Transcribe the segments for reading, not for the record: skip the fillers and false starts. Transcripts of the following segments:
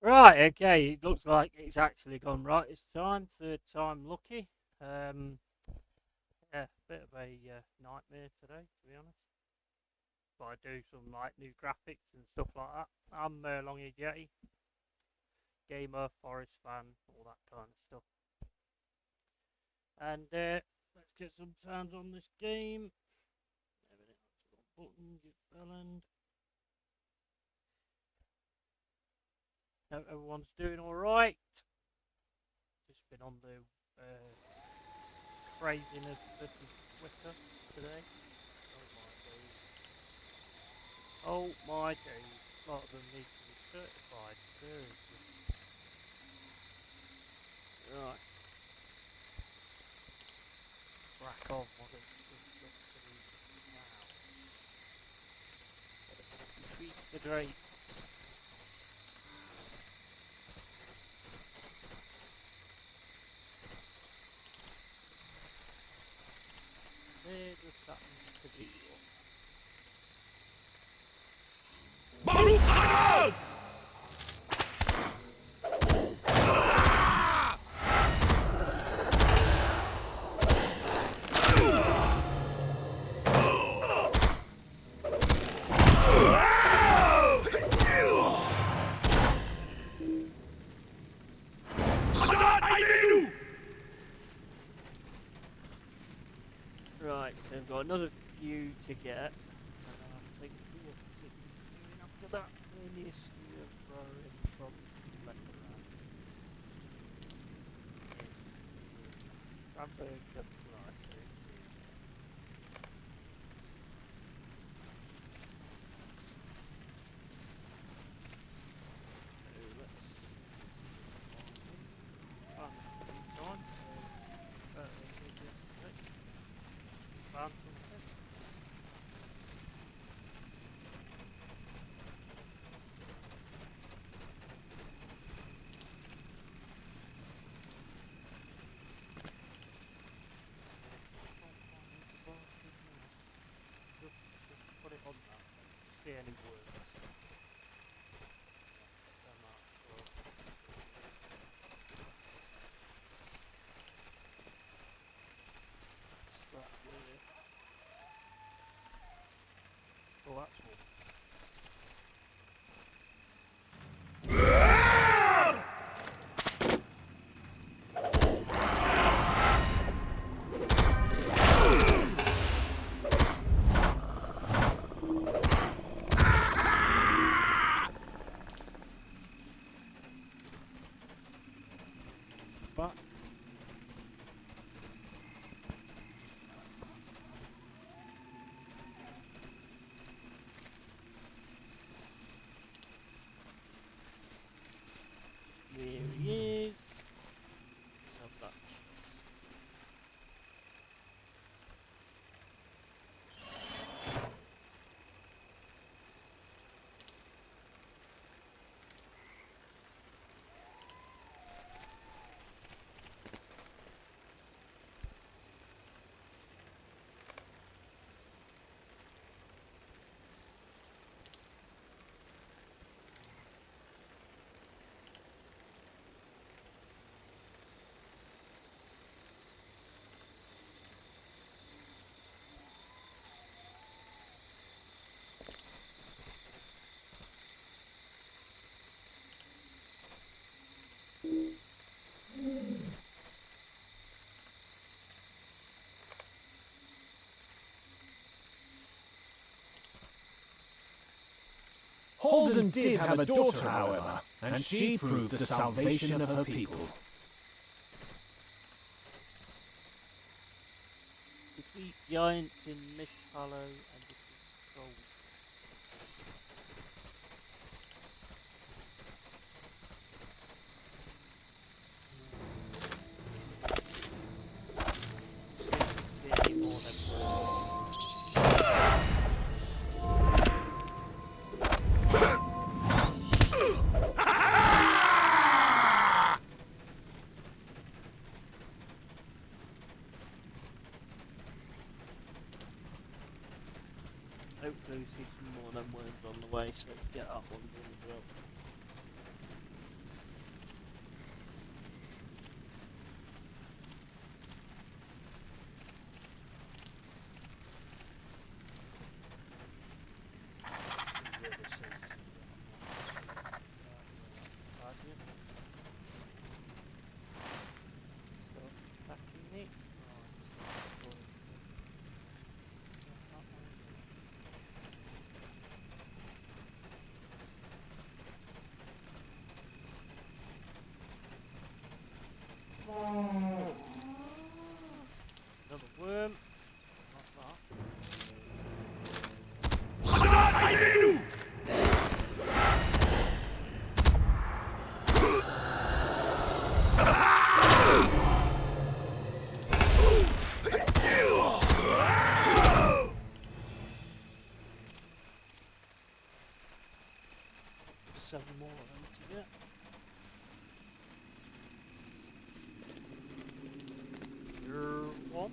Right, okay, it looks like it's actually gone right this time, third time lucky. Um, yeah, bit of a nightmare today, to be honest. But I do some like new graphics and stuff like that. I'm Longhaired Yeti, gamer, forest fan, all that kind of stuff. And let's get some sounds on this game. Button, get bellend. Hope everyone's doing alright. Just been on the craziness that is Twitter today. Oh my days. A lot of them need to be certified, seriously. Right. Crack on what it is up to now. Defeat the Drakes. There just happens to be one. Baruch! Right, so we've got another few to get. And I think what was it doing after that? Earliest we are throwing from left to right. Yes. Ramberg up right. So let's find time. Found something. Just put it on that. See any words. Oh, that's one. But there he is. Let's have that. Holden did have a daughter, however, and she proved the salvation of her people. Defeat giants in Mist Hollow and defeat trolls. See any more than hopefully we see some more of them worms on the way, so we get that one done as well. 7 more of them to get. You're one.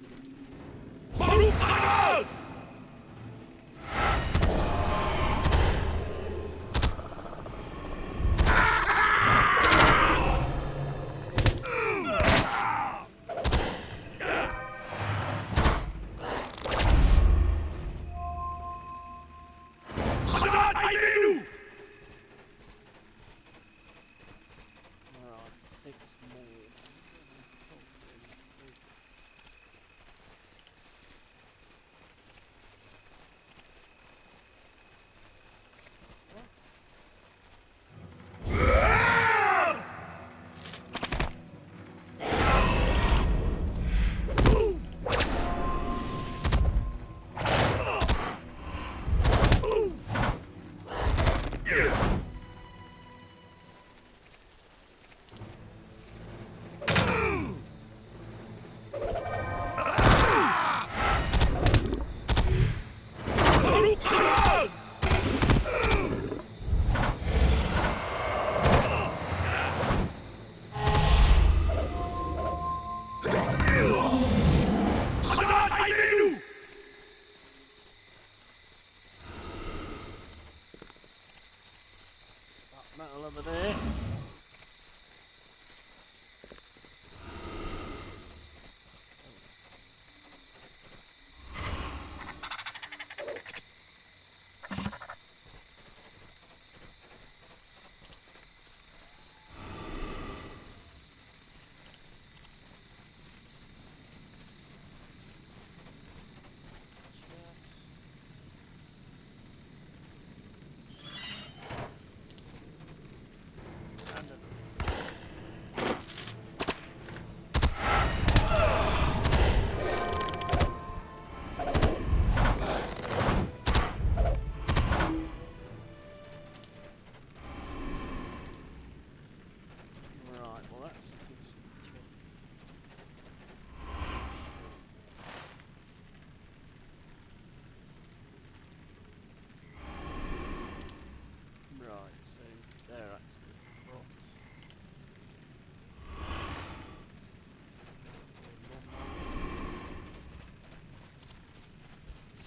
Metal over there.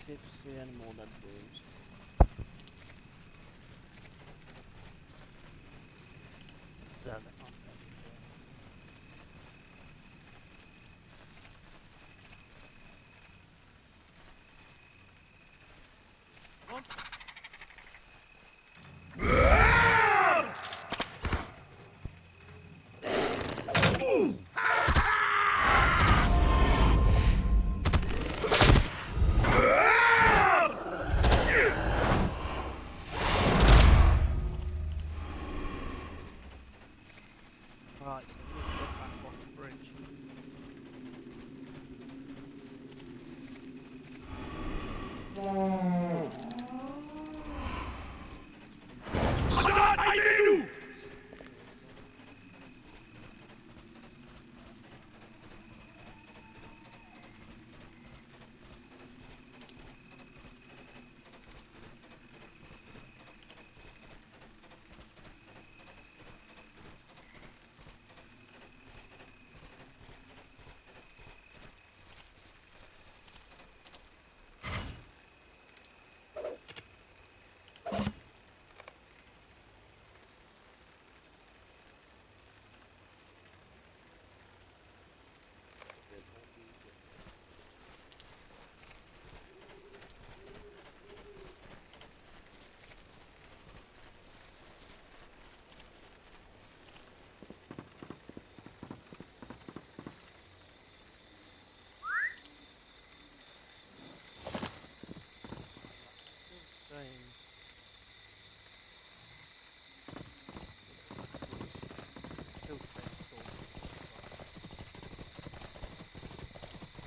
See if we see any more dead birds. There they are. Right, so we need to get back off the bridge.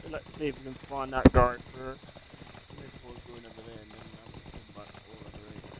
So let's see if we can find that guy first. Before going over there and then come back all over here.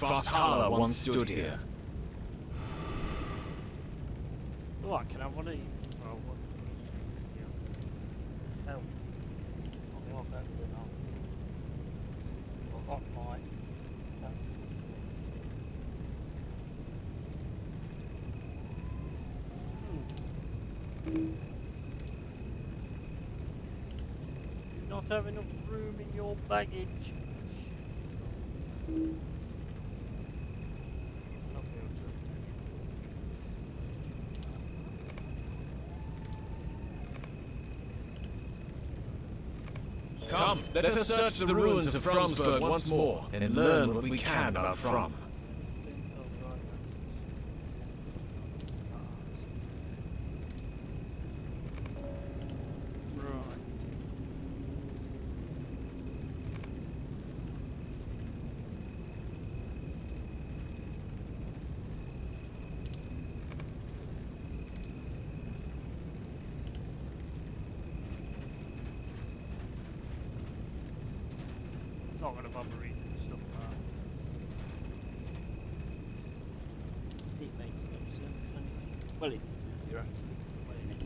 Valhalla once stood here. Oh, I can have one of these. Oh, what's this? Hell. I'll walk over the now. I've got my... Do not have enough room in your baggage. Not be able to. Come, let us search the ruins of Fromsburg once more and learn what we can about From. Not going to bother reading stuff like that. It makes no sense anyway. Well, it if you're actually playing it.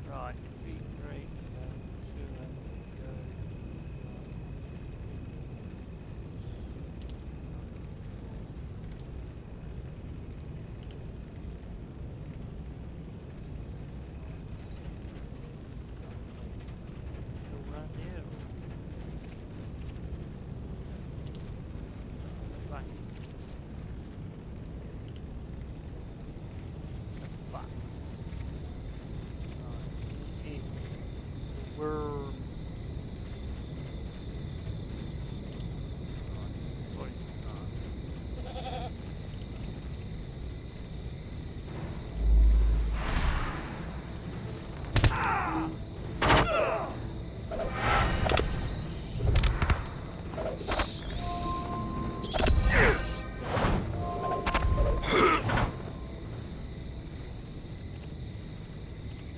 Right, read great. Worms.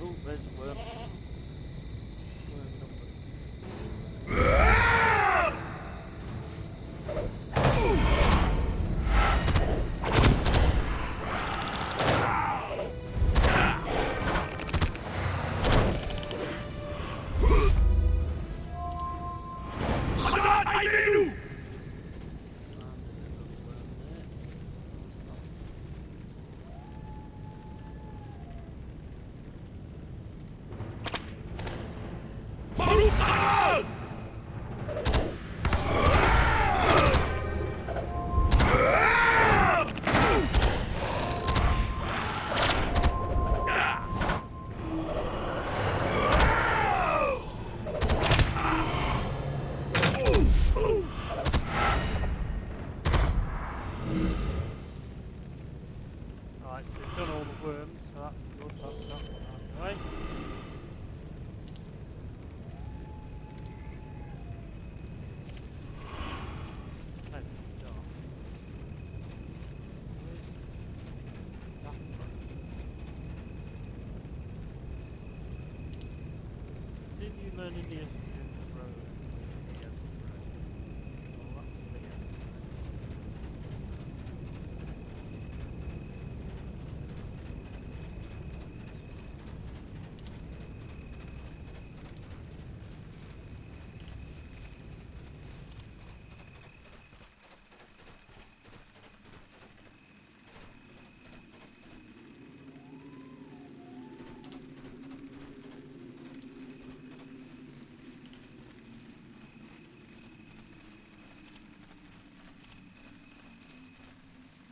Oh, there's a worm. Right, so we've done all the worms, so that's good, that's that one out of the way. Let's start. Continue learning the instrument road. The end road. Well, that's the end road.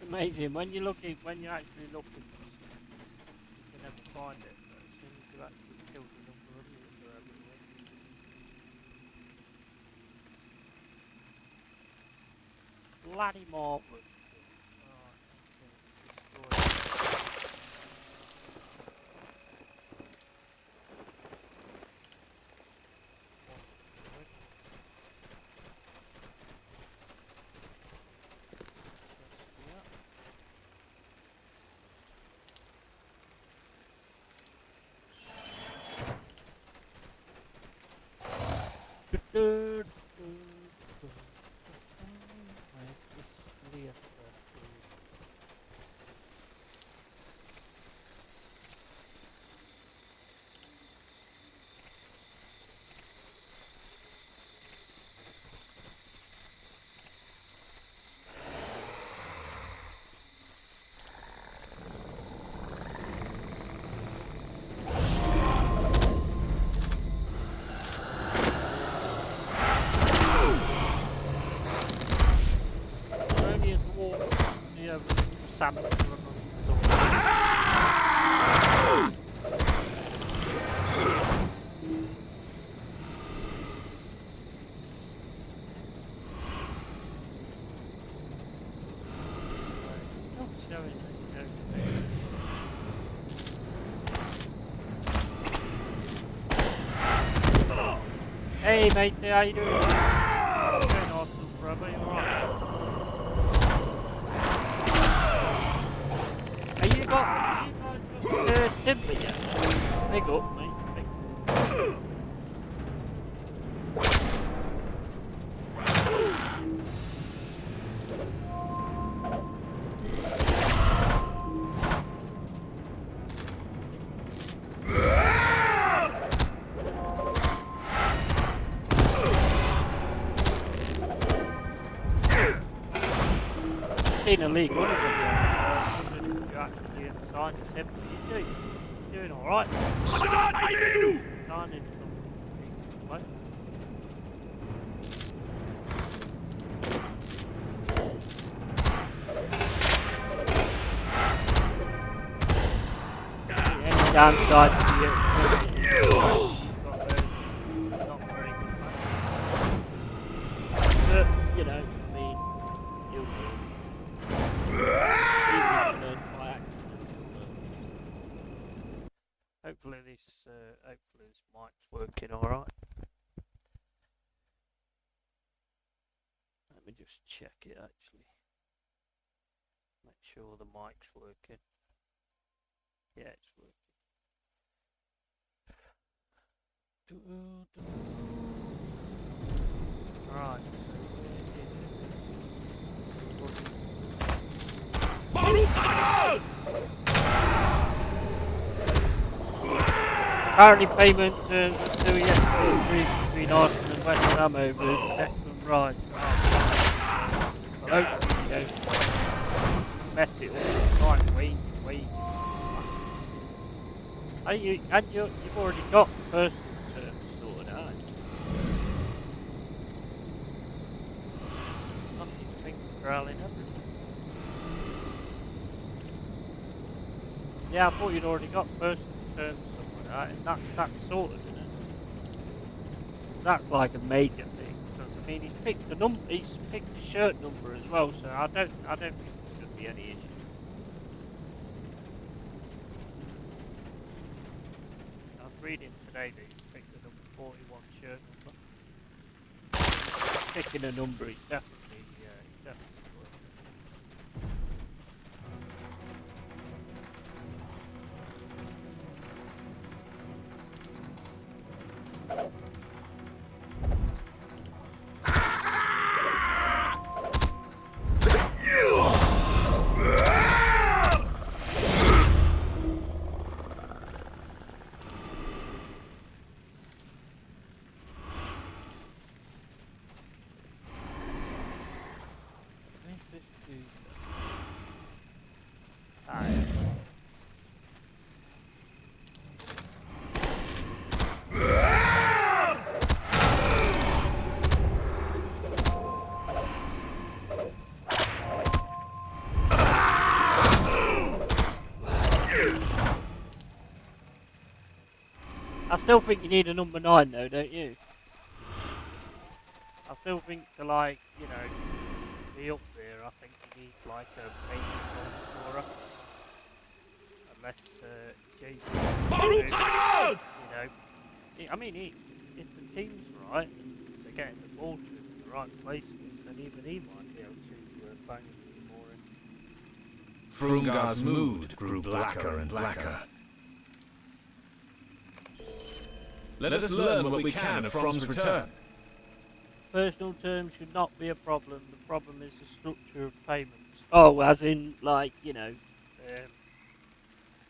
Amazing when you're looking, when you're actually looking for stuff, you can never find it. But as soon as you actually kill the number of them, they're everywhere. Bloody marvellous. Right, destroy it. know, salmon run sort of. Not showing that, Hey matey, how you doing? Doing awesome, brother, you alright? Have you got timber yet? Big up, mate. Big up. Seen a league, what is it? You're actually inside the temple. You're doing alright. Signing some what? Any downside to you? Not very good, but, you know, I mean, you'll do. Hopefully this mic's working alright. Let me just check it actually. Make sure the mic's working. Yeah, it's working. Right, apparently payment terms are still yet to be agreed between Arsenal and West Ham over Declan Rice. Well, hopefully you don't mess it all the time. Wait. You've already got personal terms sorted out. Nothing finger growling everything. Yeah, I thought you'd already got personal terms sorted out, and that's sorted, isn't it? That's like a major thing, because I mean he's picked a shirt number as well, so I don't think there should be any issue. I was reading today that he's picked the number 41 shirt number. Picking a number is definitely worth it. I still think you need a number 9 though, don't you? I still think to like, you know, be up there, I think you need like a main goal scorer. Unless, Jason, you know, I mean, if the team's right and they're getting the ball to him in the right places, then even he might be able to bang a few more in. Frungar's mood grew blacker and blacker. Let us learn what we can of From's return. Personal terms should not be a problem. The problem is the structure of payments. Oh, as in, like, you know,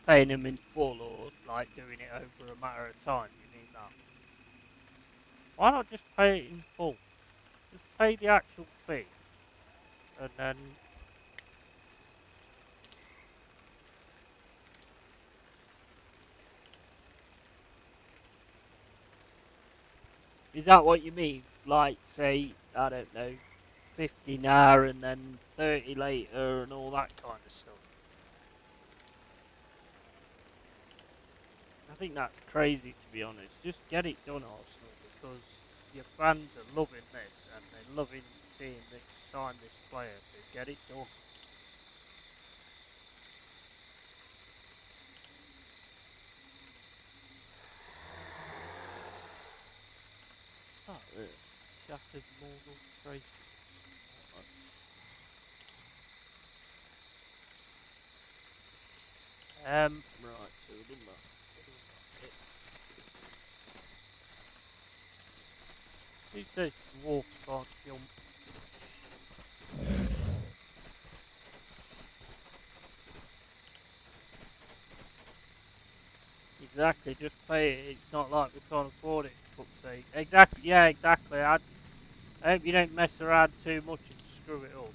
paying him in full or, like, doing it over a matter of time. You mean that? Why not just pay it in full? Just pay the actual fee. And then... Is that what you mean? Like, say, I don't know, 50 now and then 30 later and all that kind of stuff. I think that's crazy, to be honest. Just get it done, Arsenal, because your fans are loving this and they're loving seeing that you sign this player, so get it done. What's that there? Shattered mortal traces. Right, so we've done that. Who says dwarfs can't jump? Exactly, just play it. It's not like we can't afford it, for fuck's sake. Exactly, yeah, exactly. I hope you don't mess around too much and screw it up.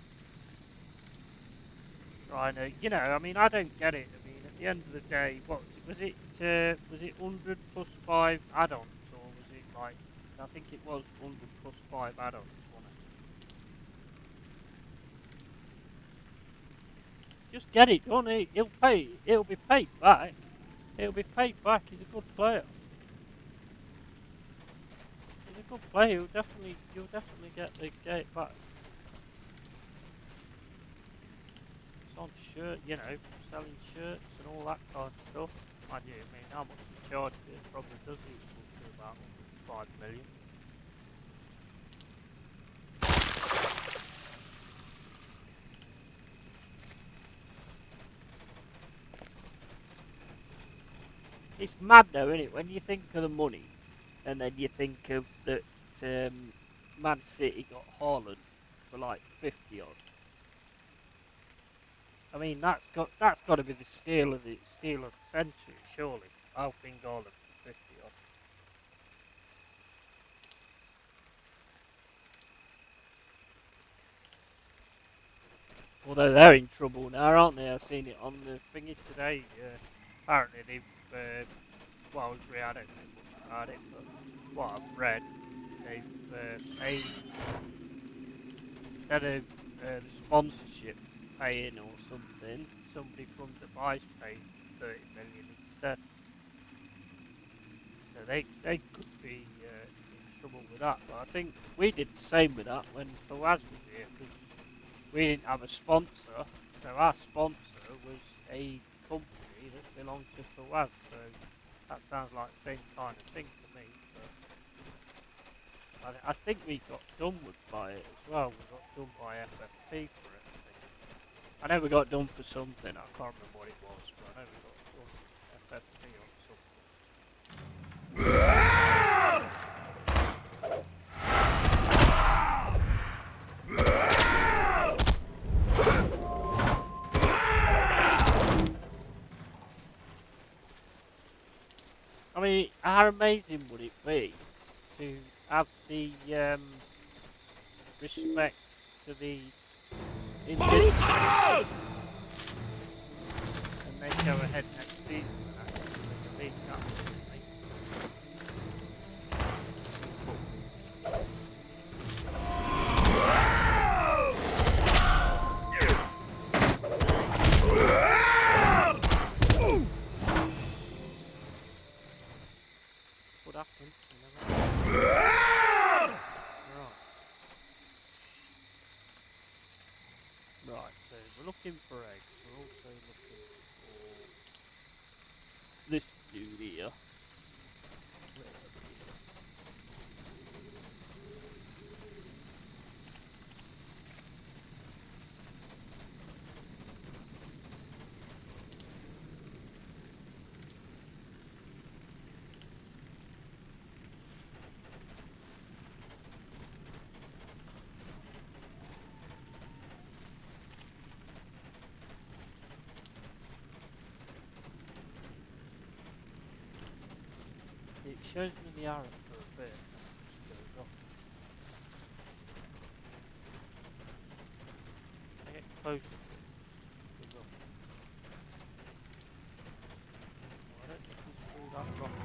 Right, I mean, I don't get it. I mean, at the end of the day, what was it? Was it 100 plus 5 add-ons, or was it like? I think it was 100 plus 5 add-ons, wasn't it? Just get it done. He'll pay. It'll be paid back. It'll be paid back. He's a good player. He's a good player. You'll definitely get it back. On shirt, selling shirts and all that kind of stuff. I mean, how much he charged it probably does equal to about 5 million. It's mad though, isn't it? When you think of the money, and then you think of that Man City got Haaland for like 50 odd. I mean, that's got to be the steal of the century, surely. Alfing Haaland for 50 odd. Although they're in trouble now, aren't they? I've seen it on the thingy today. Apparently they've, I don't know much about it, but what I've read, they've paid, instead of the sponsorship paying or something, somebody from Dubai's paid 30 million instead. So they could be in trouble with that. But I think we did the same with that when Fawaz was here, because we didn't have a sponsor. So our sponsor was a company that belonged to Fawaz. So that sounds like the same kind of thing to me. But I think we got done by it as well. We got done by FFP for it. I know we got done for something. I can't remember what it was, but I know we got done FFP on something. I mean, how amazing would it be to have the respect to the indigenous and then go ahead next season and actually leave that what happened? Right, so we're looking for eggs. We're also looking for this dude here. Wherever he is. It shows me the arrow for a bit, and it just goes off. I get close to it, it goes off. Why don't you just pull that rock?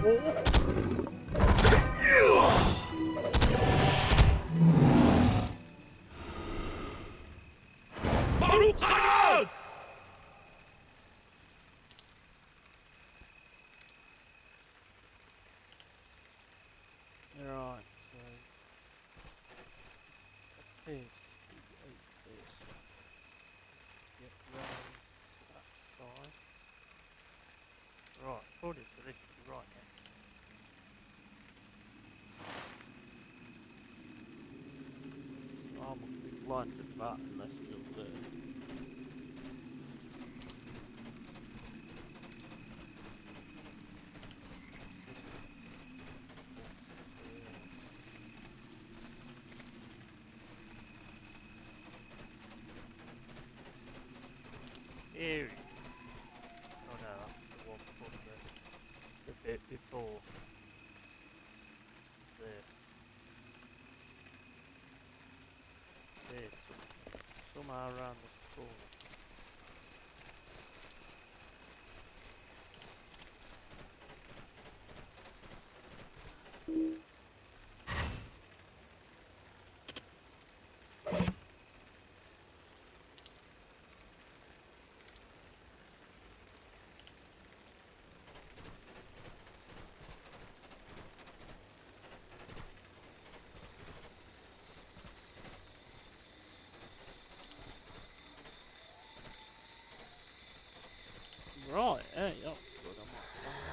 Right, so appears to be over this. Get round to that side. Right, according to this, you're right then. So I must be blind to that unless still there. Here it is. Oh no, that's the one from the bit before. There. There's somehow around this corner. Right, hey, that's good. I might find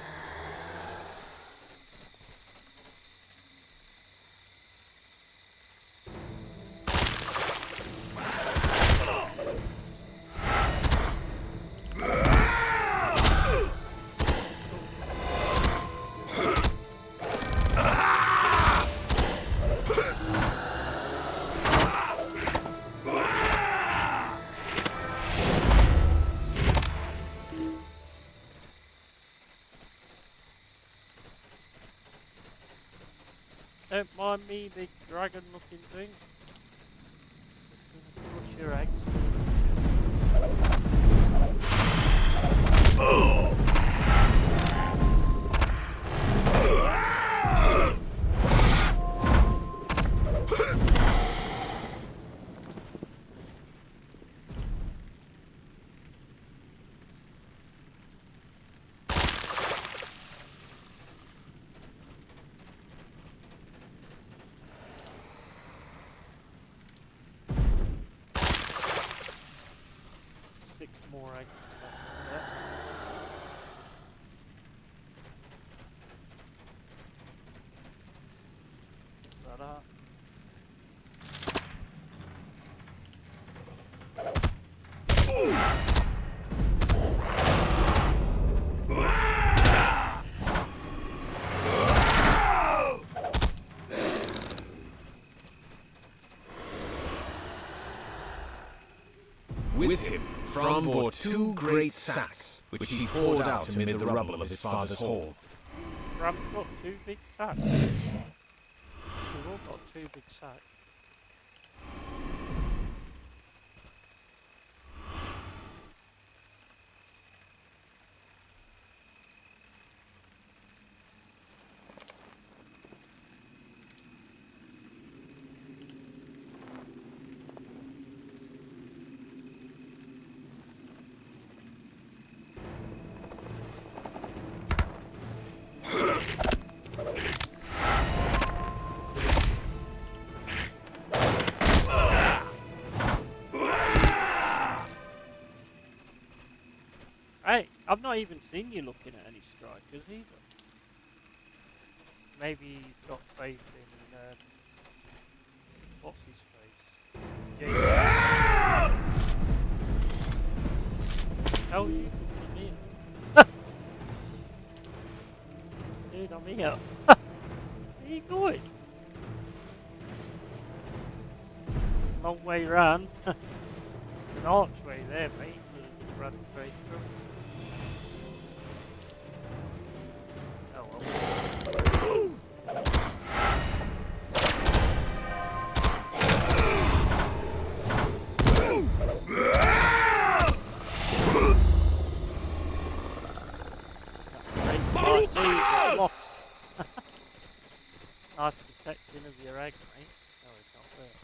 Don't mind me, big dragon looking thing. Just gonna crush your eggs. Six more eggs left there. Get that out. With him, Fromm bore 2 great sacks, which he poured out amid the rubble of his father's hall. Bram's got 2 big sacks. We've all got 2 big sacks. Hey, I've not even seen you looking at any strikers either. Maybe he's got faith in, what's his face? Jason. How are you? I'm here. Dude, I'm here. Where are you going? Long way round. An archway there, mate. Just run straight through. Oh well. That's great. Lost. Hard protection of your egg, mate. No, it's not there.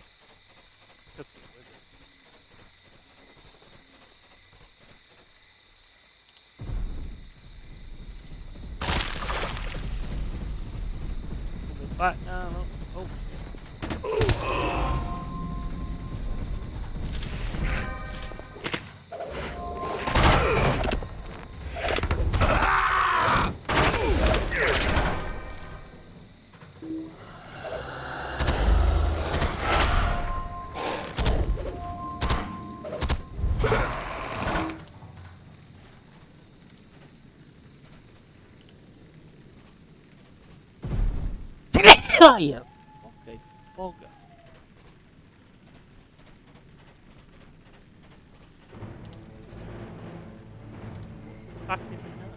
Took it with it. Coming back now. Oh, oh yeah. Okay, bugger. Back in the net.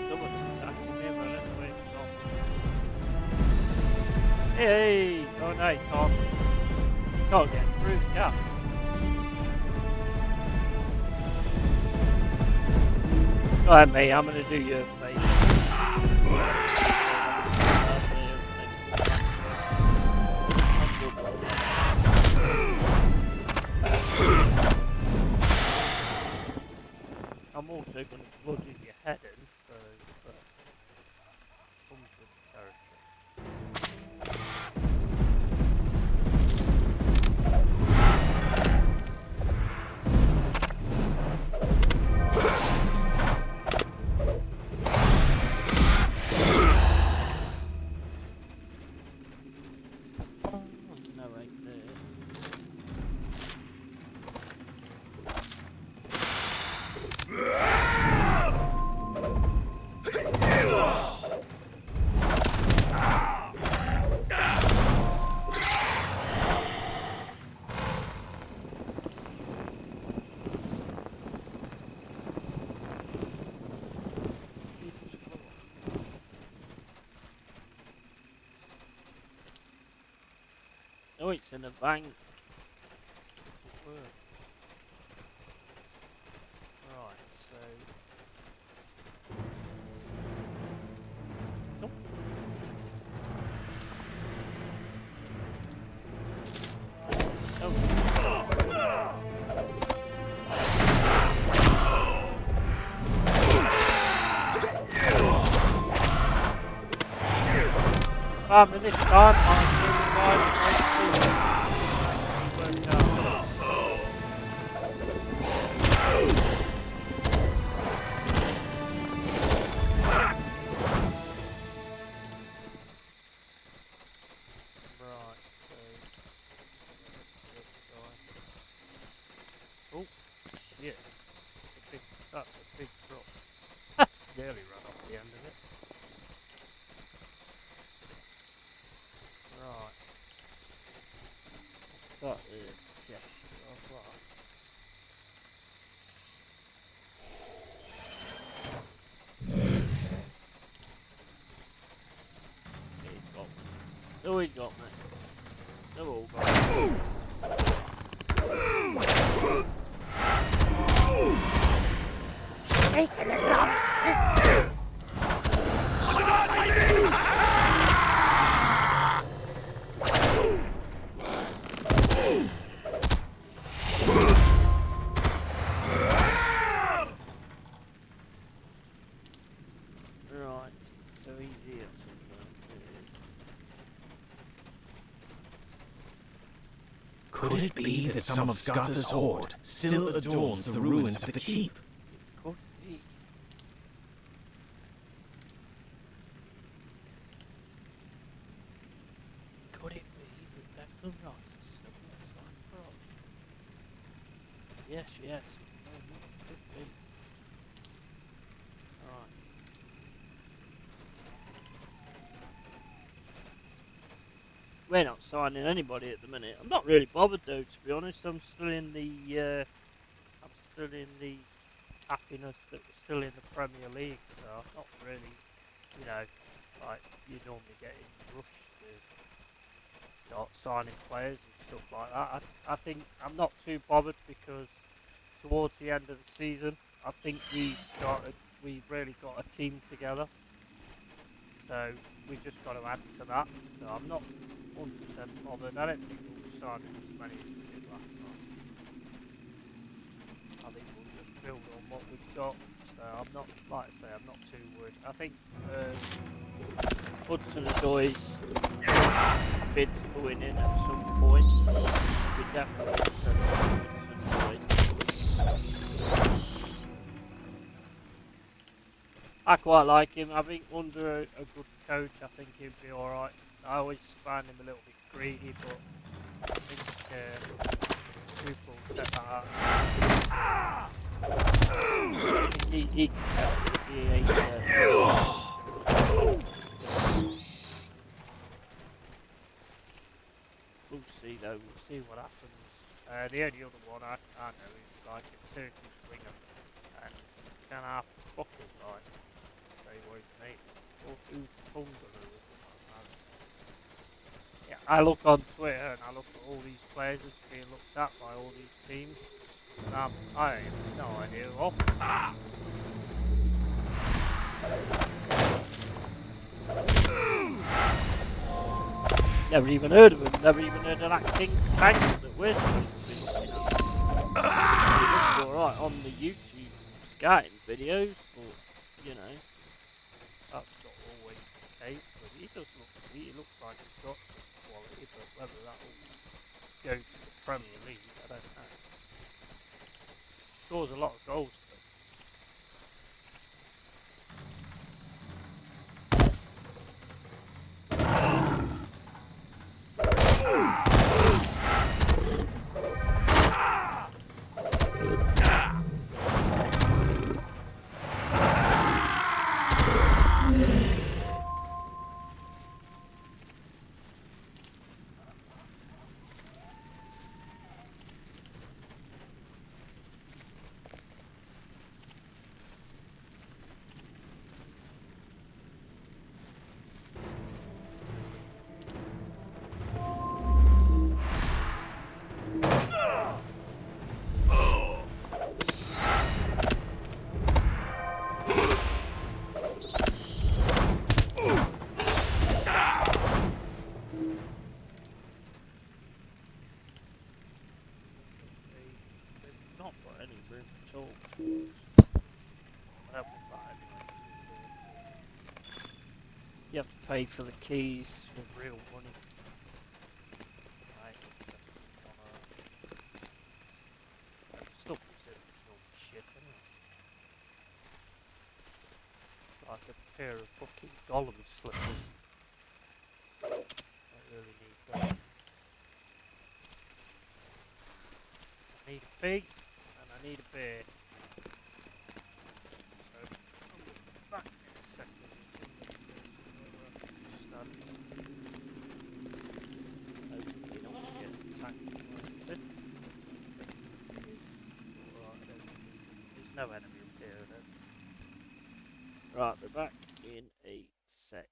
Someone's attacking me, but anyway, it's not. Hey! Oh no, you can't get through the gap. Go ahead, mate, I'm gonna do your face. I'm also gonna plug in your head in, so that comes with the territory. No, right there. Oh, it's in a bank. Right, so... Oh. This time, I'm worked out. Right, so... Oh, shit. That's a big drop. Nearly run off the end of it. Right. That is gesture of that. He's got me. Oh, he got me. They're all got me. Taking it off. Could it be that some of Scotta's horde still adorns the ruins of the keep? Could be. Could it be that Declan Ross is still inside for us? Yes, yes. Very much could be. Alright. We're not signing anybody at the minute. I'm not really bothered though, to be honest. I'm still in the happiness that we're still in the Premier League, so I'm not really you know, like you normally get in rush to start signing players and stuff like that. I think I'm not too bothered because towards the end of the season, I think we really got a team together. So we just got to add to that. So I'm not 100% bothered. I don't think we'll be signing as many as we did last time. I think we'll just build on what we've got. So I'm not, like I say, I'm not too worried. I think Hudson Odoi bid's going in at some point. We definitely send Hudson Odoi. I quite like him. I think under a good coach, I think he'd be alright. I always find him a little bit greedy, but I think Tuchel set that up. He we'll see though. We'll see what happens. The only other one I know is like a Turkish winger, and can half fuckers like say what his name is. Or Tungalu or something like that. Yeah, I look on Twitter and I look at all these players that's being looked at by all these teams, and I have no idea of. Never even heard of him. Never even heard of that King Tank that we're supposed to be looking at. He looks alright on the YouTube scouting videos, but you know that's not always the case. But he does look. He looks like he's got some quality, but whether that will go to the Premier League, I don't know. Scores a lot of goals though. Not got any room at all. Whatever that anyway. You have to pay for the keys with real money. Right, stuff is in some shit, isn't it? Like a pair of fucking Gollum slippers. I really need those. I need a pig and I need a bear. So I'll be back in a second. Hopefully not to get attacked or anything. Alright, there's no enemy up here, I don't think. Right, we're back in a sec.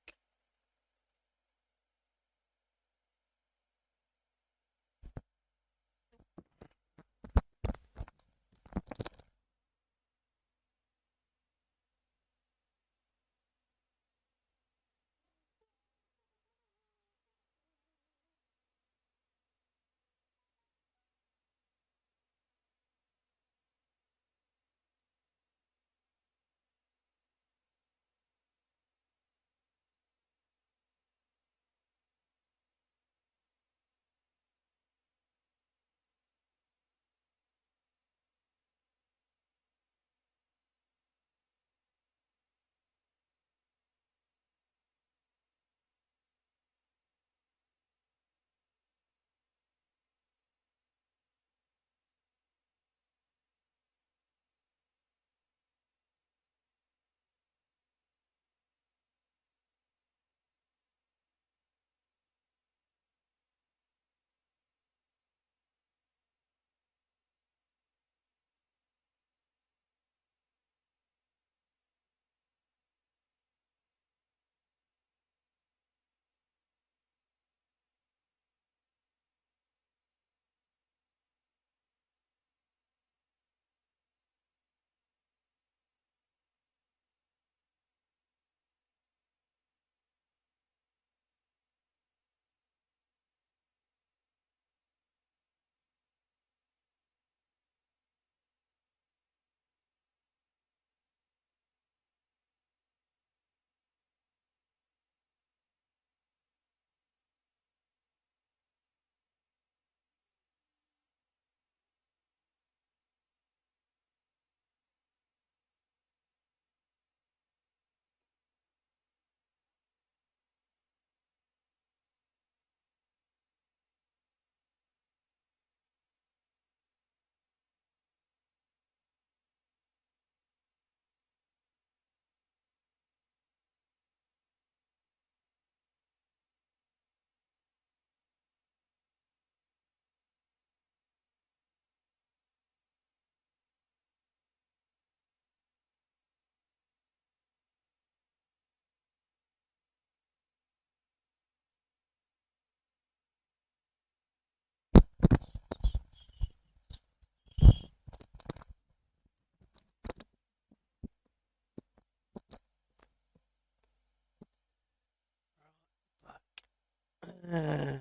And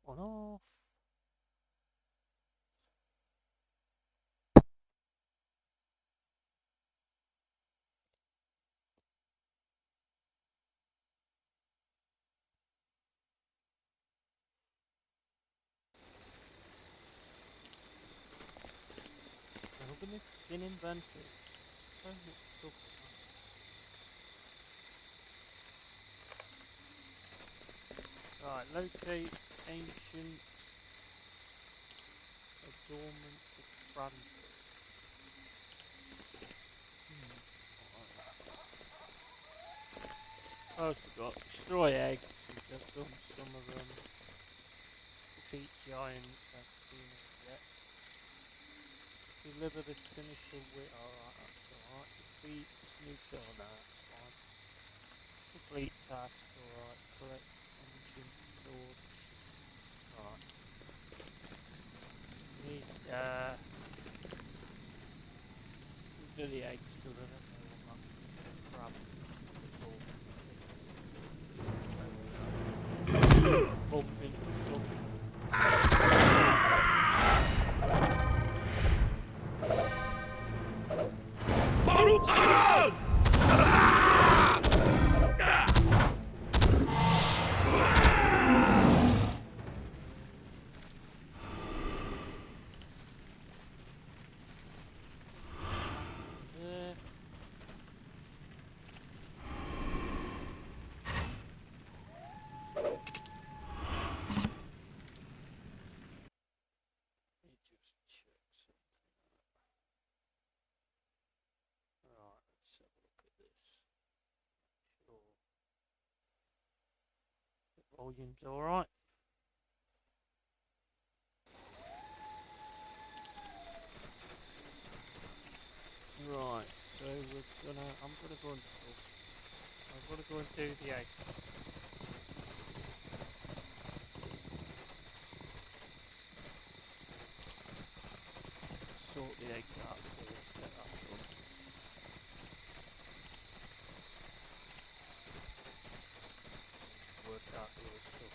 one off. Open it in inventory. So much stuff. Right, locate ancient adornment of Cranberry. Oh, I forgot. Destroy eggs, which I've done some of them. Defeat giants, I've seen it yet. Deliver the sinister wit. Alright, that's alright. Defeat Snoop Dogg. No, that's fine. Complete task, alright. Collect ancient sword. Alright. Need, do the eggs because I don't know what that crap is all. Bump into stuff. Volume's alright. Right, so I'm gonna go and do the egg. Sort the eggs out first, get that done. Work out the other stuff.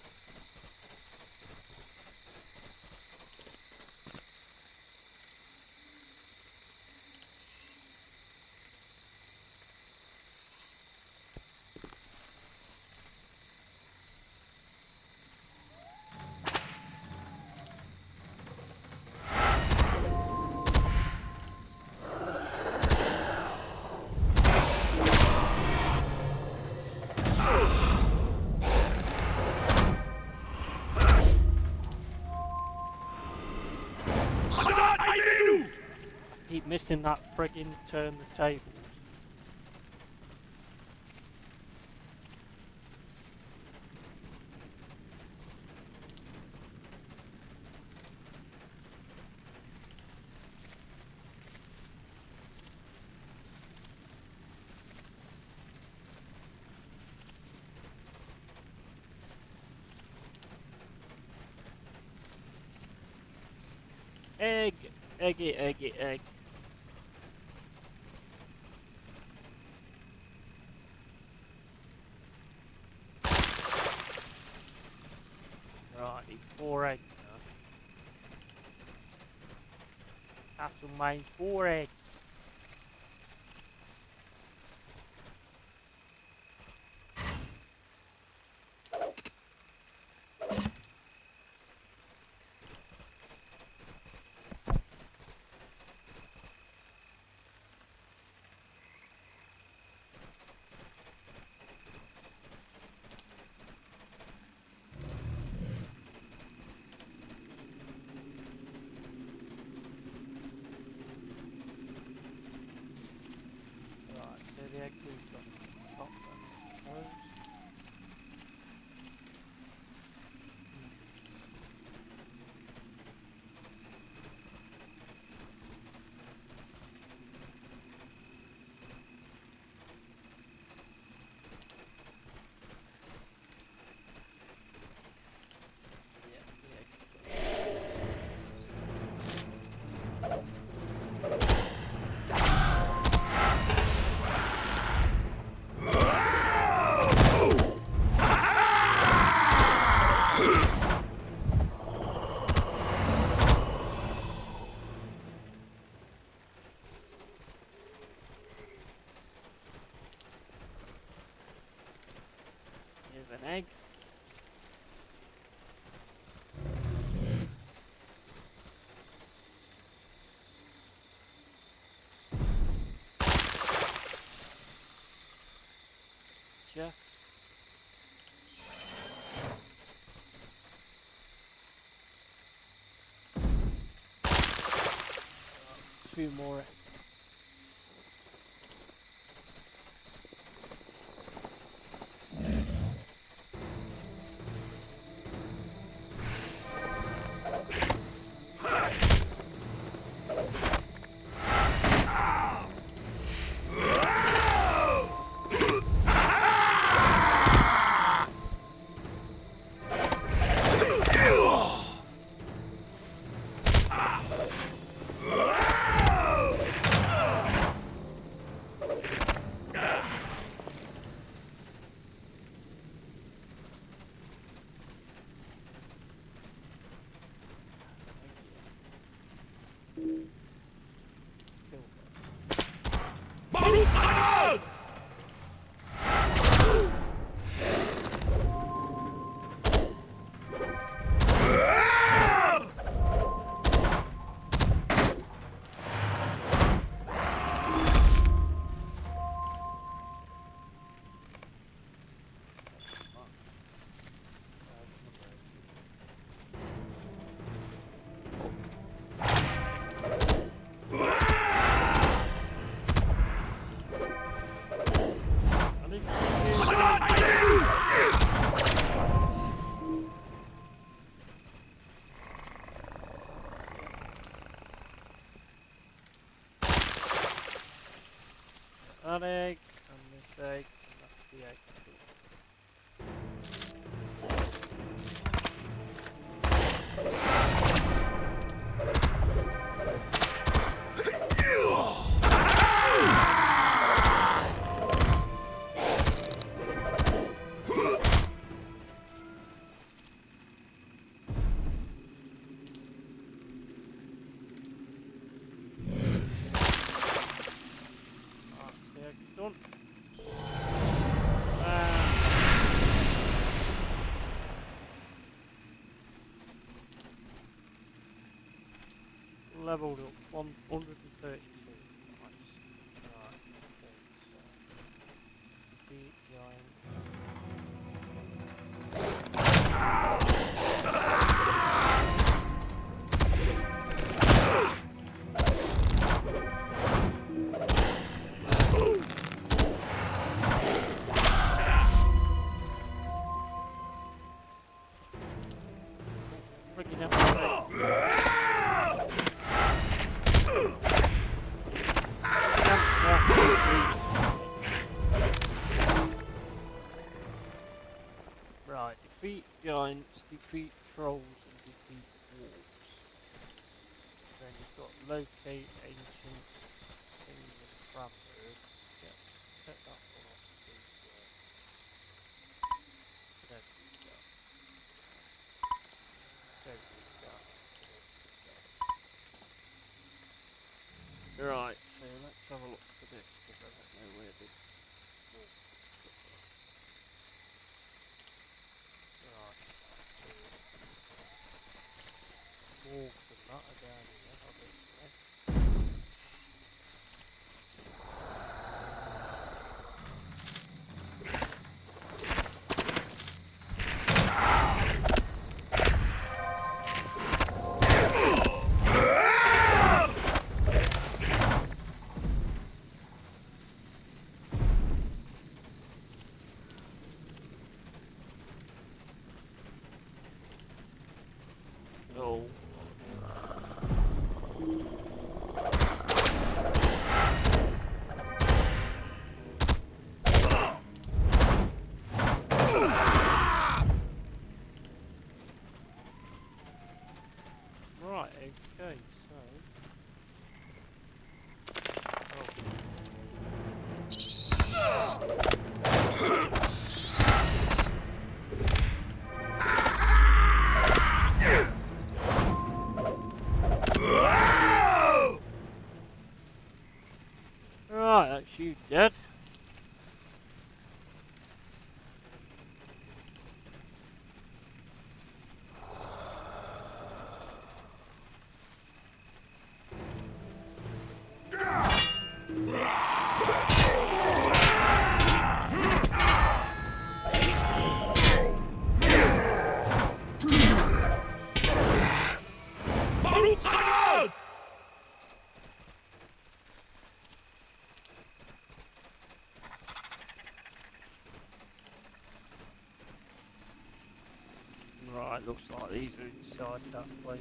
Keep missing that friggin' turn the tables. Egg! Eggy, eggy, egg. Right, need 4 eggs now. Castle mines 4 eggs. an egg. Chest. 2 more eggs. That egg, and this egg, and that's the egg. Done. Leveled up 132. Nice. Right, okay, so the giant. Freaking hell. Right, defeat giants, defeat trolls, and defeat wolves. Then you've got locate ancient things of travelers. Yeah, set that one off to there we go. There we go. Right, so let's have a look for this because I don't know where the wolves are. Right. Wolves and that are down here, obviously. It looks like these are inside that place.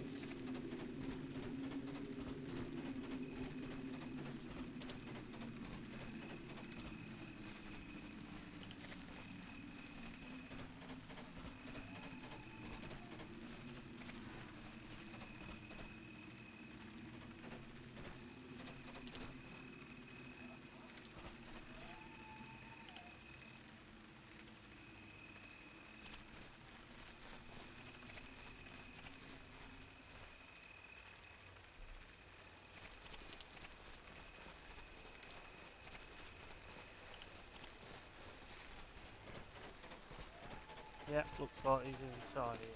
Yeah, looks like he's inside here.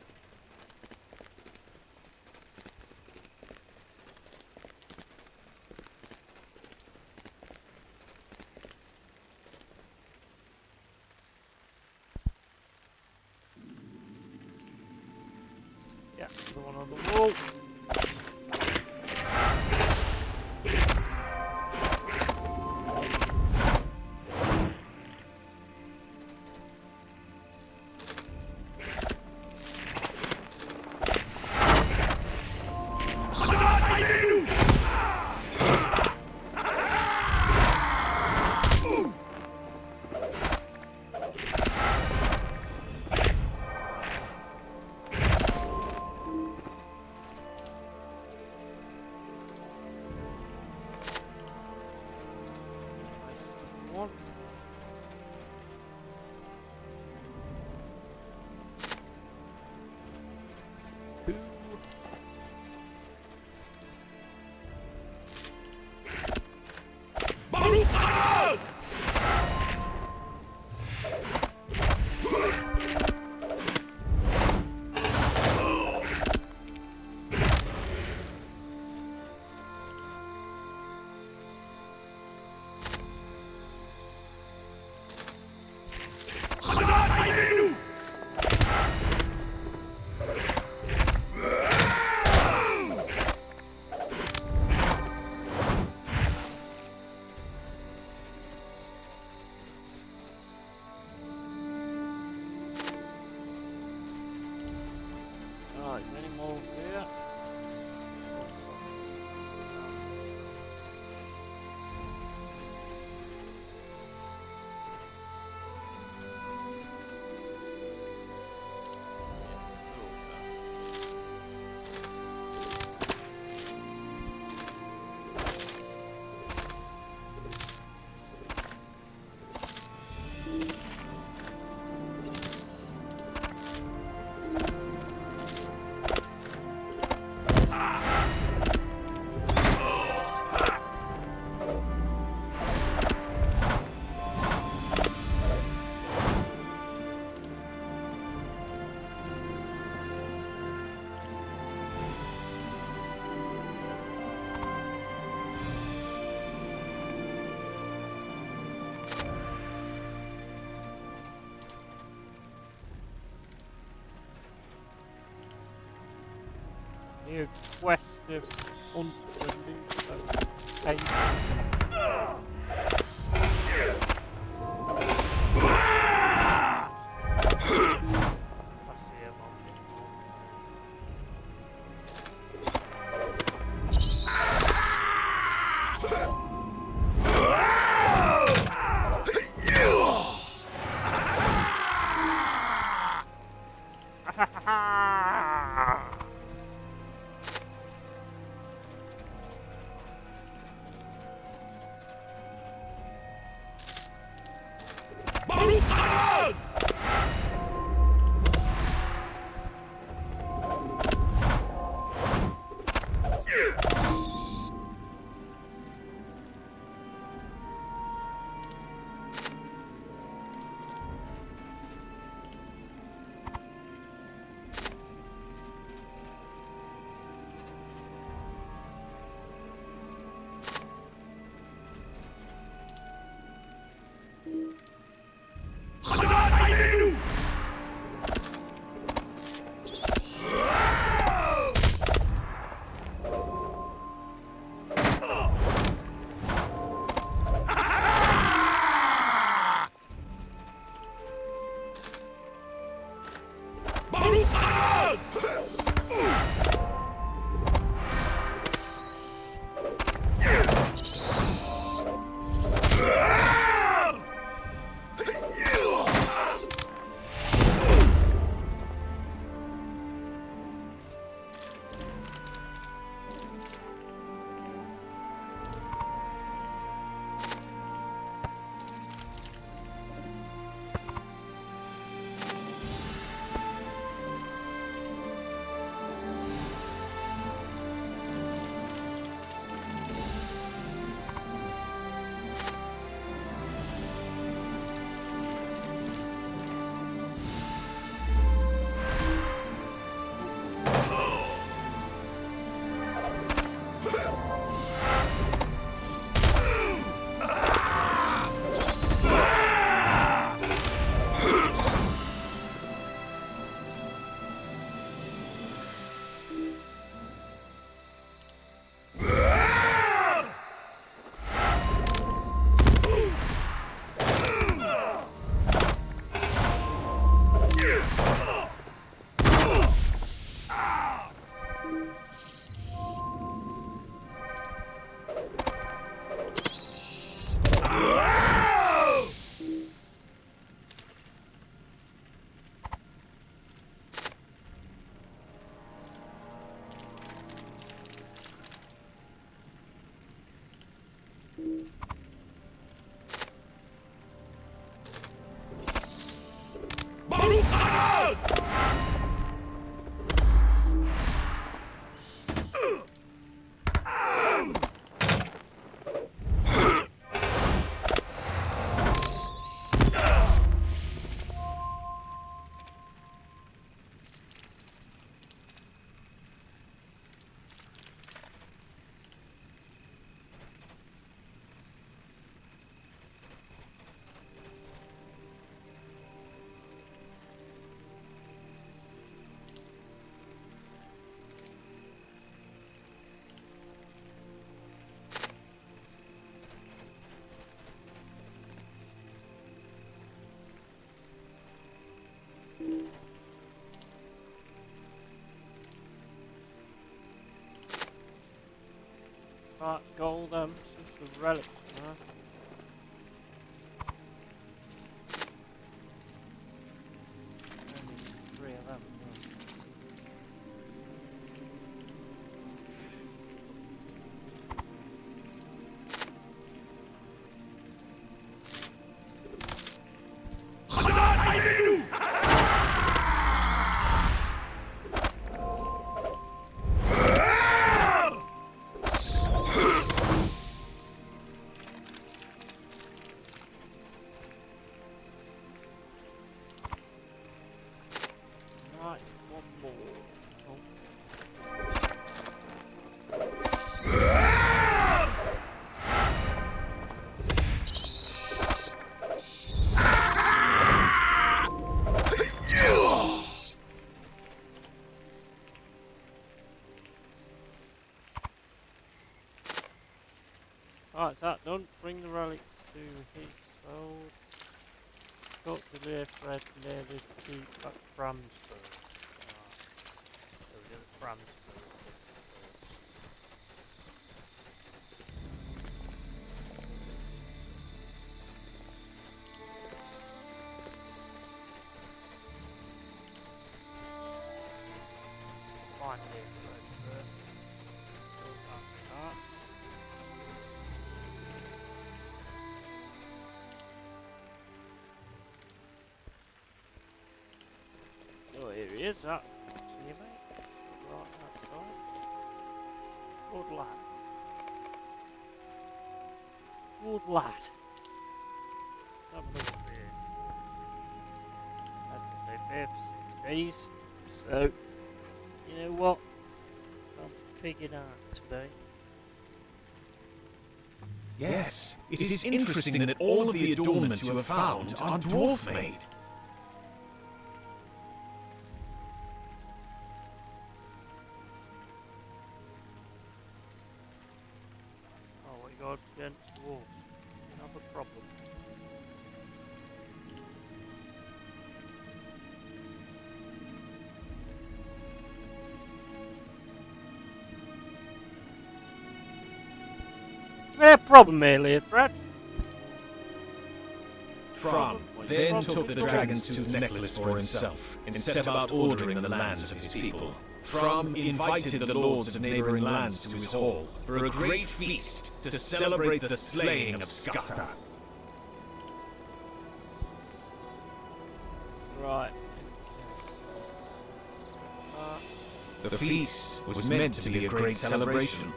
Yeah, the one on the wall. One. Two. Right, many more here. New quest of hunt the new cave. Right, got all them sorts of relics now. Only need 3 of them. Right, one more. Oh. Right, is that done? Bring the relics to his soul. Got to the thread near the keep at Bramsburg. So we do the Bramsburg bit first. Find the thread first. So that'll be that. Oh, here he is, that. See you, mate? Right outside. Good lad. Good lad. Let's have a look here. I've been there for 6 days, so you know what? I'm pigging out today. Yes, it is interesting that all of the adornments you have found are dwarf-made. Oh, what you got against dwarves? You have a problem. There's a problem here, Leothred. Fram then took the dragon's tooth necklace for himself, and set about ordering the lands of his people. Fram invited the lords of neighboring lands to his hall for a great feast to celebrate the slaying of Scatha. Right. The feast was meant to be a great celebration.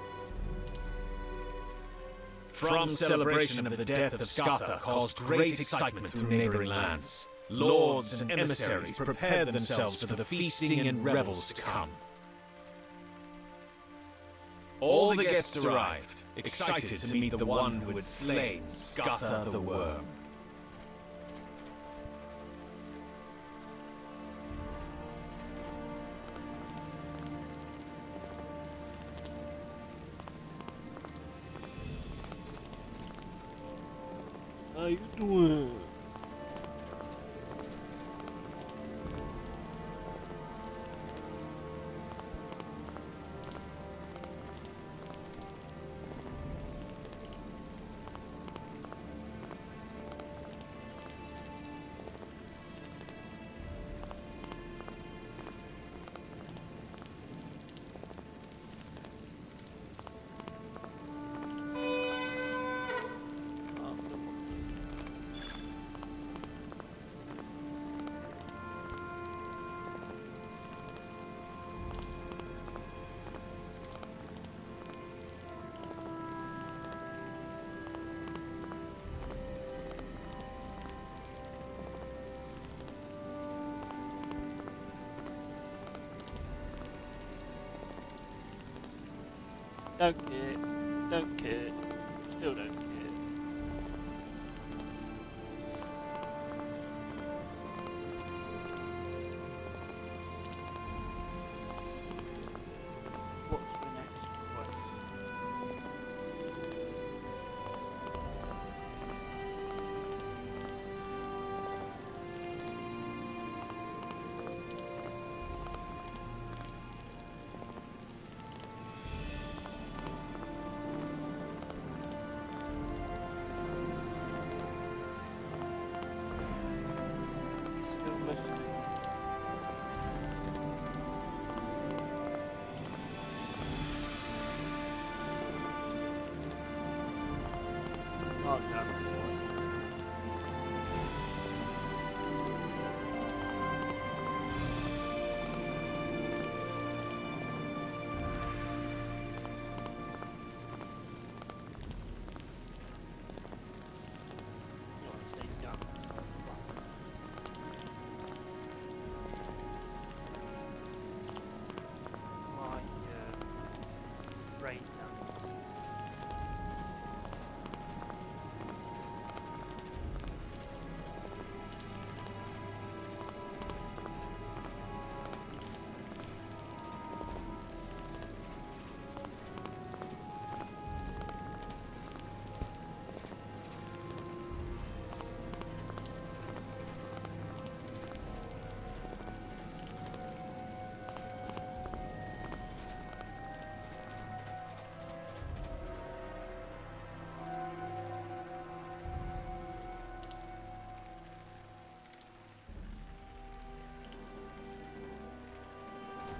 Fram's celebration of the death of Scatha caused great excitement through neighboring lands. Lords and emissaries prepared themselves for the feasting and revels to come. All the guests arrived, excited to meet the one who had slain Scatha the Worm. How you doing? Don't care. Don't care. Still don't care. What's the next quest? still listening. Oh, damn it.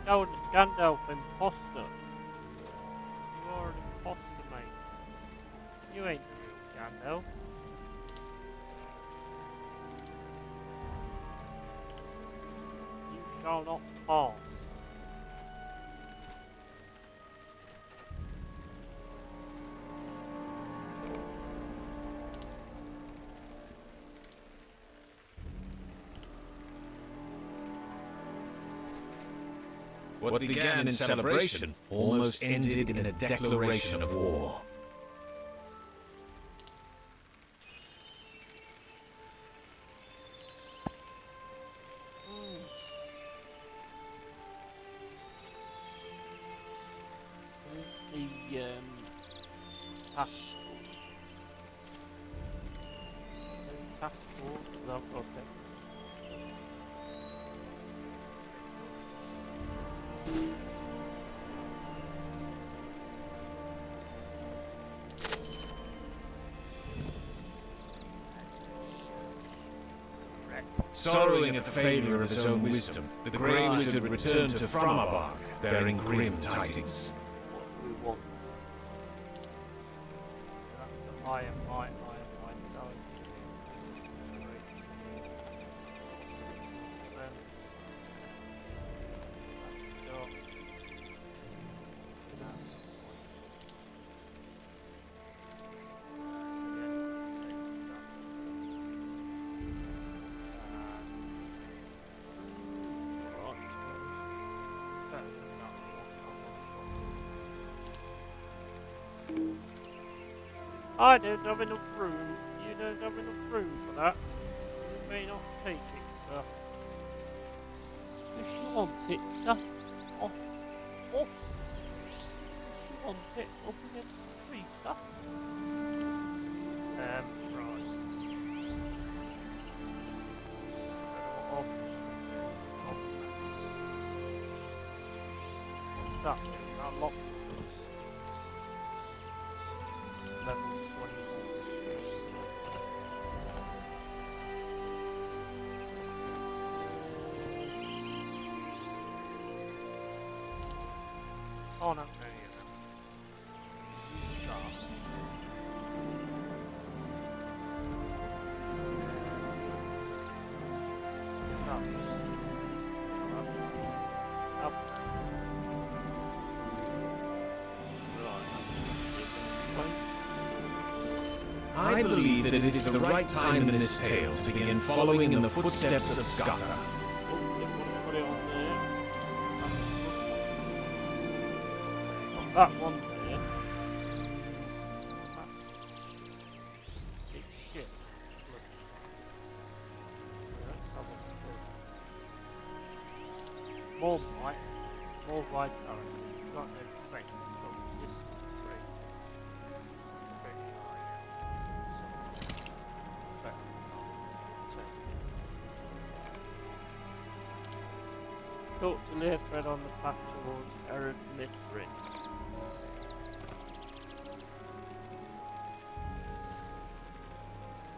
Oh, Gandalf, imposter. You are an imposter, mate. You ain't the real Gandalf. You shall not pass. What began in celebration almost ended in a declaration of war. Where's the task force? Task force? No, okay. Sorrowing at the failure of his own wisdom, the Grey Wizard returned to Fromabog, bearing grim tidings. What do we want? That's the higher might talent. I don't have enough room. You don't have enough room for that. You may not take it, sir. If you want it, sir. Off. If you want it, up against the tree, sir. Right. Off. What's that? That lock. Level 24. Oh, not very enough. Sharp. Up. I believe that it is the right time in this tale to begin following in the footsteps of Skaka. Put it on there. Got that one there. Big shit. Look. Let's have a look. More white. More white current. Got no strength. So this is great. Talk to Learthred on the path towards Erud Mithrin.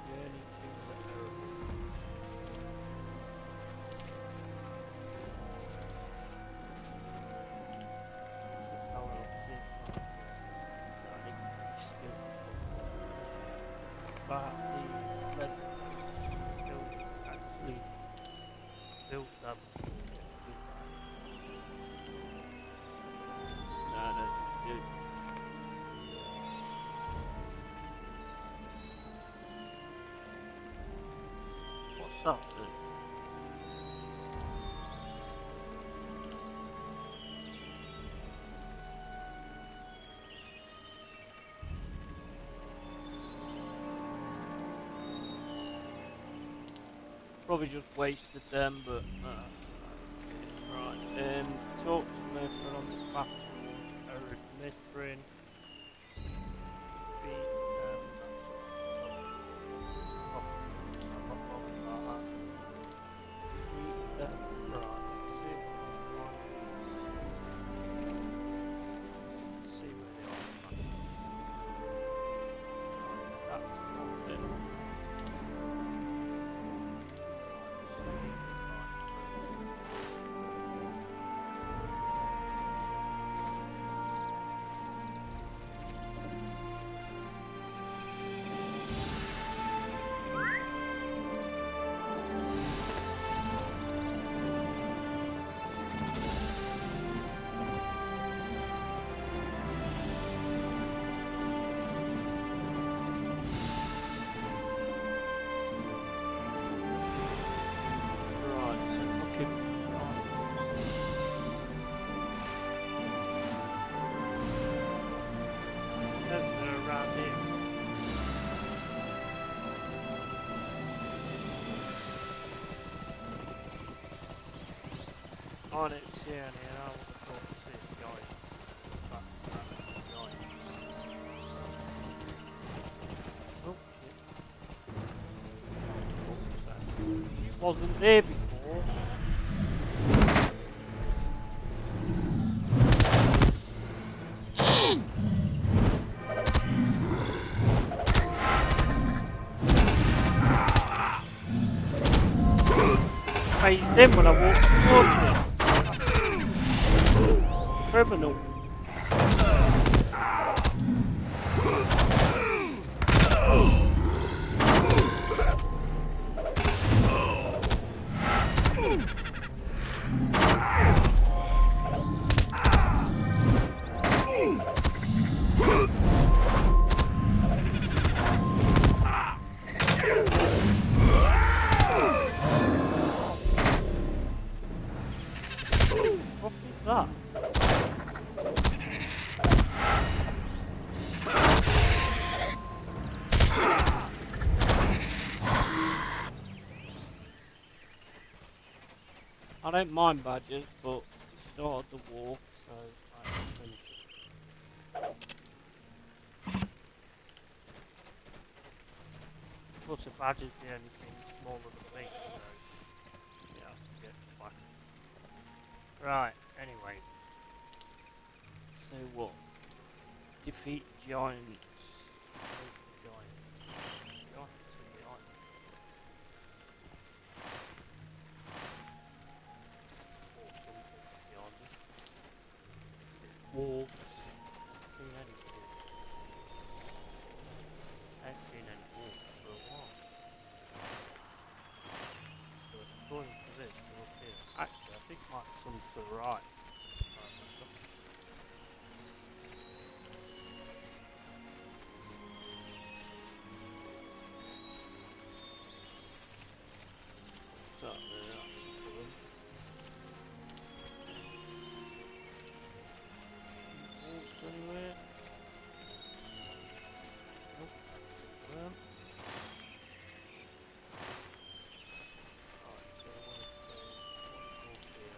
Journey to the Erud. about the lead still actually built that. No, you. What's up then? Probably just wasted them, but right. Talk to me for on the path towards Erythmithrine. On it, yeah, and I would have thought to see it going. Oh, shit. Wasn't there before. Phased in when I walked towards it. Criminal. What is that? I don't mind badgers, but it's started the walk, so I have to finish it. Plus a badger's the only thing smaller than me, so yeah, I can get back. Right, anyway. So what? Defeat giants. Wolves. Seen any wolves? I haven't seen any wolves for a while. So according to this, they're up here. Actually, I think might be some to the right. So that's good. Anywhere? Nope. Well. Alright, so I want to go here.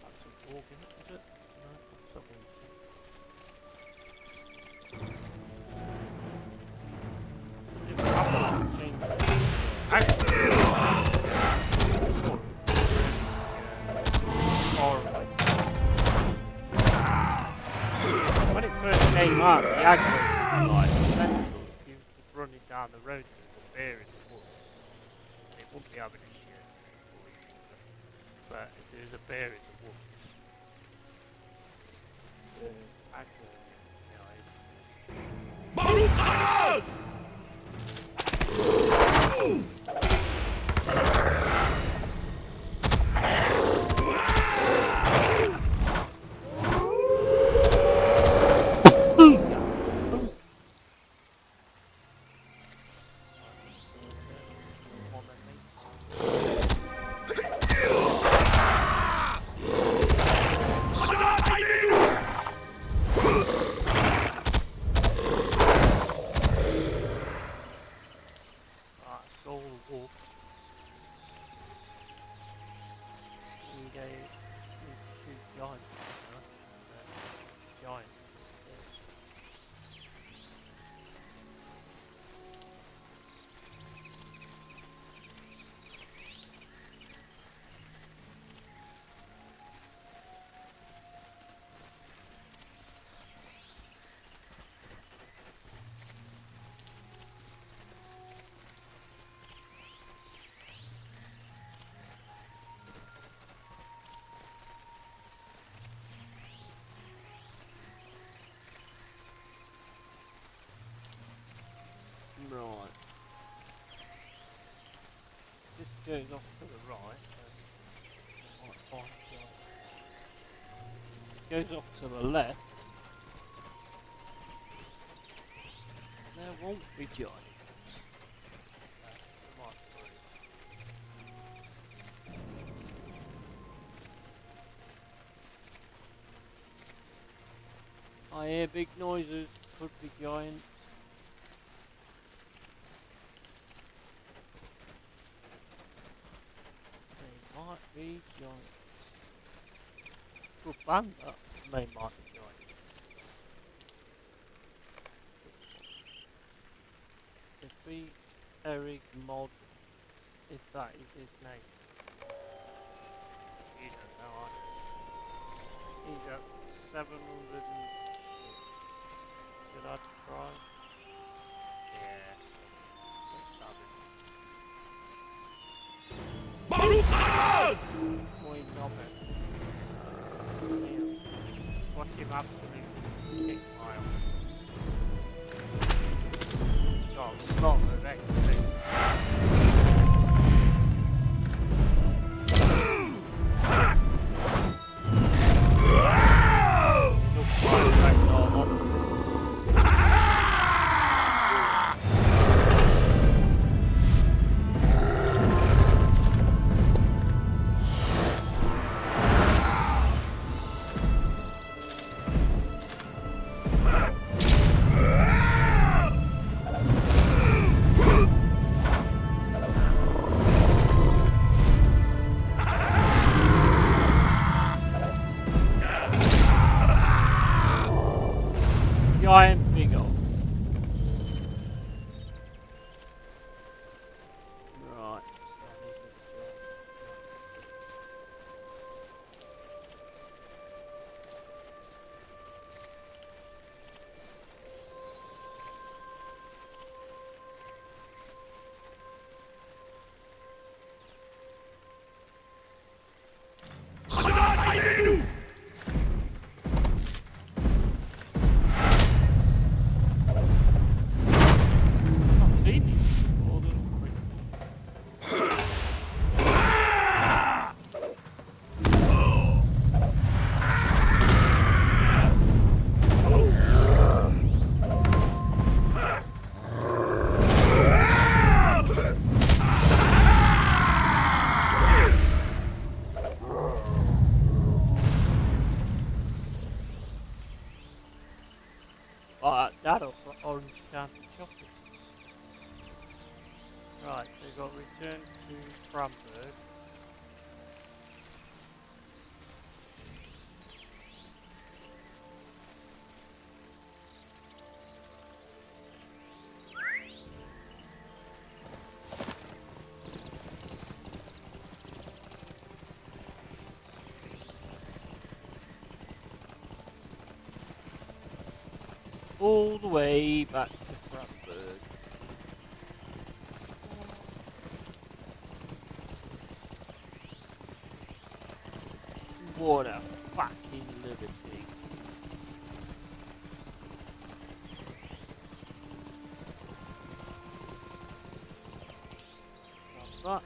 That's an organ, is it? No, something. When it first came out, the aggro was like essential. be having a shit. But if there's a bear in the woods, actually, right. This goes off to the right. I might find it goes off to the left. There won't be giants. There might be. I hear big noises. Could be giants. Might be giants. Good band that. They might be giants. Defeat Eric Mod, if that is his name. You don't know, I don't. He's at 700 and... Did I try? Yeah. Let's have him. Queen of it. Watch him absolutely kick mile. God, it's not the next thing. Looks like normal. Giant big old. Right. That'll for orange can chocolate. Right, so we've got return to Framberg. All the way back to Framberg. What a fucking liberty. But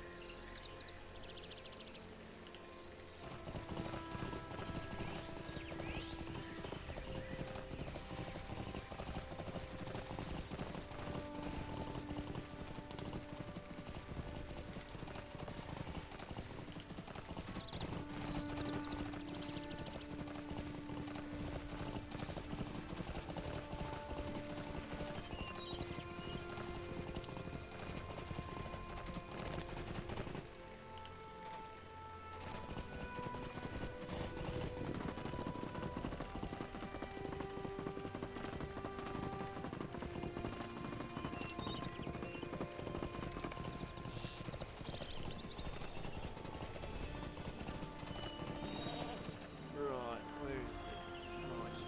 right, where is it? Nice.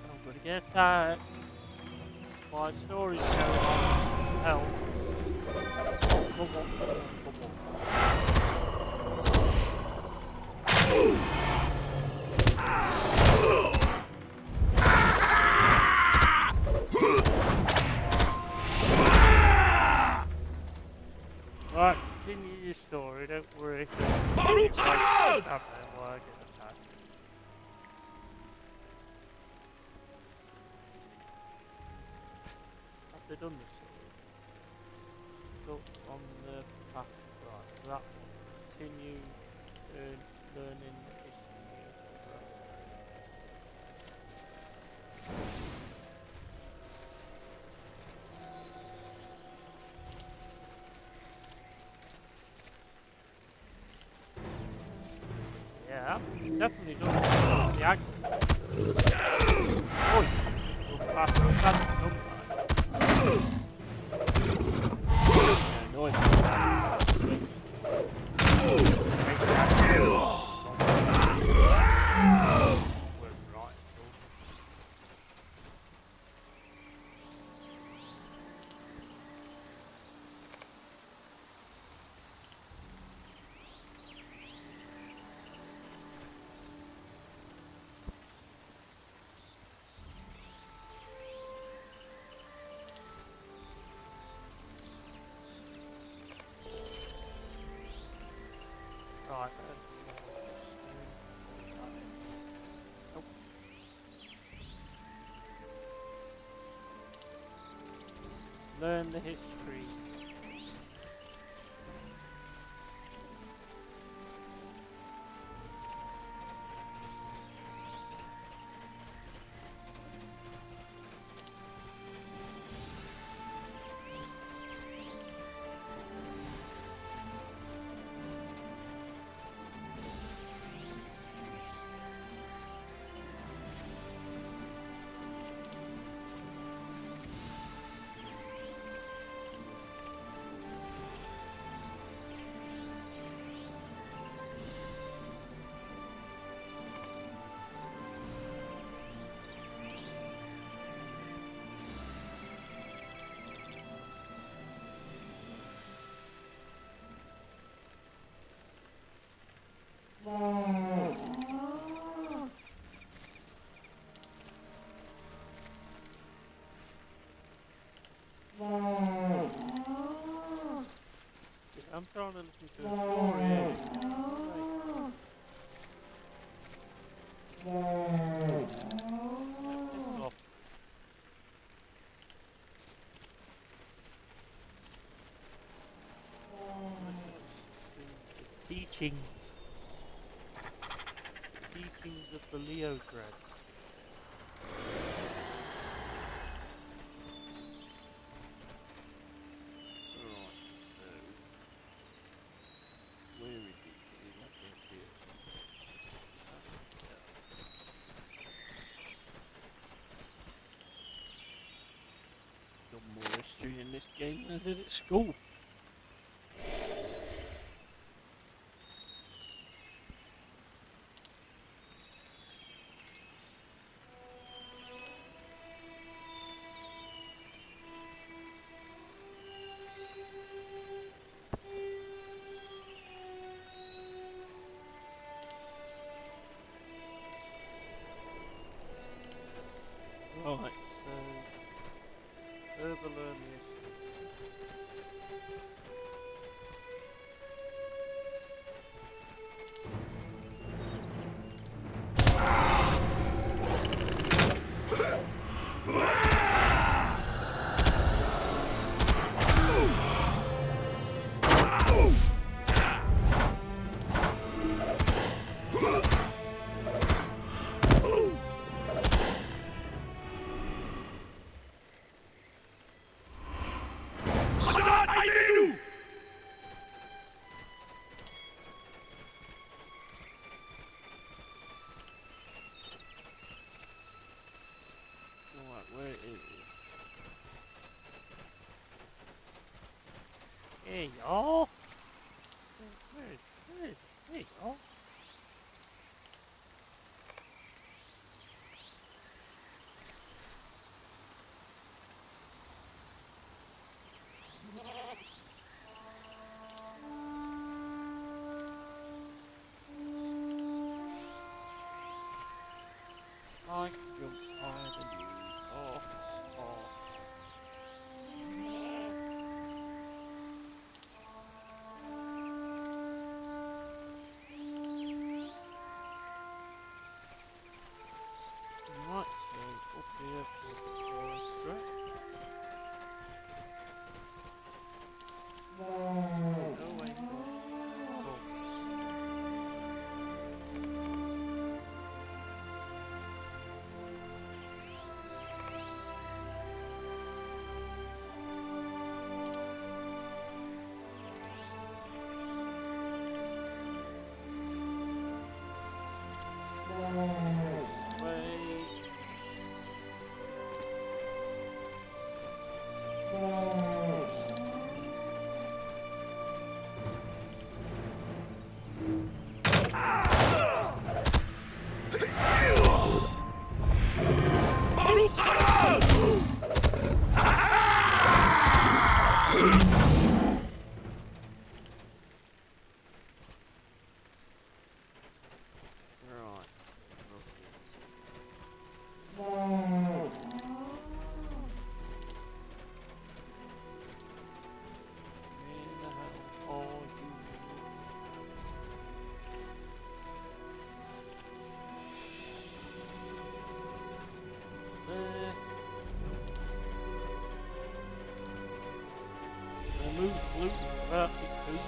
I'm gonna get attacked. My story's going on. Hell. Come on, come on, come on. Right, continue your story, don't worry. It's like happening while I get attacked. Have they done this story? Go on the path, right, that one. Continue learning the history of the road. Yeah, definitely done the aggro. Oh, you're fast, you're fast, you're fast. Yeah, no, it's right. Nope. Learn the history. I'm trying to listen to a story here. Piss off. Teachings. Teachings of the Leo Dread. this game than I did at school. Right, so herbal hernia. Where is it? Hey y'all! Hey y'all! I can jump higher than you. Oh. Right, so up here for the forest track. No way. Move blue, right, food.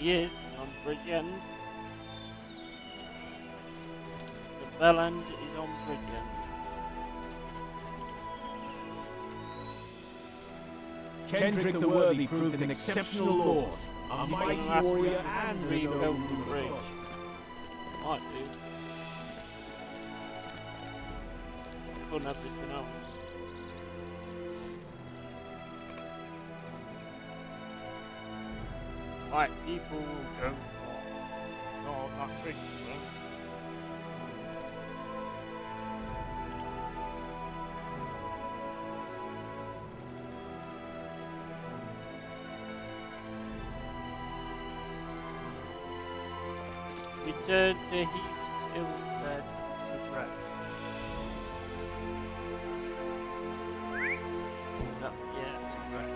Yes, on bridge end. The bell end is on bridge end. Kendrick the Worthy proved an exceptional lord, a mighty warrior and a noble bridge. Might do. Couldn't have everything else. Right, people will go. Oh, not bridge, though. Return to heat skill set to rest. No, yeah, to rest.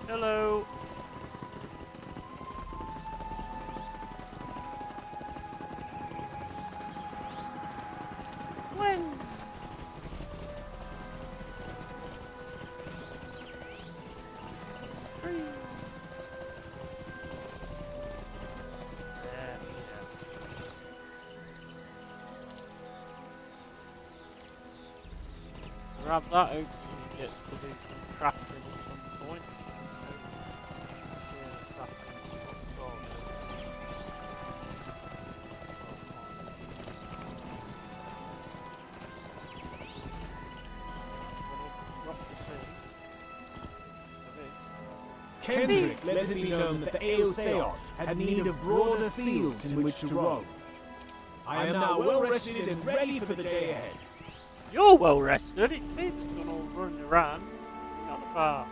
Hello. grab that. Hopefully he gets to do some crafting at some point. Yeah, crafting stuff. Kendrick let it be known that the Aeltheon had need of broader fields in which to roam. I am now well rested and ready for the day ahead. You're well rested. It's me that's done all running around. Not the bar.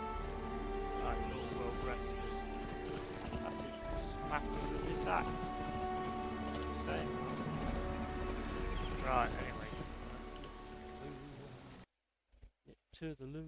Right, you're well rested. That's just smacking with his axe. Right, anyway. Get to the loo.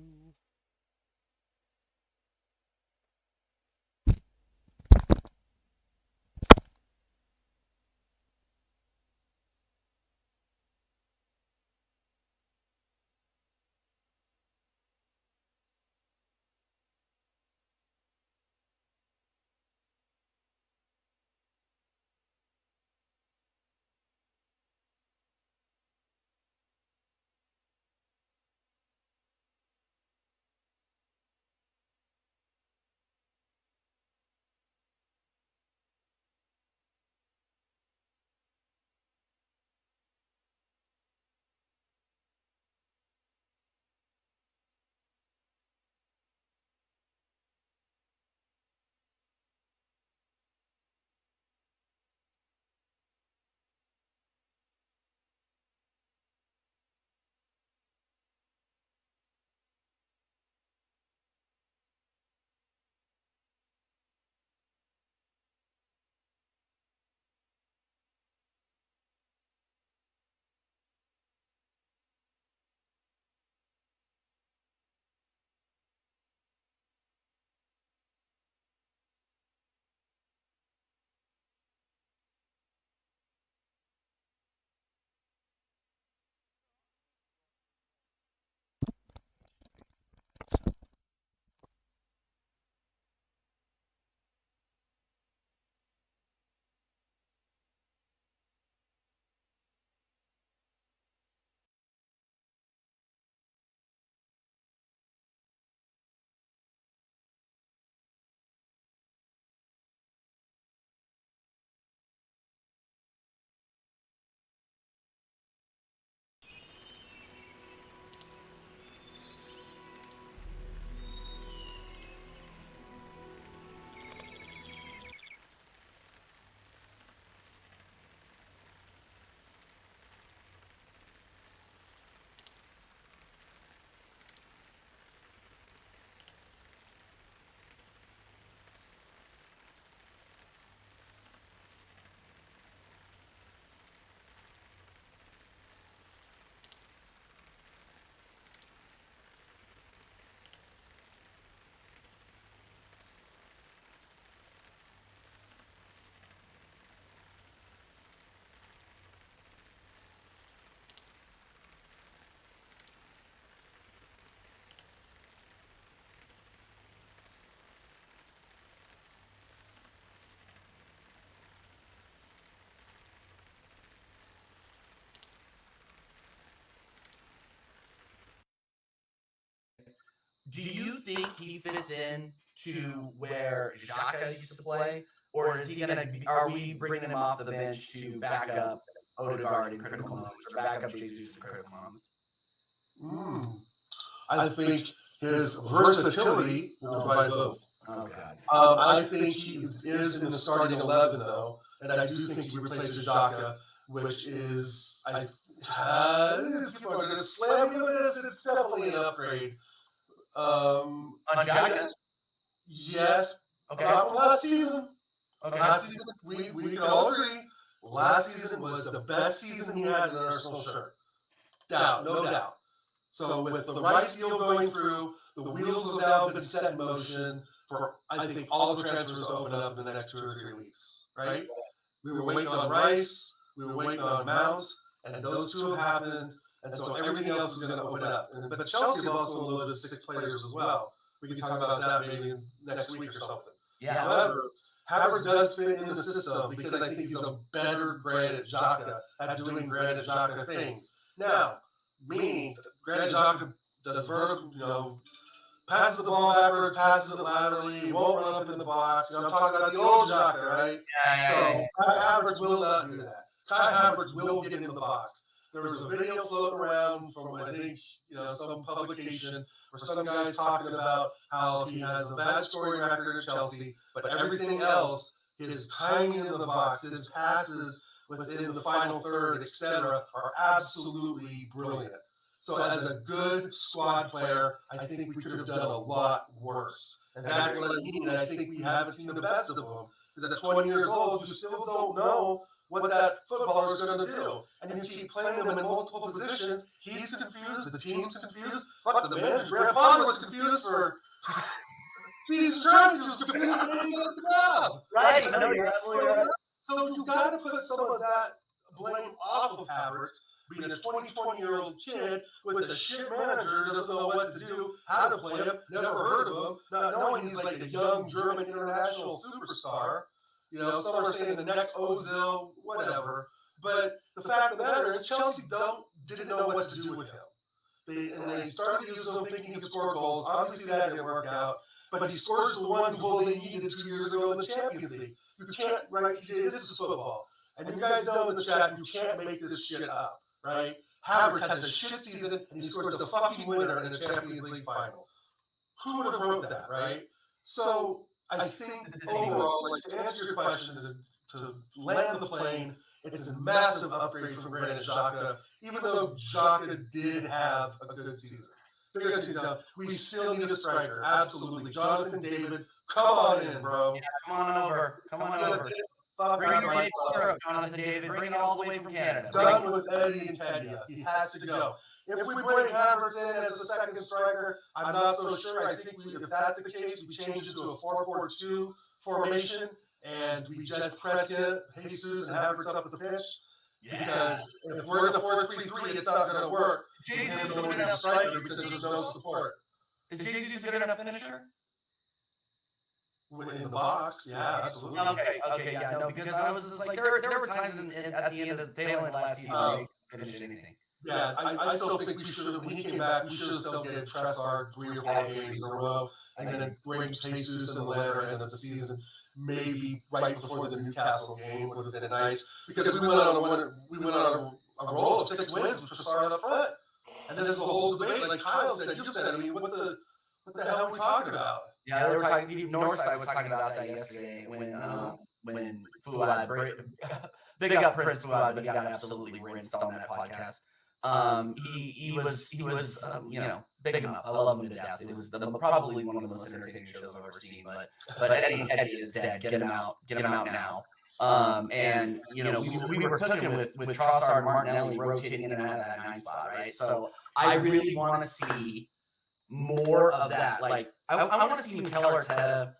Do you think he fits in to where Xhaka used to play, or is he gonna? Are we bringing him off the bench to back up Odegaard in critical moments, or back up Jesus in critical moments? I think his versatility will provide both. Oh God. I think he is in the starting 11 though, and I do think he replaces Xhaka, which is people are going to slam me with this. It's definitely an upgrade. On Xhaka? Yes. Okay. Not from last season. Okay. Last season, we can all agree. Last season was the best season he had in an Arsenal shirt. No doubt. So with the Rice deal going through, the wheels have now been set in motion for, I think, all the transfers to open up in the next 2 or 3 weeks, right? We were waiting on Rice, we were waiting on Mount, and those two have happened, and so everything else is going to open up. But Chelsea have also unloaded 6 players as well. We can talk about that maybe next week or something. Yeah. However, Havertz does fit in the system because I think he's a better Granit Xhaka at doing Granit Xhaka things. Now, meaning Granit Xhaka does vertical, passes the ball backward, passes it laterally, he won't run up in the box. I'm talking about the old Xhaka, right? So Kai Havertz will not do that. Kai Havertz will get in the box. There was a video floating around from, I think, some publication where some guy's talking about how he has a bad scoring record at Chelsea, but everything else, his timing in the box, his passes within the final third, etc., are absolutely brilliant. So as a good squad player, I think we could have done a lot worse. And that's what I mean. I think we haven't seen the best of him. Because at 20 years old, you still don't know what that footballer is going to do. And you keep playing him in multiple positions. He's confused. The team's confused. Fuck, the manager, Graham Potter, was confused for... Jesus Christ, he was confused for getting out of the job. Right. No, you're absolutely right. So you got to put some of that blame off of Havertz, being a 20-year-old kid with a shit manager who doesn't know what to do, how to play him, never heard of him, not knowing he's like a young German international superstar. Some are saying the next Ozil, whatever. But the fact of the matter is Chelsea didn't know what to do with him. They started using him thinking he could score goals. Obviously that didn't work out. But he scores the one goal they needed 2 years ago in the Champions League. You can't, right? This is football. And you guys know in the chat, you can't make this shit up, right? Havertz has a shit season, and he scores the fucking winner in the Champions League final. Who would have wrote that, right? So I think overall, to answer your question, to land the plane, it's a massive upgrade from Granit Xhaka, even though Xhaka did have a good season. We still need a striker, absolutely. Jonathan David, come on in, bro. Yeah, come on over. Bring your maple syrup, Jonathan David. Bring it all the way from Canada. Done with Eddie and Kedia. He has to go. If we bring Havertz in as a second striker, I'm not so sure. I think if that's the case, we change it to a 4-4-2 formation, and we just press Jesus and Havertz up at the pitch. Yeah. Because if we're in the 4-3-3, it's not going to work. Jesus is good enough striker because there's no support. Is Jesus a good enough finisher? In the box, yeah, absolutely. Okay, yeah, no, because I was just like, there were times at the end of the tail end last season where he couldn't finish anything. Yeah, I still think we should have, when he came back, we should have still given Trossard 3 or 4 games in a row, and then bring Jesus in the latter end of the season, maybe right before the Newcastle game would have been nice, because we went on a roll of 6 wins with Trossard up front, and then there's the whole debate, like Kyle said, you said, I mean, what the hell are we talking about? Yeah, they were talking. Northside was talking about that yesterday when Fuad, big up Prince Fuad, but he got absolutely rinsed on that podcast. He was big him up. I love him to death. It was probably one of the most entertaining shows I've ever seen. But Eddie is dead. Get him out now. And we were cooking with Trossard and Martinelli rotating in and out of that 9 spot, right? So I really want to see more of that. Like I want to see Mikel Arteta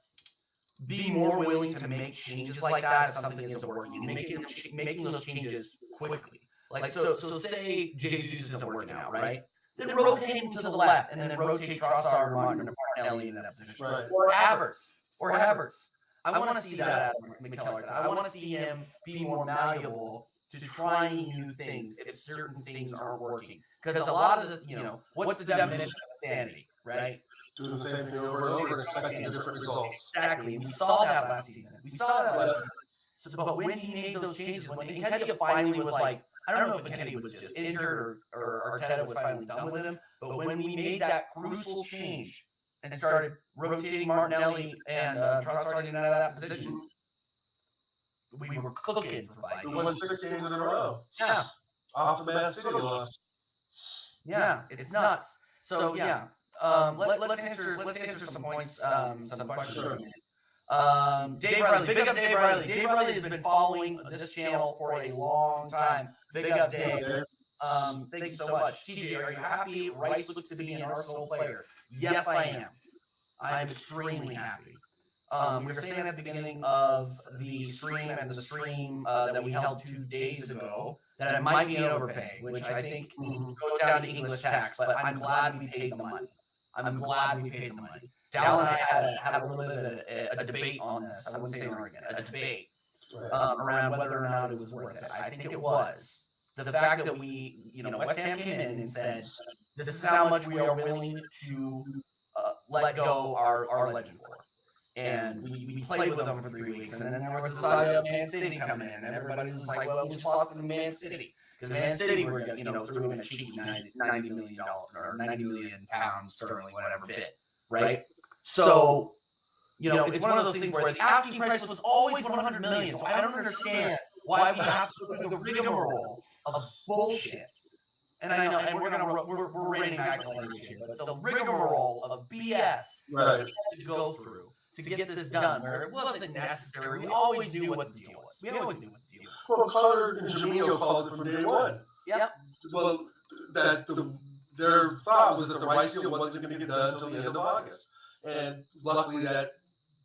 be more willing to make changes like that if something isn't working, making those changes quickly. Like so say Jesus isn't working out, right? Then rotate him to the left and then rotate Trossard or Martinelli in that position, right. or Havertz. I want to see that out of Mikel Arteta. I want to see him be more malleable to trying new things if certain things aren't working. Because a lot of the, what's the definition of insanity, right? Doing the same thing over and over and expecting different results. Exactly. We saw that last season. So, but when he made those changes, when Nketiah finally was like, I don't know if Nketiah was just injured or Arteta was finally done with him, but when we made that crucial change and started rotating Martinelli and Trossard in and out of that position, we were cooking for 5 We won 6 games in a row. Yeah. Off the Man City loss. Yeah, it's nuts. So yeah, let's answer some points, some questions. Sure. Dave Riley, big up Dave Riley. Dave Riley has been following this channel for a long time. Big up Dave. Thank you so much. TJ, are you happy Rice looks to be an Arsenal player? Yes, I am. I'm extremely happy. We were saying at the beginning of the stream that we held 2 days ago that it might be an overpay, which I think goes down to English tax, but I'm glad we paid the money. Dal and I had a little bit of a debate on this. I wouldn't say an argument, a debate around whether or not it was worth it. I think it was. The fact that we, West Ham came in and said, this is how much we are willing to let go our legend for. And we played with them for 3 weeks, and then there was the saga of Man City coming in, and everybody was like, well, we just lost to Man City. Because Man City were, threw in a cheeky $90 million or 90 million pounds sterling, whatever bit, right? So, it's one of those things where the asking price was always 100 million. So I don't understand why we have to go through the rigmarole of bullshit. And I know, and we're reining back the language here, but the rigmarole of BS that we had to go through to get this done, where it wasn't necessary. We always knew what the deal was. We always knew what the deal was. Well, Connor and Jamino called it from day one. Yep. Well, their thought was that the rice deal wasn't going to get done until the end of August, and luckily that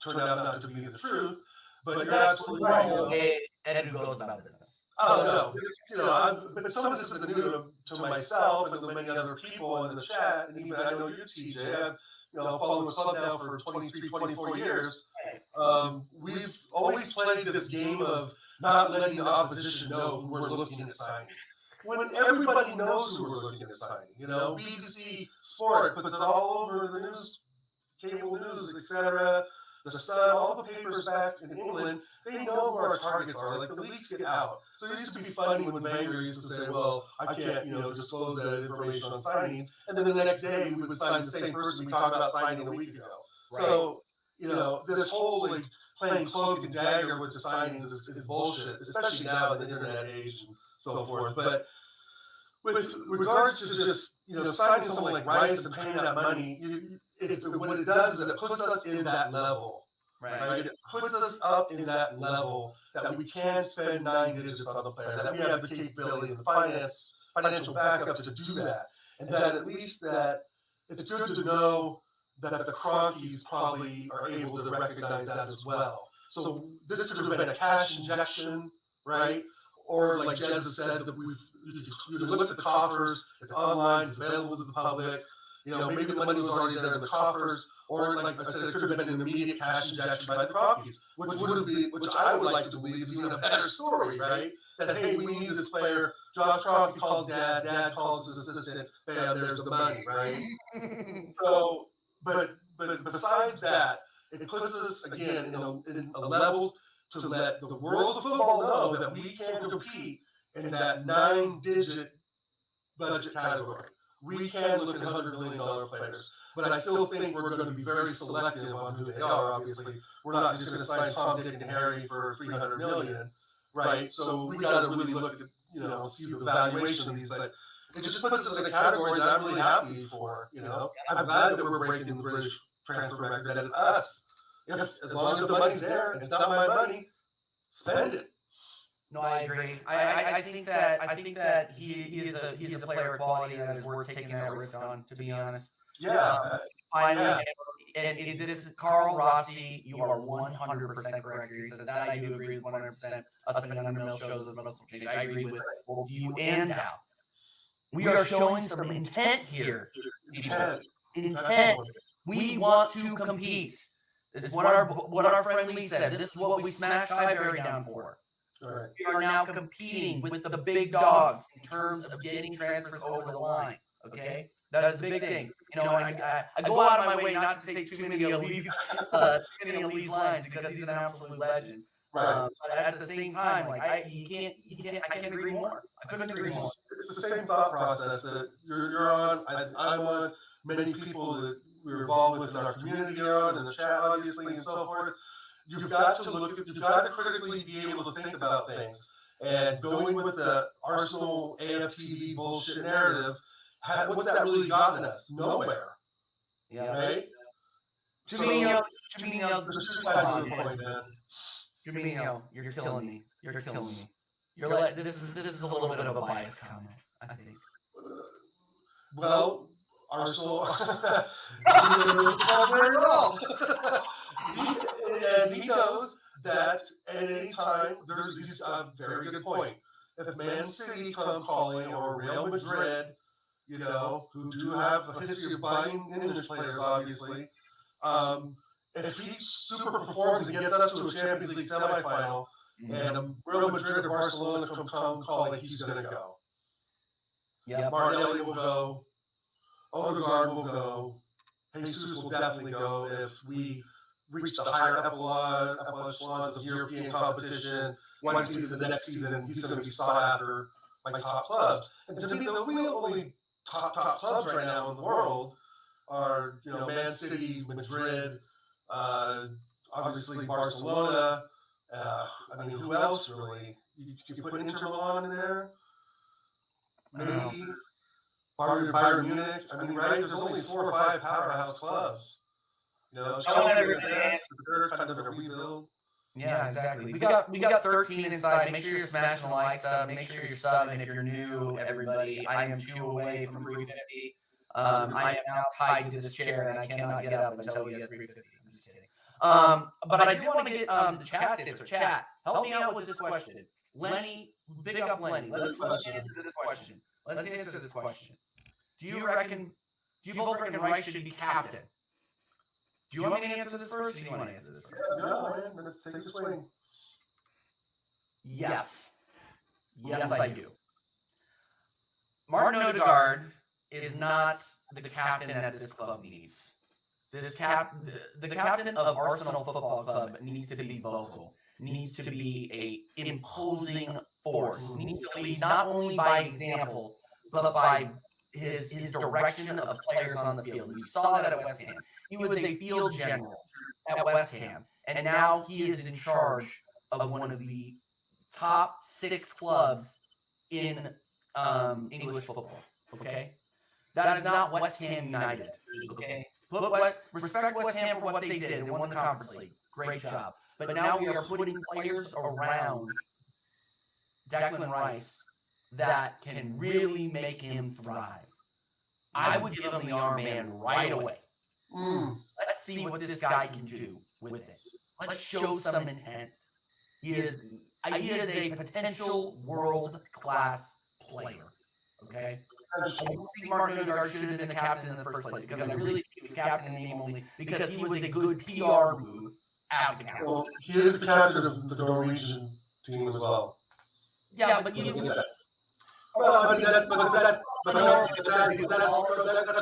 turned out not to be the truth. But you're absolutely right. Ed who goes about business. Oh no, but some of this is new to myself and to many other people in the chat, and even I know you, TJ. I've followed the club now for 23, 24 years. We've always played this game of not letting the opposition know who we're looking at signing. When everybody knows who we're looking at signing, BBC Sport puts it all over the news, cable news, etc. The Sun, all the papers back in England, they know who our targets are. Like, the leaks get out. So it used to be funny when Wenger used to say, well, I can't, disclose that information on signings. And then the next day, we would sign the same person we talked about signing a week ago. Right. So, this whole, like, playing cloak and dagger with the signings is bullshit, especially now in the internet age and so forth. But with regards to just, signing someone like Rice and paying that money, what it does is it puts us in that level. Right? It puts us up in that level that we can spend 9 digits on the player, that we have the capability and the financial backup to do that. And that at least that it's good to know that the Cronkies probably are able to recognize that as well. So this could have been a cash injection, right? Or like Jez has said, that you look at the coffers, it's online, it's available to the public. Maybe the money was already there in the coffers, or like I said, it could have been an immediate cash injection by the Cronkies, which I would like to believe is even a better story, right? That, hey, we need this player. Josh Kroenke calls Dad calls his assistant. Bam, there's the money, right? So, but besides that, it puts us again in a level to let the world of football know that we can compete in that 9-digit budget category. We can look at $100 million players, but I still think we're going to be very selective on who they are. Obviously, we're not just going to sign Tom, Dick, and Harry for $300 million, right? So we got to really look at, see the valuation of these. But it just puts us in a category that I'm really happy for. I'm glad that we're breaking the British transfer record. That it's us. As long as the money's there and it's not my money, spend it. No, I agree. I think that he's a player of quality that is worth taking that risk on. To be honest. Yeah. Finally, and this is Carl Rossi. You are 100% correct. He says that I do agree with 100%. Us spending $100 million shows us muscle change. I agree with both you and Dow. We are showing some intent here. Intent. We want to compete. This is what our friend Lee said. This is what we smashed Highbury down for. Right. We are now competing with the big dogs in terms of getting transfers over the line. Okay, that is a big thing. And I go out of my way not to take too many of Lee's lines because he's an absolute legend. Right. But at the same time, like I can't agree more. I couldn't agree more. It's the same thought process that you're on. I'm on. Many people that we're involved with in our community are on, in the chat, obviously, and so forth. You've got to critically be able to think about things. And going with the Arsenal AFTV bullshit narrative, what's that really gotten us? Nowhere. Yeah. Right? Jamino, there's two sides to the point, man. Jamino, you're killing me. You're killing me. This is a little bit of a biased comment, I think. Well, Arsenal not very well. And he knows that at any time, there's a very good point. If Man City come calling, or Real Madrid, who do have a history of buying English players, obviously, if he super performs and gets us to a Champions League semifinal, and Real Madrid or Barcelona come calling, he's going to go. Yeah, Martin Elliott will go. Odegaard will go. Jesus will definitely go if we reach the higher echelons of European competition. One season, the next season, he's going to be sought after by top clubs. And to me, the real only top clubs right now in the world are, Man City, Madrid, obviously Barcelona. Who else really? You put Inter Milan in there? Maybe Bayern Munich. Right? There's only 4 or 5 powerhouse clubs. Chelsea, they're kind of in a rebuild. Yeah, exactly. We got 13 inside. Make sure you're smashing the likes up. Make sure you're subbing if you're new, everybody. I am 2 away from 350. I am now tied to this chair, and I cannot get up until we get 350. I'm just kidding. But I do want to get the chat's answer. Chat, help me out with this question. Lenny, big up Lenny. Let's answer this question. Let's answer this question. Do you both reckon Rice should be captain? Do you want me to answer this first, or do you want to answer this first? No, man, let's take a swing. Yes. Yes, I do. Martin Odegaard is not the captain that this club needs. The captain of Arsenal Football Club needs to be vocal, needs to be a imposing force, needs to lead not only by example, but by his direction of players on the field. We saw that at West Ham. He was a field general at West Ham, and now he is in charge of one of the top 6 clubs in English football. Okay, that is not West Ham United. Okay, respect West Ham for what they did. They won the Conference League. Great job. But now we are putting players around Declan Rice that can really make him thrive. I would give him the armband right away. Let's see what this guy can do with it. Let's show some intent. He is a potential world-class player. Okay? I don't think Martin Odegaard should have been the captain in the first place, because I really think he was captain in name only because he was a good PR move as a captain. Well, he is the captain of the Norwegian team as well. Yeah, but you didn't. That's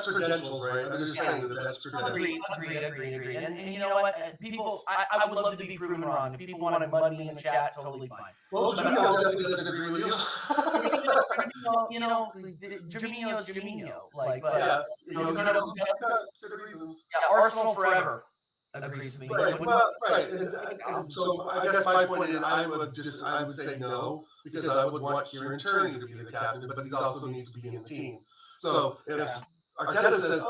credentials, right? I'm just saying that's credentials. Agreed. And you know what? People, I would love to be proven wrong. If people want to mud me in the chat, totally fine. Well, Jamino definitely doesn't agree with you. Jamino is Jamino. Arsenal forever agrees with me. Right. So I guess my point is, I would say no, because I would want Kieran Tierney to be the captain, but he also needs to be in the team. So if Arteta says,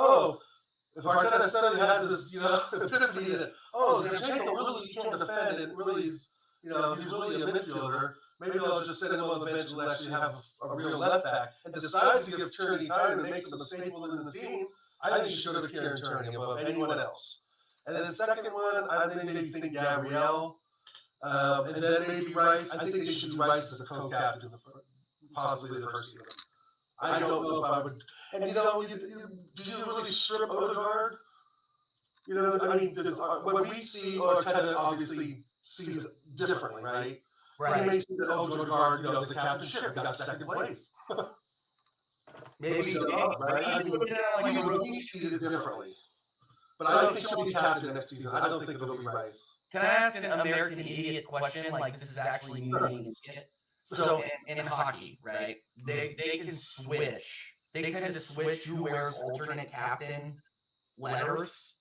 if Arteta suddenly has this, epiphany that, Zinchenko really can't defend, and really he's really a midfielder, maybe they'll just sit him on the bench and actually have a real left back, and decides to give Tierney time and makes him a staple in the team. I think you should have Kieran Tierney above anyone else. And then the second one, I maybe think Gabrielle. And then maybe Rice. I think they should do Rice as a co-captain, possibly the first season. I don't know if I would. And do you really strip Odegaard? When we see Arteta obviously sees differently, right? Right. He may see that Odegaard, is a captainship, got second place. Maybe. Right? We see it differently. But I don't think he'll be captain next season. I don't think it'll be Rice. Can I ask an American idiot question? Like, this is actually me being an idiot. So in hockey, right, they can switch. They tend to switch who wears alternate captain letters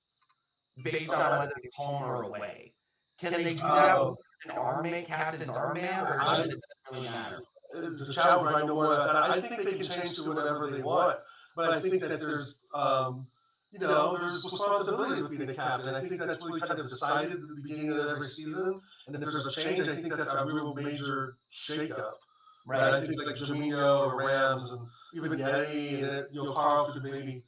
based on whether they're home or away. Can they do that with an armband, captain's armband, or does it really matter? The chat would know more about that. I think they can change to whatever they want. But I think that there's there's responsibility with being a captain. And I think that's really kind of decided at the beginning of every season. And if there's a change, I think that's a real major shakeup. Right. I think like Jamino or Rams and even Yeti and Carl could maybe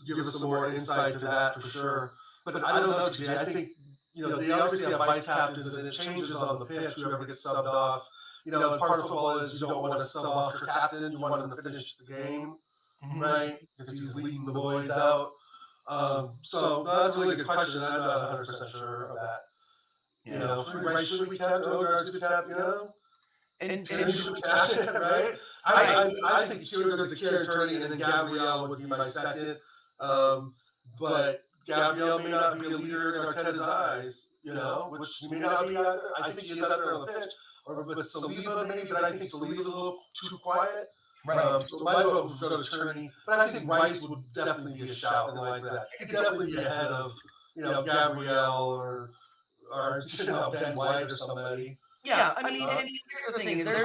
give us some more insight to that for sure. But I don't know, Jay. I think they obviously have vice captains and it changes on the pitch. Whoever gets subbed off. And part of football is you don't want to sub off your captain. You want him to finish the game. Right, because he's leading the boys out. So that's a really good question. I'm not 100% sure of that. Should we captain Odegaard? Should we captain? And right? I think Kieran does the Kieran attorney, and then Gabrielle would be my second. But Gabrielle may not be a leader in Arteta's eyes, which he may not be out there. I think he is out there on the pitch. Or with Saliba maybe, but I think Saliba's a little too quiet. right. So my vote would go to attorney, but I think Rice would definitely be a shout and like that. He could definitely be ahead of, Gabrielle or Ben White or somebody. Yeah, I mean, and here's the thing: is there's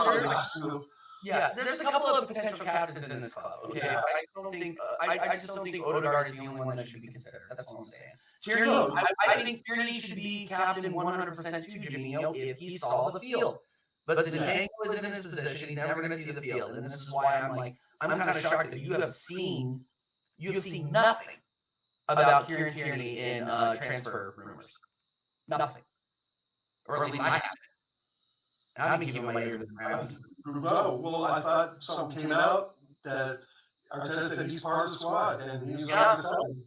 a couple of potential captains in this club. Okay, Yeah. I don't think I just don't think Odegaard is the only one that should be considered. That's all I'm saying. Tierney, I think Tierney should be captain 100% too, Jimmy, if he saw the field. But Zinchenko is in his position; he's never going to see the field, and this is why I'm kind of shocked that you have seen nothing about Kieran Tierney in transfer rumors. Nothing, or at least I haven't. And I've been keeping my ear to the ground. No, well, I thought something came out that Arteta said he's part of the squad, and he was Yeah. on the side.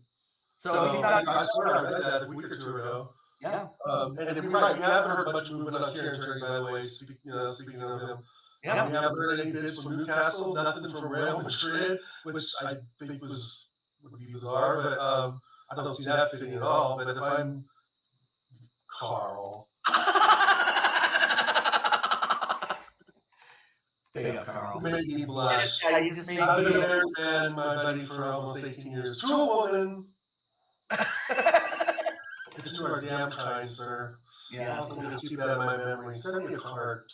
So he's not. I swear I read that a week or two ago. Yeah. And we haven't heard much movement on Kieran Tierney, by the way. Speaking of him, Yeah. we haven't heard any bids from Newcastle, nothing from Real Madrid, which I think would be bizarre, but I don't see that fitting at all. But if I'm Carl. Big up, Carl. Made me blush. Yeah, you just made I've been a me. married man, my buddy, for almost 18 years. To a woman. It's to our damn kind, sir. Yes. I'm going to keep that in my memory. Send me a card.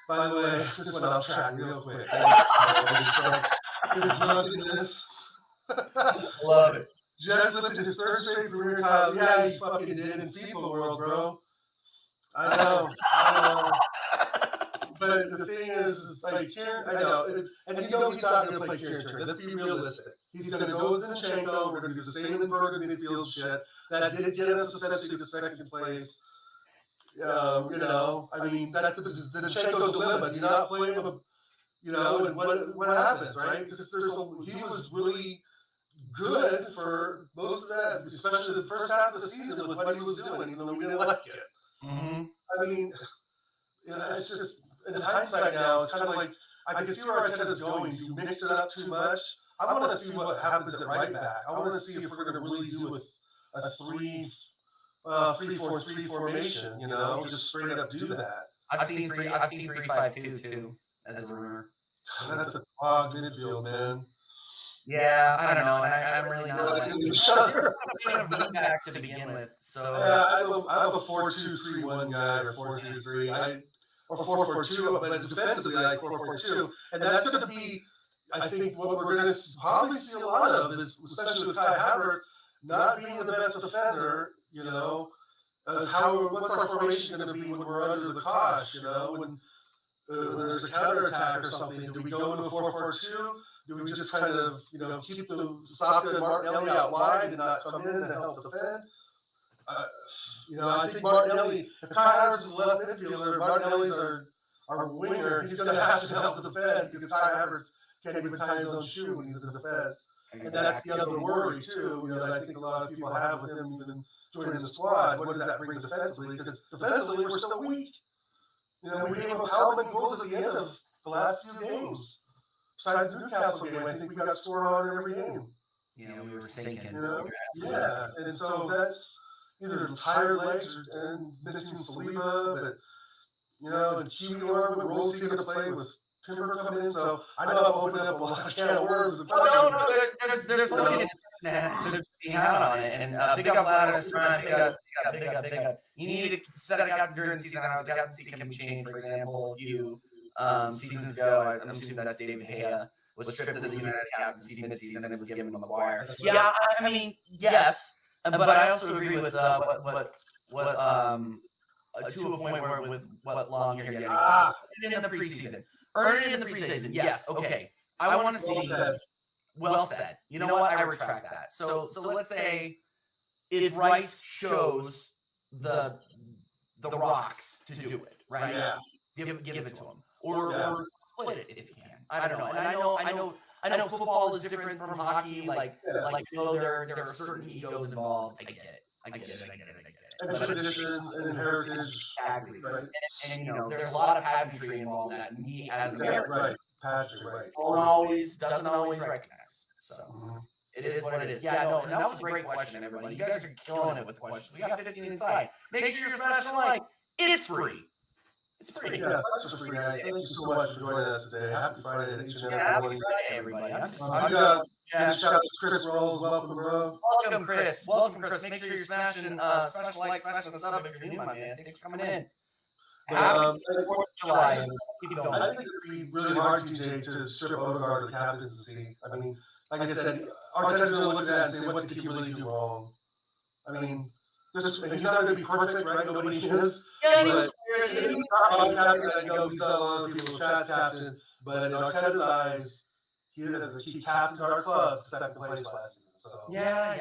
By the way, this went off track real quick. Love it. Jets lifted his third straight Premier title. Yeah, he fucking did in FIFA world, bro. I know. But the thing is like Kieran, I know, and he's not going to play Kieran Tierney. Let's be realistic. He's going to go Zinchenko. We're going to do the same inverted midfield shit that did get us essentially to second place. I mean, that's the Zinchenko dilemma. You're not playing him, and what happens, right? Because he was really good for most of that, especially the first half of the season with what he was doing, even though we didn't like it. Mm-hmm. I mean, it's just, in hindsight now, it's kind of like, I can see where Arteta's going. You mix it up too much. I want to see what happens at right back. I want to see if we're going to really do with a 3-4-3 formation, just straight up do that. I've seen 3-5-2 too, as a rumor. That's a clogged midfield, man. Yeah, I don't know, and I'm really not Yeah, a back to begin with. So I'm a 4-2-3-1 guy or 4-3-3. Or 4-4-2, but defensively like 4-4-2, and that's going to be, I think, what we're going to probably see a lot of is, especially with Kai Havertz not being the best defender. What's our formation going to be when we're under the cosh? When there's a counterattack or something, do we go into a 4-4-2? Do we just kind of, keep the Saka and Martinelli out wide and not come in and help defend? I think Martinelli, if Kai Havertz is a left midfielder, Martinelli's our winger, he's going to have to help the defend because Kai Havertz can't even tie his own shoe when he's in defense. And that's the other worry, too, that I think a lot of people have with him even joining the squad. What does that bring defensively? Because defensively, we're still weak. We gave up how many goals at the end of the last few games? Besides the Newcastle game, I think we got scored on in every game. Yeah, we were sinking. Yeah, and so that's either tired legs and missing Saliba, but and Kiwi or what roles he going to play with Timber coming in. So I know I'm opening up a lot of can of worms. No, there's plenty to be had on it. And big up Lattice, big up. You need to set it out during the season. Captaincy can be changed. For example, a few seasons ago, I'm assuming that's David Gea was stripped of the United captaincy mid-season and was given to Maguire. Yeah, I mean, yes. But I also agree with what to a point where with what LongHairedYeti'sCave in the preseason. Earn it in the preseason. Yes, okay. I want to see. Well said. You know what? I retract that. So let's say if Rice shows the rocks to do it, right? Yeah. Give it to him, or split it if you can. I don't know. And I know football is different from hockey. There are certain egos involved. I get it. but traditions and heritage. exactly. Right. And there's a lot of pageantry involved that me as an American Right. Pageantry. Right. doesn't always recognize. So Mhm. it is what it is. Yeah, no, and that was a great question, everybody. You guys are killing it with questions. We got 15 inside. Make sure you're smashing a like. It's free. It's free. Yeah, thanks for free, guys. Thank you so much for joining us today. Happy Friday to each and Yeah, every happy one. Friday, everybody. I'm We got Jack. shout out to Chris Rolls. Welcome, bro. Welcome, Chris. Welcome, Chris. Make sure you're smashing special like, smashing the sub if you're new, my man. Thanks for coming in. Happy 4th of July. Keep going. I think it'd be really hard, TJ, to strip Odegaard of the captaincy. I mean, like I said, Arteta's going to look at that and say, what did he really do wrong? I mean, he's not going to be perfect, right? Nobody is. Yeah, But he's not my captain. I know he's not a lot of people's chat captain, but in Arteta's eyes, he captained our club to second place last season. So Yeah.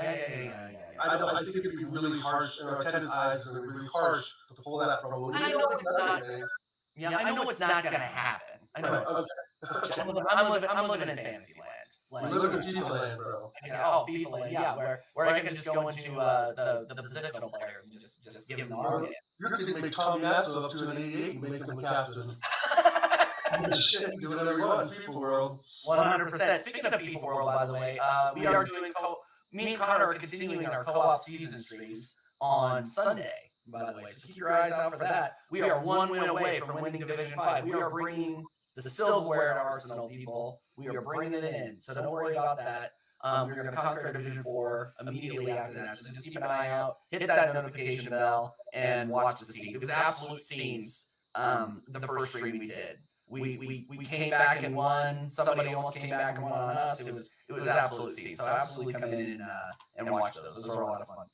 I think it'd be really harsh in Arteta's eyes. It'd be really harsh to pull that from him. I know it's not. Yeah, I know it's not going to happen. I know. Okay. I'm living in fantasy land. We live in FIFA land, bro. FIFA land, yeah, where I can just go into the positional players and just give them the arm. You're going to make Tommy Asso up to an 88 and make him the captain. Shit, do whatever you want in FIFA world. 100%. Speaking of FIFA world, by the way, we are doing me and Connor are continuing our co-op season streams on Sunday. By the way, so keep your eyes out for that. We are one win away from winning Division 5. We are bringing the silverware to Arsenal, people. We are bringing it in, so don't worry about that. We're going to conquer Division 4 immediately after that. So just keep an eye out, hit that notification bell, and watch the scenes. It was absolute scenes. The first stream we did, we came back and won. Somebody almost came back and won on us. It was absolute scenes. So absolutely come in and watch those. Those are a lot of fun.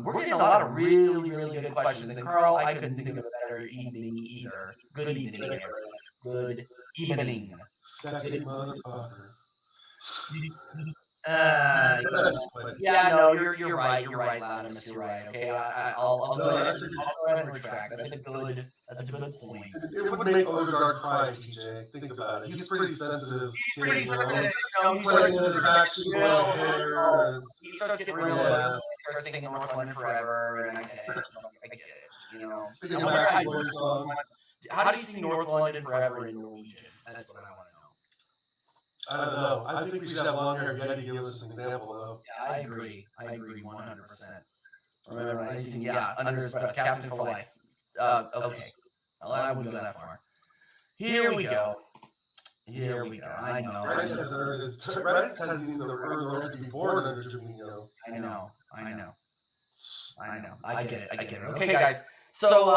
We're getting a lot of really good questions. And Carl, I couldn't think of a better evening either. Good evening, everyone. Good evening. Sexy motherfucker. Yeah, no, you're right. You're right, Latimus. You're right. Okay, I'll go ahead and retract. That's a good point. It would make Odegaard cry, TJ. Think about it. He's pretty sensitive. He's pretty sensitive. He's like his backstreet hair. He starts getting real. He starts singing North London Forever, and I get it. How do you sing North London Forever in Norwegian? That's what I want to know. I don't know. I think we should have LongHaired Yeti give us an example, though. Yeah, I agree 100%. Remember, I sing, under his breath, Captain for Life. Okay. Well, I wouldn't go that far. Here we go. I know. Rice hasn't even the right to be born under Juninho. I know. I get it. Okay, guys. So,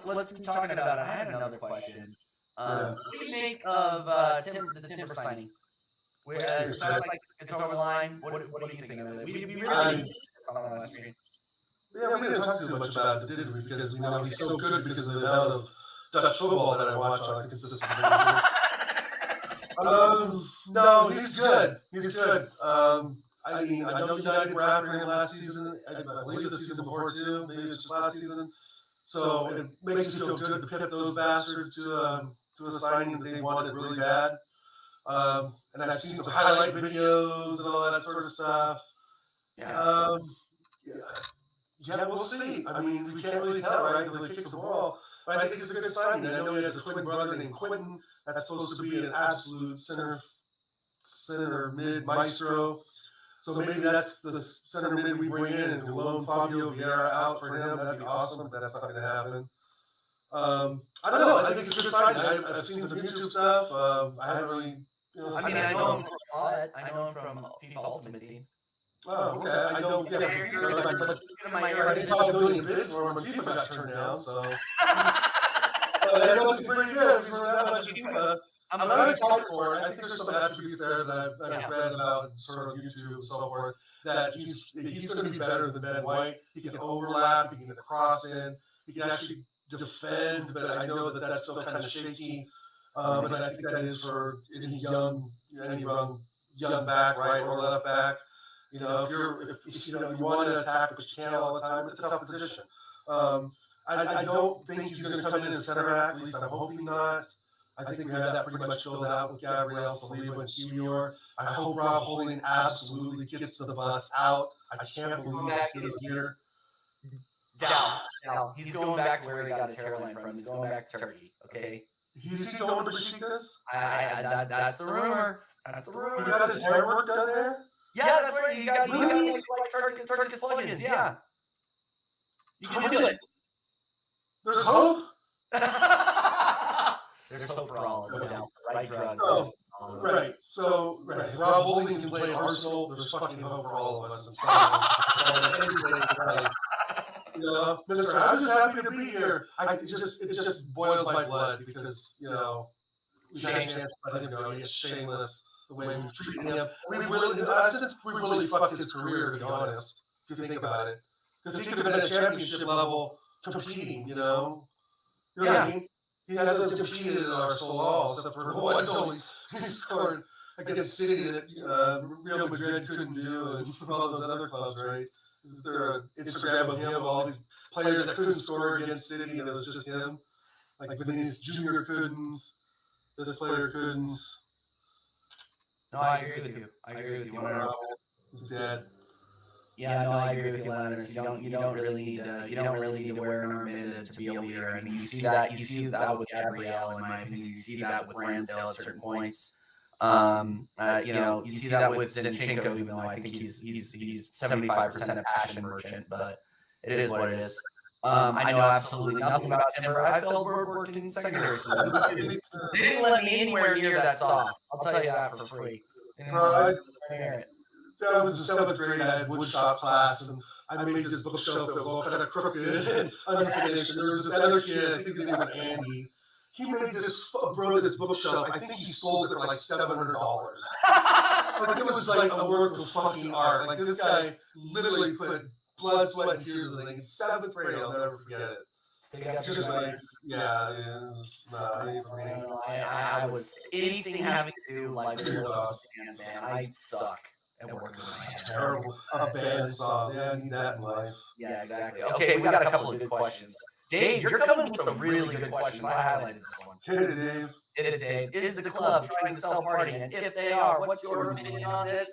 let's keep talking about it. I had another question. What do you make of the Timber signing? It's over the line. What do you think of it? We really on the last stream. Yeah, we didn't talk too much about it, did we? Because we know he's so good because of the amount of Dutch football that I watch on a consistent basis. No, he's good. I mean, I know United were after him last season. I believe the season before too. Maybe it was just last season. So it makes me feel good to pit those bastards to a signing that they wanted really bad. And I've seen some highlight videos and all that sort of stuff. Yeah, we'll see. I mean, we can't really tell, right, until he kicks the ball. But I think it's a good signing. I know he has a twin brother named Quentin. That's supposed to be an absolute center mid maestro. So maybe that's the center mid we bring in and loan Fabio Vieira out for him. That'd be awesome, but that's not going to happen. I don't know. I think it's a good signing. I've seen some YouTube stuff. I haven't really. I know him from COD. I know him from FIFA Ultimate Team. Oh, okay. I don't get it. I think 5 million bid for him when FIFA got turned down. So that must be pretty good. He's that much FIFA. I'm not excited for it. I think there's some attributes there that I've read about sort of YouTube and so forth. That he's going to be better than Ben White. He can overlap. He can get a cross in. He can actually defend, but I know that that's still kind of shaky. But I think that is for any young back, right, or left back. If you want to attack, but you can't all the time, it's a tough position. I don't think he's going to come in as center back. At least I'm hoping not. I think we have that pretty much filled out with Gabriel, Saliba, and Kiwior. I hope Rob Holding absolutely gets the bus out. I can't believe he's here. Now, he's going back to where he got his hairline from. He's going back to Turkey. Okay. Is he going to Besiktas? That's the rumor. That's the He rumor. got his hair work done there? Yeah, that's right. He got like Turkish plugins. Yeah. You can do it. There's hope? There's hope for all of us now. Right drugs. Oh, right. So, right. If Rob Holding can play Arsenal, there's fucking hope for all of us. Anyway, right. Mr. I'm just happy to be here. It just boils my blood because, we got a chance to let him go. He's shameless the way we treated him. We really fucked his career, to be honest, if you think about it. Because he could have been at championship level competing, you know what I mean? He hasn't competed in Arsenal at all, except for one goal he scored against City that Real Madrid couldn't do, and all those other clubs, right? Is there an Instagram of him of all these players that couldn't score against City, and it was just him? Like Vinicius Jr. couldn't, this player couldn't. No, I agree with you. He's dead. Yeah, no, I agree with you, Leonard. You don't really need to wear an armband to be a leader. I mean, you see that with Gabrielle, in my opinion. You see that with Ramsdale at certain points. You see that with Zinchenko, even though I think he's 75% a passion merchant, but it is what it is. I know absolutely nothing about Timber. I felt Bird worked in secondary school. They didn't let me anywhere near that saw. I'll tell you that for free. That was the 7th grade. I had woodshop class, and I made this bookshelf that was all kind of crooked and unfinished. And there was this other kid, I think his name was Andy. He made this bookshelf. I think he sold it for like $700. Like, it was like a work of fucking art. Like, this guy literally put blood, sweat, and tears in the thing. 7th grade, I'll never forget it. Just like, yeah, it was not anything for me. I was anything having to do like with bands, man. I suck at working with my hands. Terrible. A band song. Yeah, I need that in life. Yeah, exactly. Okay, we got a couple of good questions. Dave, you're coming with the really good questions. I highlighted this one. Hit it, Dave. Hit it, Dave. Is the club trying to sell party? And if they are, what's your opinion on this?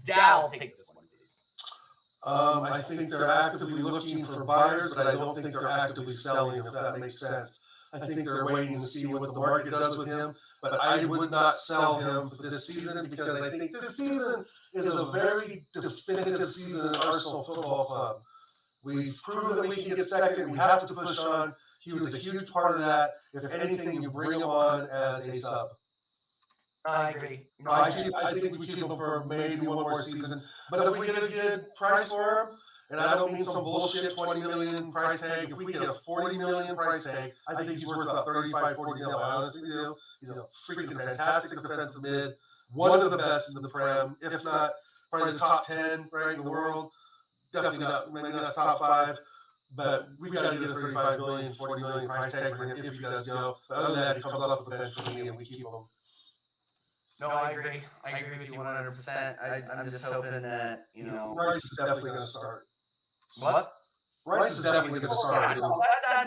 Dal, take this one, please. I think they're actively looking for buyers, but I don't think they're actively selling him, if that makes sense. I think they're waiting to see what the market does with him, but I would not sell him for this season because I think this season is a very definitive season in Arsenal Football Club. We've proven that we can get second. We have to push on. He was a huge part of that. If anything, you bring him on as a sub. I agree. I think we keep him for maybe one more season. But if we get a good price for him, and I don't mean some bullshit 20 million price tag, if we get a 40 million price tag, I think he's worth about 35, 40 million. I honestly do. He's a freaking fantastic defensive mid, one of the best in the Prem, if not probably the top 10 right in the world. Definitely not, maybe not top 5. But we got to get a 35 million, 40 million price tag for him if he does go. But other than that, he comes off the bench for me and we keep him. No, I agree. I agree with you 100%. I'm just hoping that, Rice is definitely going to start. What? Rice is definitely going to start.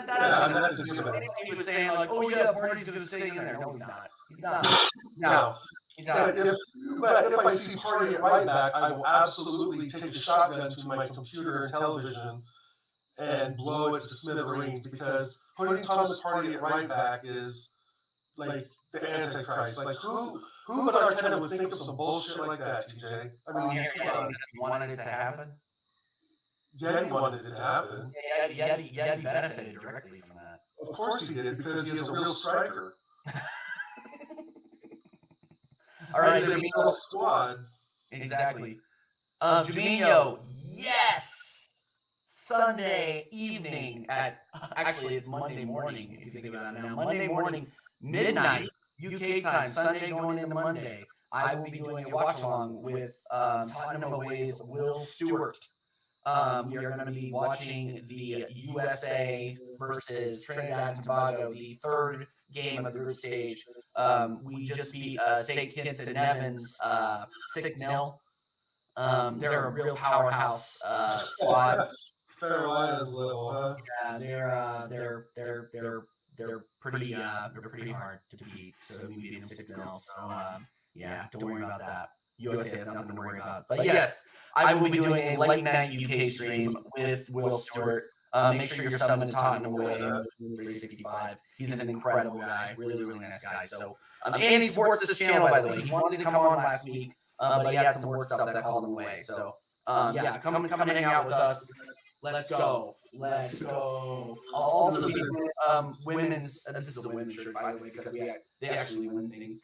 That's a given. He was saying, like, oh, yeah, Party's going to stay in there. No, he's not. He's not. No. He's not. But if I see Party at right back, I will absolutely take the shotgun to my computer and television and blow it to smithereens because putting Thomas Party at right back is like the Antichrist. Like, who but Arteta would think of some bullshit like that, TJ? I mean, you wanted it to happen? Yeah, he wanted it to happen. Yeah, he benefited directly from that. Of course he did, because he is a real striker. All right, he's a real squad. Exactly. Juminho, yes! Sunday evening actually it's Monday morning, if you think about it now. Monday morning, midnight, UK time, Sunday going into Monday. I will be doing a watch along with Tottenham Away's Will Stewart. We are going to be watching the USA versus Trinidad and Tobago, the third game of the group stage. We just beat St. Kitts and Nevins 6-0. They're a real powerhouse squad. Carolina's little, huh? Yeah, they're pretty hard to beat. So we beat them 6-0. So yeah, don't worry about that. USA has nothing to worry about. But yes, I will be doing a late night UK stream with Will Stewart. Make sure you're subbing to Tottenham away 365. He's an incredible guy, really, really nice guy. So, and he supports this channel, by the way. He wanted to come on last week, but he had some work stuff that called him away. So, yeah, come and hang out with us. Let's go. Let's go. I'll also be doing women's. This is a women's shirt, by the way, because they actually win things.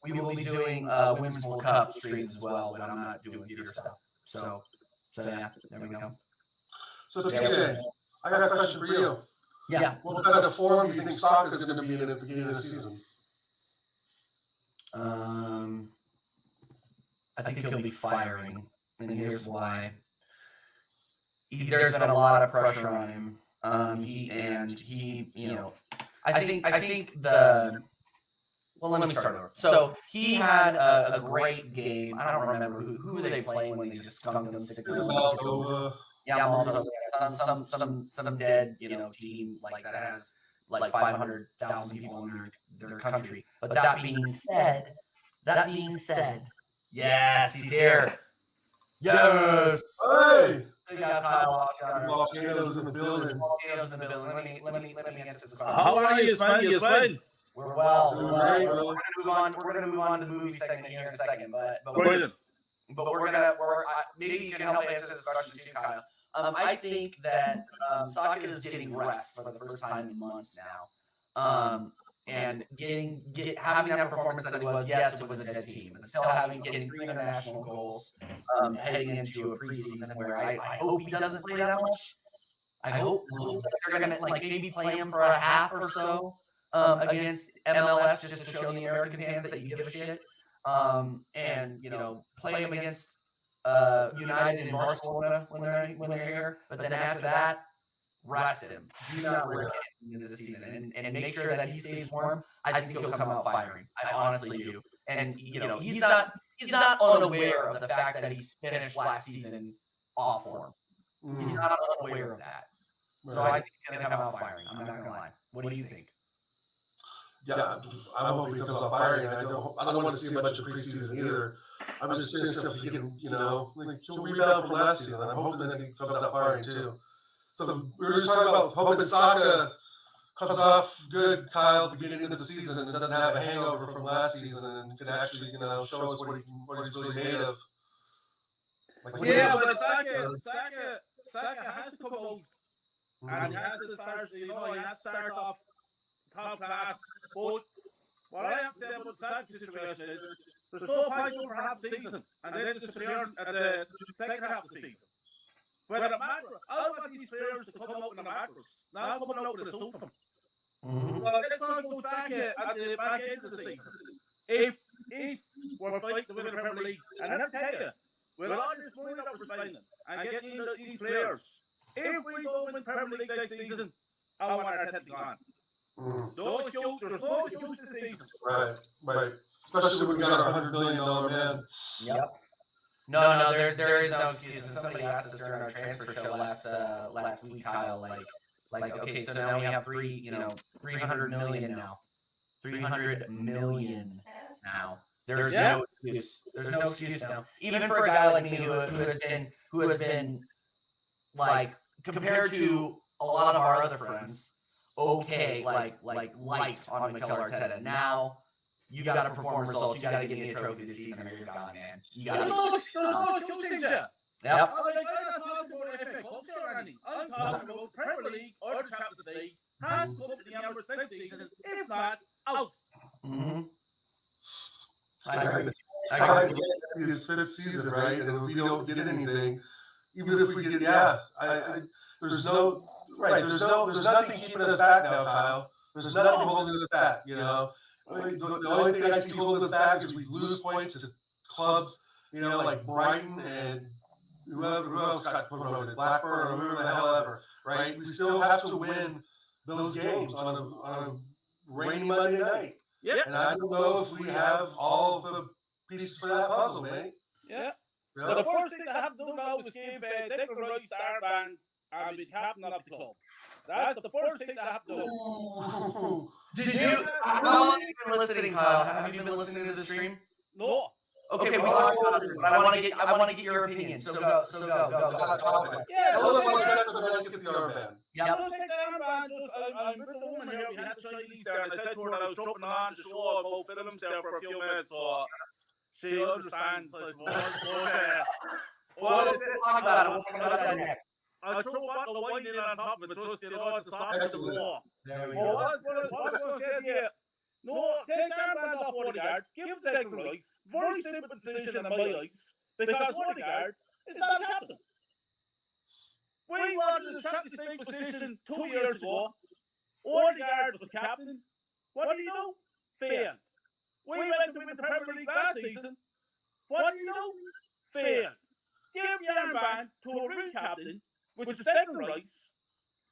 We will be doing Women's World Cup streams as well, but I'm not doing theater stuff. So yeah, there we go. So TJ, I got a question for you. Yeah. What kind of form do you think Saka is going to be in at the beginning of the season? I think he'll be firing, and here's why. There's been a lot of pressure on him. He, you know, I think the. Well, let me start over. So he had a great game. I don't remember who were they playing when they just skunked them 6-0. Yeah, Moldova. Some dead, team like that has like 500,000 people in their country. But that being said, yes, he's here. Yes. Hey. We got Kyle Volcanoes in the building. Let me answer this question. How are you, Sven? We're well. We're gonna move on to the movie segment here in a second, but we're maybe you can help answer this question too, Kyle. I think that Saka is getting rest for the first time in months now, and having that performance that he was. Yes, it was a dead team, but still getting 3 international goals, heading into a preseason where I hope he doesn't play that much. I hope they're gonna maybe play him for a half or so. Against MLS, just to show the American fans that you give a shit, and play them against United and Barcelona when they're here. But then after that, rest him. Do not risk him into the season, and make sure that he stays warm. I think he'll come out firing. I honestly do. And he's not unaware of the fact that he's finished last season off form. He's not unaware of that. So I think he's gonna come out firing. I'm not gonna lie. What do you think? Yeah, I hope he comes off firing. I don't want to see a bunch of preseason either. I'm just curious if he can, he'll rebound from last season. I'm hoping that he comes out firing too. So we were just talking about hoping Saka comes off good, Kyle, at the beginning of the season and doesn't have a hangover from last season and can actually, show us what he's really made of. But Saka has to come out and he has to start. He has to start off top class. But what I have to say about the Saka situation is there's no point going for half the season and then disappearing at the second half of the season. When it matters, I want these players to come out in the mattress, not coming out with a suit for them. So let's talk about Saka at the back end of the season. If we're fighting to win the Premier League, and I'll tell you, with all this money that we're spending and getting these players, if we go win the Premier League next season, I want our attention on. There's no excuse this season. Right. Especially when we got our $100 million man. Yep. No, there is no excuse. And somebody asked us during our transfer show last week, Kyle, okay, so now we have 300 million now. 300 million now. There's no excuse. There's no excuse now. Even for a guy like me who has been compared to a lot of our other friends, light on Mikel Arteta. Now you got to perform results. You got to get me a trophy this season, or you're gone, man. You got to. Yep. I'm not talking about FA Cup or anything. I'm talking about Premier League or the Champions League. Has to come to the end of the season. If not, out. I agree. His 5th season, right? And if we don't get anything, even if we get, there's nothing keeping us back now, Kyle. There's nothing holding us back, The only thing I see holding us back is we lose points to clubs, like Brighton and who else got promoted, Blackburn or whoever the hell ever, right? We still have to win those games on a rainy Monday night. Yeah. And I don't know if we have all of the pieces for that puzzle, mate. Yeah. But the first thing I have to do now is give Declan Rice star band and be captain of the club. That's the first thing I have to do. How long have you been listening, Kyle? Have you been listening to the stream? No. Okay, we talked about it, but I want to get your opinion. So go. Yeah, Tell us just why take the Giants get the armband. Yeah. Just take that armband. I'm with the woman here. We had the Chinese there, and I said to her that I was jumping on the show about films there for a few minutes, so she understands, I suppose. Well, let's talk about it. We'll talk about that next. I threw a bottle of wine in on top of it, just, it's a soft as the Excellent. war. There we Well, go. what I was going to say to you, no, take the armband off Odegaard, give the Declan Rice, very simple decision in my eyes, because Odegaard is not a captain. We wanted the Champions League position 2 years ago. Odegaard was captain. What did he do? Failed. We went to win the Premier League last season. What did he do? Failed. Give the armband to a real captain, which is Declan Rice,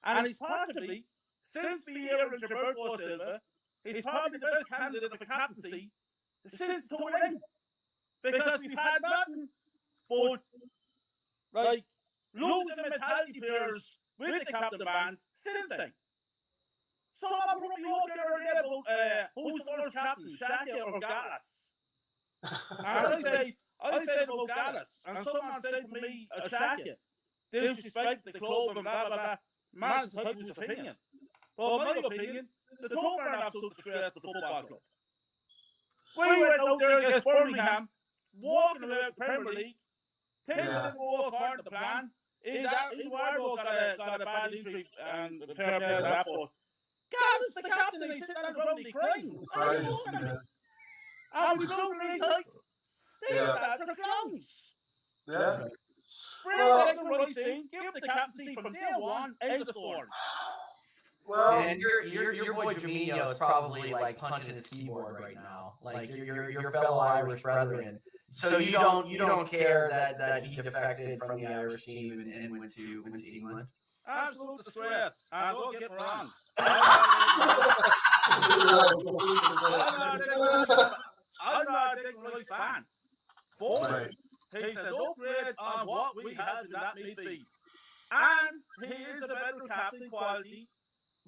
and he's possibly, since being here in Gilberto Silva, he's probably the best candidate for captaincy since touring. Because we've had nothing but, like, losing mentality players with the captain band since then. Someone put me up there earlier about who's the worst captain, Shaka or Gallas. And I said about Gallas, and someone said to me, Shaka, disrespect the club and blah, blah, blah. Man's entitled to his opinion. But in my opinion, the two are an absolute disgrace to the football club. We went out there against Birmingham, walking around the Premier League, things didn't go according to the plan. Eduardo got a bad injury and fair play to that, but Gallas, the captain, he's sitting on the ground, he's crying. I'm looking at him. And we blew really tight. These lads are clowns. Yeah. Bring Declan Rice in, give the captaincy from day one, end of the story. Well, And your boy Jaminho is probably like punching his keyboard right now, like your fellow Irish brethren. So you don't care that he defected from the Irish team and went to England. Absolute disgrace. And don't get me wrong. I'm not a Declan Rice fan. But he's an upgrade on what we had in that midfield. And he is a better captain quality,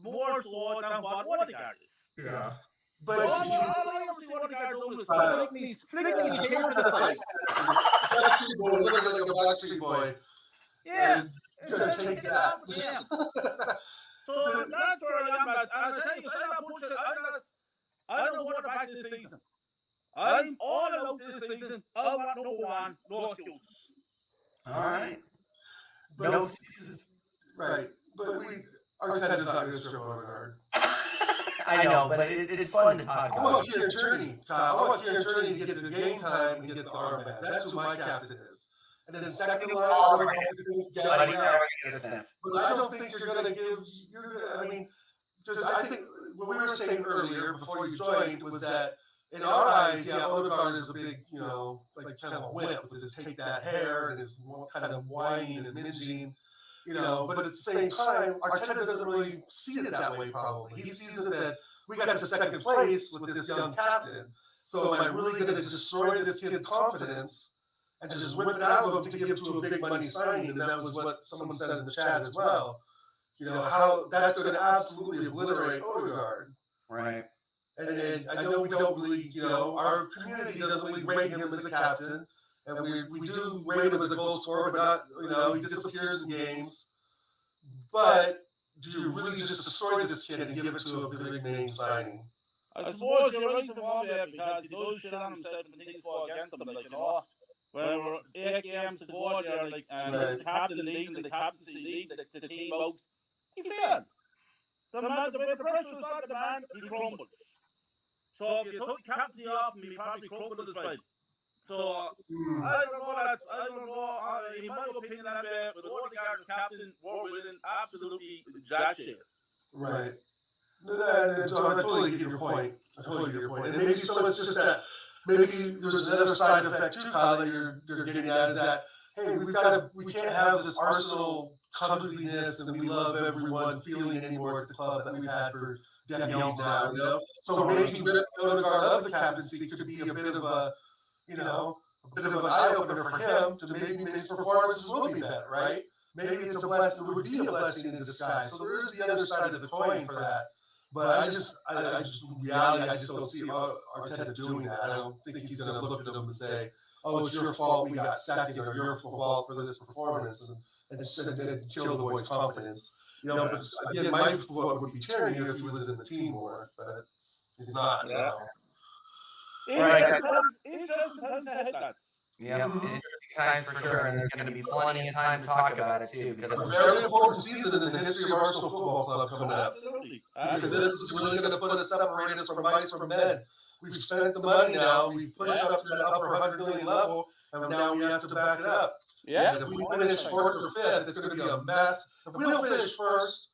more so than what Odegaard is. yeah. But All I ever see Odegaard doing is flicking his hair to the side. Backstreet Boy, looking like a Backstreet Boy. Yeah. And you're gonna take that. So that's where I am, lads. And I tell you, I don't know what back this season. I'm all about this season. I want number one, no excuse. All right. But No excuses. right. But Arteta's not going to strip Odegaard. I know, but it's fun to talk I about. want Kieran Tierney, Kyle. I want Kieran Tierney to get the game time and get the armband. That's who my captain is. And then second line, But I don't think you're going to give. I mean, because I think what we were saying earlier before you joined was that in our eyes, yeah, Odegaard is a big, like kind of a wimp with his take that hair and his kind of whining and minging, But at the same time, Arteta doesn't really see it that way. Probably he sees it that we got to second place with this young captain. So am I really going to destroy this kid's confidence and just whip it out of him to give to a big money signing? And that was what someone said in the chat as well. How that's going to absolutely obliterate Odegaard. Right. And I know we don't really, our community doesn't really rate him as a captain, and we do rate him as a goal scorer, but not, he disappears in games. But do you really just destroy this kid and give it to a big name signing? I suppose you're right one way because he does shit on himself and things go against him, when we're 8 games to go there, and the captain leading the captaincy leading the team out, he failed. The pressure is on the man, he crumbles. So if you took the captaincy off him, he probably crumbled as well. So I don't know, lads. I don't know. In my opinion, with Odegaard as captain, we're winning absolutely jack shit. Right. I totally get your point. And maybe so it's just that maybe there's another side effect too, Kyle, that you're getting at is that hey, we can't have this Arsenal comfortableness and we love everyone feeling anymore at the club that we've had for decades now, So maybe Odegaard of the captaincy could be a bit of a, a bit of an eye opener for him to maybe his performances will be better, right? Maybe it's a blessing. It would be a blessing in disguise. So there is the other side of the coin for that. But I just in reality, I just don't see Arteta doing that. I don't think he's going to look at him and say, oh, it's your fault we got second or your fault for this performance and kill the boy's confidence. But again, my vote would be Tyranny if he was in the team more, but he's not. Yeah. So. Interesting times ahead, lads. Yeah, interesting times for sure, and there's going to be plenty of time to talk about it too, because It's a very important season in the history of Arsenal Football Club coming up. Absolutely. Because this is really going to put us, separate us from mice from men. We've spent the money now. We've put it up to the upper 100 million level, and now we have to back it up. Yeah. And if we finish fourth or fifth, it's going to be a mess. If we don't finish first,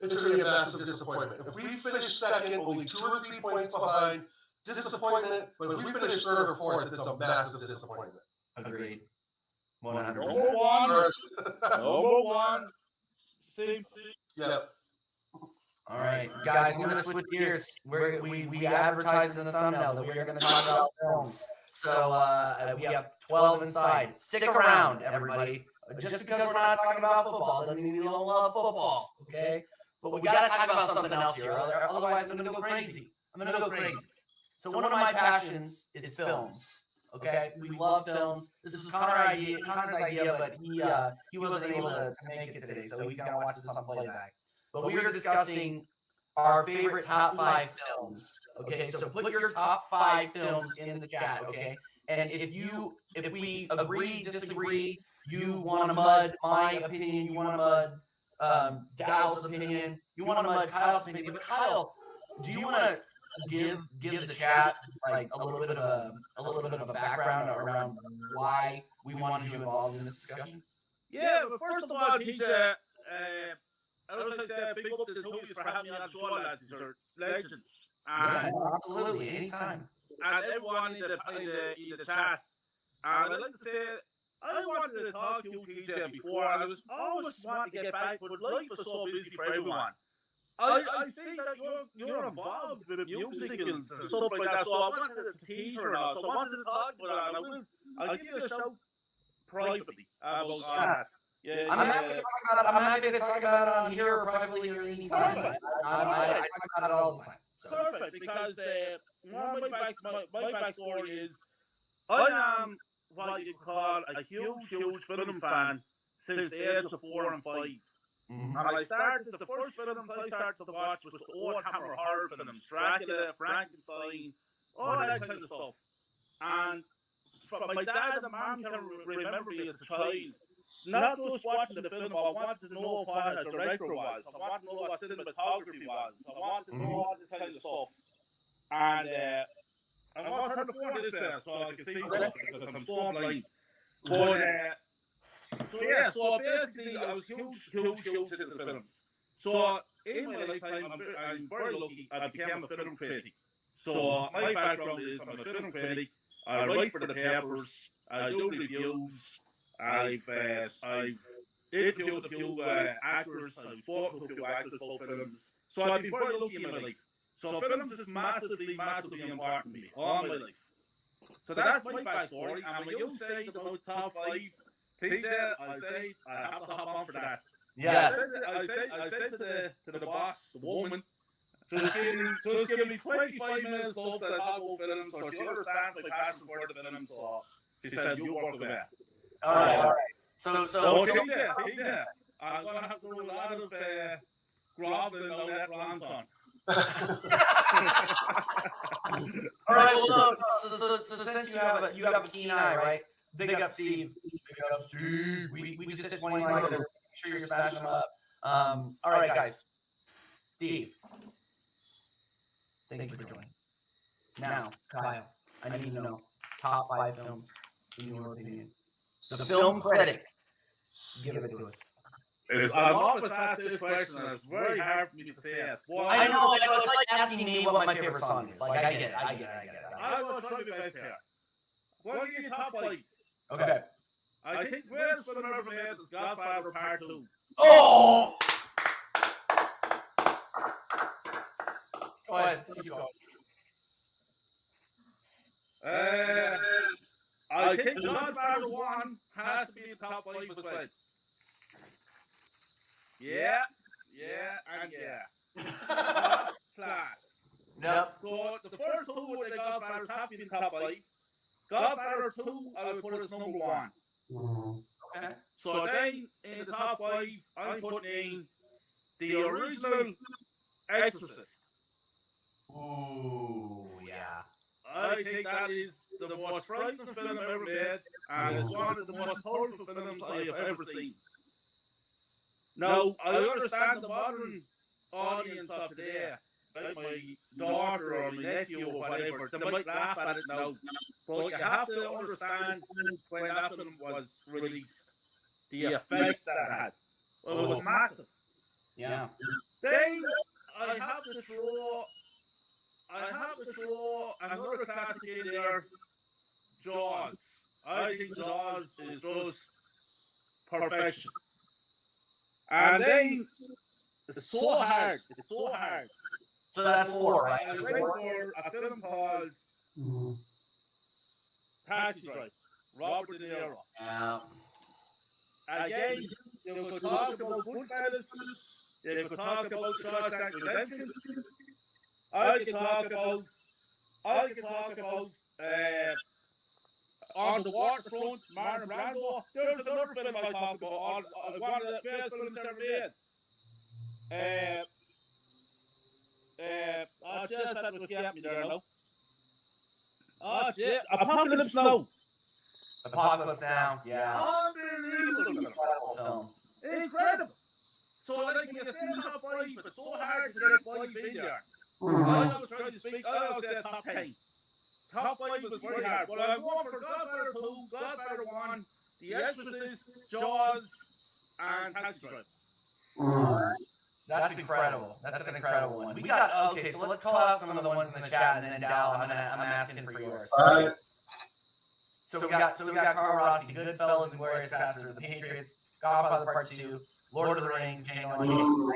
it's going to be a massive disappointment. If we finish second, only 2 or 3 points behind, disappointment. But if we finish third or fourth, it's a massive disappointment. agreed. 100%. Number one. Number one. Same. Yep. All right, guys, I'm gonna switch gears. We advertised in the thumbnail that we are gonna talk about films. So we have 12 inside. Stick around, everybody. Just because we're not talking about football doesn't mean we don't love football, okay? But we gotta talk about something else here, otherwise I'm gonna go crazy. So one of my passions is films. Okay, we love films. This is Connor's idea, but he wasn't able to make it today, so he's gonna watch this on playback. But we are discussing our favorite top 5 films. Okay, so put your top 5 films in the chat. Okay, and if we agree, disagree, you want to mud my opinion, you want to mud Dal's opinion, you want to mud Kyle's opinion. But Kyle, do you want to give the chat like a little bit of a background around why we wanted you involved in this discussion? Yeah, but first of all, teacher, I would like to say big up to the two of you for having me on the show, lads. These are legends. Yeah, absolutely, anytime. And everyone in the chat. And I'd like to say, I wanted to talk to you, TJ, before, and I was always wanting to get back, but life was so busy for everyone. I see that you're involved with musicals and stuff like that, so I wanted to teach her now, so I wanted to talk about it, and I'll give you a shout privately about all that. Yeah, I'm happy to talk about it on here or privately or any time. I talk about it all the time. So. Perfect, because my backstory is I am what you call a huge film fan since the age of 4 and 5. Mm-hmm. And I started, the first films I started to watch was the old Hammer horror films, Dracula, Frankenstein, all that kind of stuff. And my dad and mom can remember me as a child. Not just watching the film, I wanted to know what a director was. I wanted to know what cinematography was. I wanted to know all this kind of stuff. And I'm going to turn the phone this there so I can see stuff because I'm so blind. But, so basically I was huge into the films. So in my lifetime, I'm very lucky, I became a film critic. So my background is I'm a film critic. I write for the papers. I do reviews. I've interviewed a few actors, I've spoken to a few actors about films, so I've been very lucky in my life. So films is massively important to me, all my life. So that's my backstory, and when you say about top 5, TJ, I say I have to hop on for that. Yes. I said to the boss, the woman, just give me 25 minutes to talk about films, so she understands my passion for the film, so she said, you work with that. All right. So yeah. I'm gonna have to do a lot of groveling on that wrong song. All right. Well, so since you have a keen eye, right? Big up, Steve. We just hit 20 likes. Make sure you're smashing them up. All right, guys. Steve, thank you for joining. Now, Kyle, I need to know top 5 films in your opinion. The film critic. Give it to us. I'm always asked this question, and it's very hard for me to say it. I know. It's like asking me what my favorite song is. Like, I get it. I will try my best here. What are your top 5? Okay. I think the greatest film ever made is Godfather Part 2. Oh! Go ahead. I think Godfather 1 has to be in the top 5 as well. Yeah. Top class. Nope. So the first 2 of the Godfathers have to be in the top 5. Godfather 2, I would put as number 1. Okay. So then, in the top 5, I'm putting in the original Exorcist. Ooh, yeah. I think that is the most frightening film ever made, and it's one of the most powerful films I have ever seen. Now, I understand the modern audience of today, like my daughter or my nephew or whatever, they might laugh at it now, but you have to understand when that film was released, the effect that it had. It was massive. Yeah. Then I have to throw another classic in there, Jaws. I think Jaws is just perfection. And then it's so hard. So that's 4, right? I That's read 4? for a film called Taxi Drive, Robert De Niro. Yeah. Again, you could talk about Goodfellas, you could talk about Shawshank Redemption, I could talk about On the Waterfront, Marlon Brando. There's another film I talked about, one of the best films ever made. Just that was escaping me there now. Apocalypse Now. Apocalypse Now. Yeah. Unbelievable Film. Incredible. So like when you say top 5, it's so hard to get 5 in there. I was trying to speak, I always said top 10. Top 5 was very hard, but I'm going for Godfather 2, Godfather 1, The Exorcist, Jaws, and Taxi Drive. That's incredible. That's an incredible one. We got okay. So let's call out some of the ones in the chat, and then Dal, I'm asking for yours. All right. So we got Carl Rossi, Goodfellas, Inglourious Basterds, The Patriots, Godfather Part 2, Lord of the Rings, Django Unchained.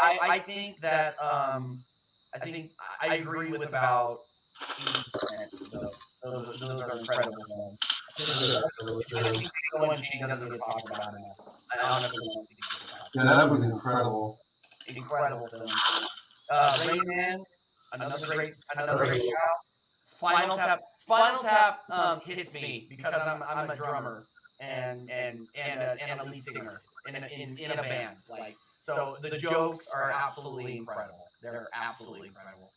I think that I agree with about 80%. Those are incredible films. I think Django Unchained doesn't get talked about enough. I honestly don't think it gets talked about. Yeah, that was incredible. Incredible film. Rain Man, another great shout. Spinal Tap hits me because I'm a drummer and a lead singer in a band. Like, so the jokes are absolutely incredible. They're absolutely incredible.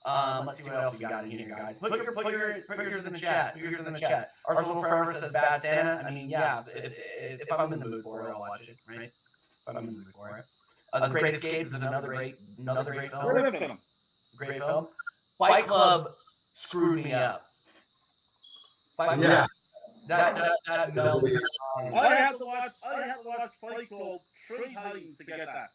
Let's see what else we got in here, guys. Put yours in the chat. Put yours in the chat. Arsenal Farmer says Bad Santa. I mean, yeah, if I'm in the mood for it, I'll watch it, right? If I'm in the mood for it. The Great Escape is another great film. Great film. Fight Club screwed me up. Yeah. That melted. I had to watch Fight Club 3 times to get that.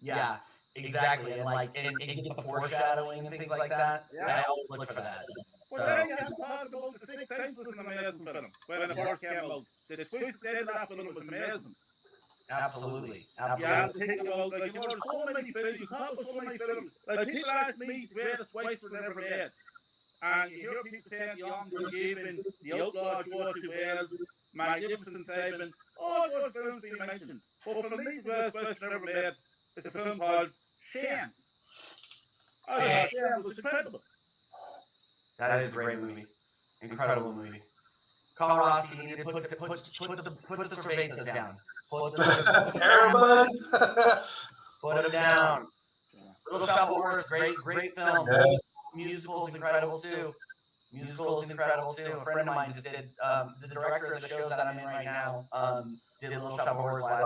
Yeah, exactly. And get the foreshadowing and things like that. Yeah. I always look for that. Well, then you have to talk about The Sixth Sense was an amazing film when it first came out. The twist in that film was amazing. Absolutely. You have to think about, like, there's so many films, you talk about so many films. Like, people ask me the greatest western ever made. And you hear people saying The Unforgiven, The Outlaw George Wales, Magnificent Seven, all those films being mentioned. But for me, the greatest western ever made is a film called Shane. I thought Shane was incredible. That is a great movie. Incredible movie. Carl Rossi, you need to put the cervezas down. Put it down. Little Shop of Horrors, great film. Yeah. Musical is incredible too. A friend of mine just did. The director of the shows that I'm in right now did Little Shop of Horrors last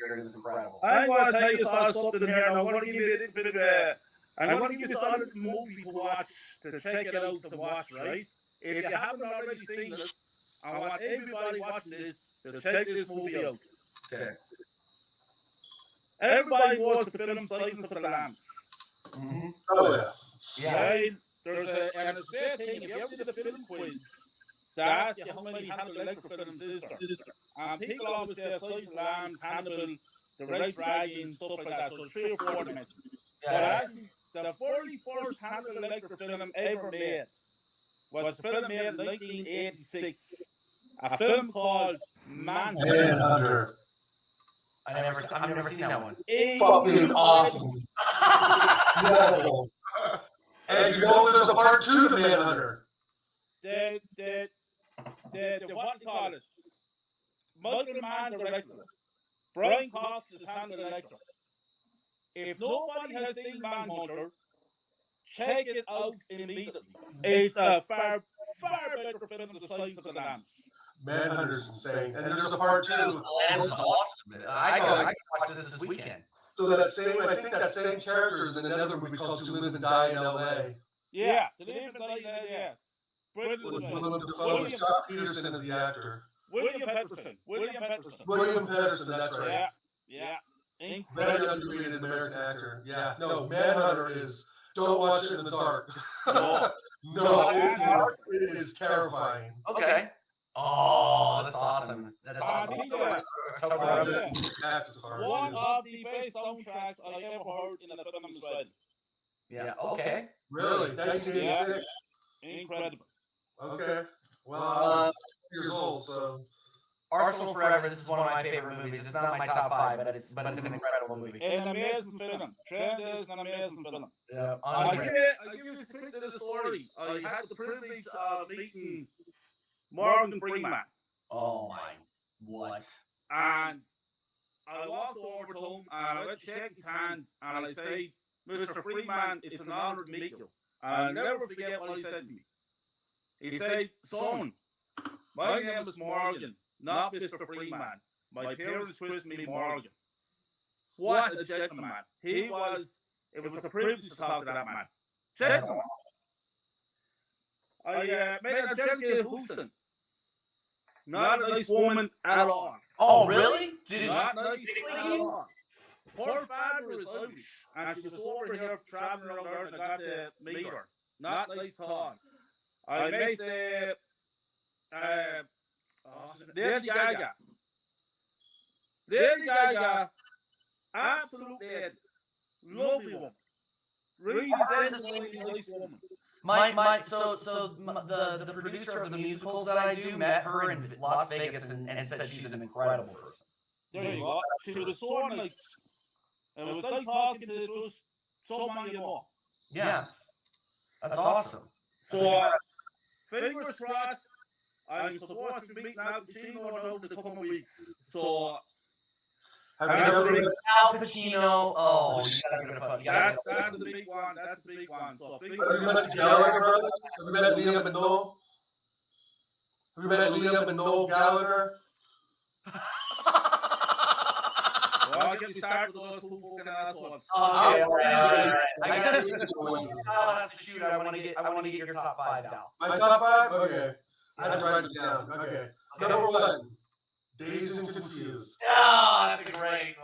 year. It was incredible. I want to tell you something here, and I want to give you a little bit of I want to give you a movie to watch, to check it out to watch, right? If you haven't already seen this, I want everybody watching this to check this movie out. Okay. Everybody knows the film Silence of the Lambs. Mm-hmm. Oh yeah. Yeah. Right? And it's a great thing, if you ever did a film quiz, they ask you how many Hannibal Lecter films is there. And people always say Silence of the Lambs, Hannibal, The Red Dragon, stuff like that. So 3 or 4 dimensions. But actually, the very first Hannibal Lecter film ever made was a film made in 1986. A film called Manhunter. I've never seen that one. Fucking awesome. Incredible. And you know there's a part 2 to Manhunter. The the what do you call it? Michael Mann director. Brian Cox is hand director. If nobody has seen Manhunter, check it out immediately. It's a far better film than The Silence of the Lambs. Manhunter's insane. And there's a part too. The Lambs is awesome. I can watch this weekend. So that same, I think that same character is in another movie called To Live and Die in L.A. Yeah, To Live and Die, yeah. With Brilliant. Willem Dafoe and Scott Peterson as the actor. William Peterson. William Peterson, that's right. Yeah. Very Incredible. underrated American actor. Yeah. No, Manhunter is. Don't watch it in the dark. No. No, it is terrifying. Okay. Oh, that's awesome. That's awesome. One of the best soundtracks I ever heard in a film as well. Yeah. Okay. Really? 1986? Incredible. Okay. Well, I was years old, so. Arsenal Forever. This is one of my favorite movies. It's not my top 5, but it's an incredible movie. An amazing film. Trent is an amazing film. Yeah. I'll give you a quick little story. I had the privilege of meeting Morgan Freeman. Oh my! What? And I walked over to him and I went to shake his hand and I said, Mr. Freeman, it's an honor to meet you. And I'll never forget what he said to me. He said, son, my name is Morgan, not Mr. Freeman. My parents christened me Morgan. What a gentleman. It was a privilege to talk to that man. Gentleman. I met Angelica Houston. Not a nice woman at all. Oh, really? Not nice at all. Her father is Irish, and she was over here traveling around there, and I got to meet her. Not nice at all. I met Lady Gaga. Lady Gaga, absolutely lovely woman. Really genuinely nice woman. The producer of the musicals that I do met her in Las Vegas and said she's an incredible person. There you go. She was so nice. It was like talking to just someone you know. Yeah. That's awesome. So, fingers crossed, I'm supposed to be meeting Al Pacino now in the coming weeks. So, Have you ever been? Al Pacino. Oh, you gotta get a fuck. that's the big one. That's the big one. So, fingers Have you met crossed. the Gallagher brothers? Have you met Liam and Noel? Have you met Liam and Noel Gallagher? Well, I'll get you started with those two fucking assholes. Okay, all right. I gotta Al has to shoot. I want to get your top 5 now. My top 5? Okay. I had to write it down. Okay. Number 1, Dazed and Confused. Oh, that's a great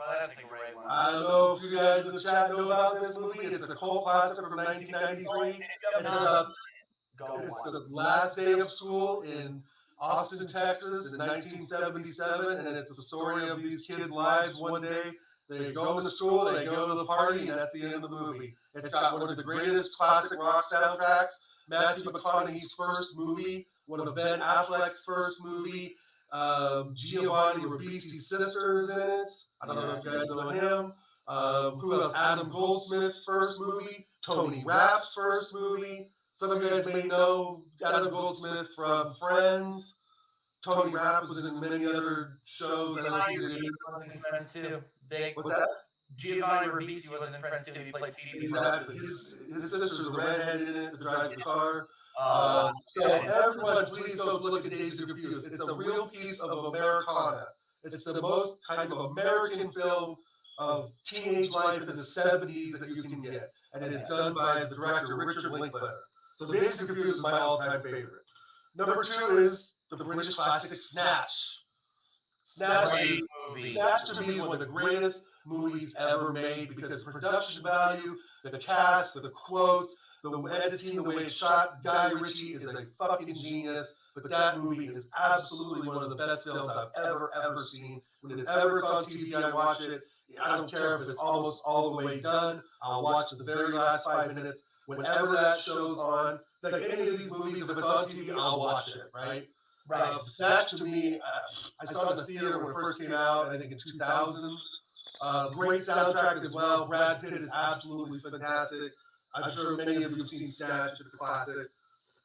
one. I don't know if you guys in the chat know about this movie. It's a cult classic from 1993. It's the last day of school in Austin, Texas in 1977, and it's the story of these kids' lives. One day, they go to school, they go to the party, and that's the end of the movie. It's got one of the greatest classic rock soundtracks, Matthew McConaughey's first movie, one of Ben Affleck's first movie, Giovanni Ribisi's sister is in it. I don't know if you guys know him. Who else? Adam Goldsmith's first movie, Tony Rapp's first movie. Some of you guys may know Adam Goldsmith from Friends. Tony Rapp was in many other shows. Giovanni Ribisi was in Friends too. What's that? Giovanni Ribisi was in Friends too. He played Phoebe. Exactly. His sister's the redhead in it that drives the car. Oh, So everyone, please don't look at Dazed and Confused. It's a real piece of Americana. It's the most kind of American film of teenage life in the 70s that you can get. And it is done by the director, Richard Linklater. So Dazed and Confused is my all-time favorite. Number 2 is the British classic Snatch. Great movie. Snatch to me is one of the greatest movies ever made because the production value, the cast, the quotes, the editing, the way it's shot. Guy Ritchie is a fucking genius, but that movie is absolutely one of the best films I've ever seen. When it's ever on TV, I watch it. I don't care if it's almost all the way done. I'll watch the very last 5 minutes. Whenever that show's on, like any of these movies, if it's on TV, I'll watch it, right? Right. Snatch to me, I saw it in the theater when it first came out, I think in 2000. Great soundtrack as well. Brad Pitt is absolutely fantastic. I'm sure many of you have seen Snatch. It's a classic.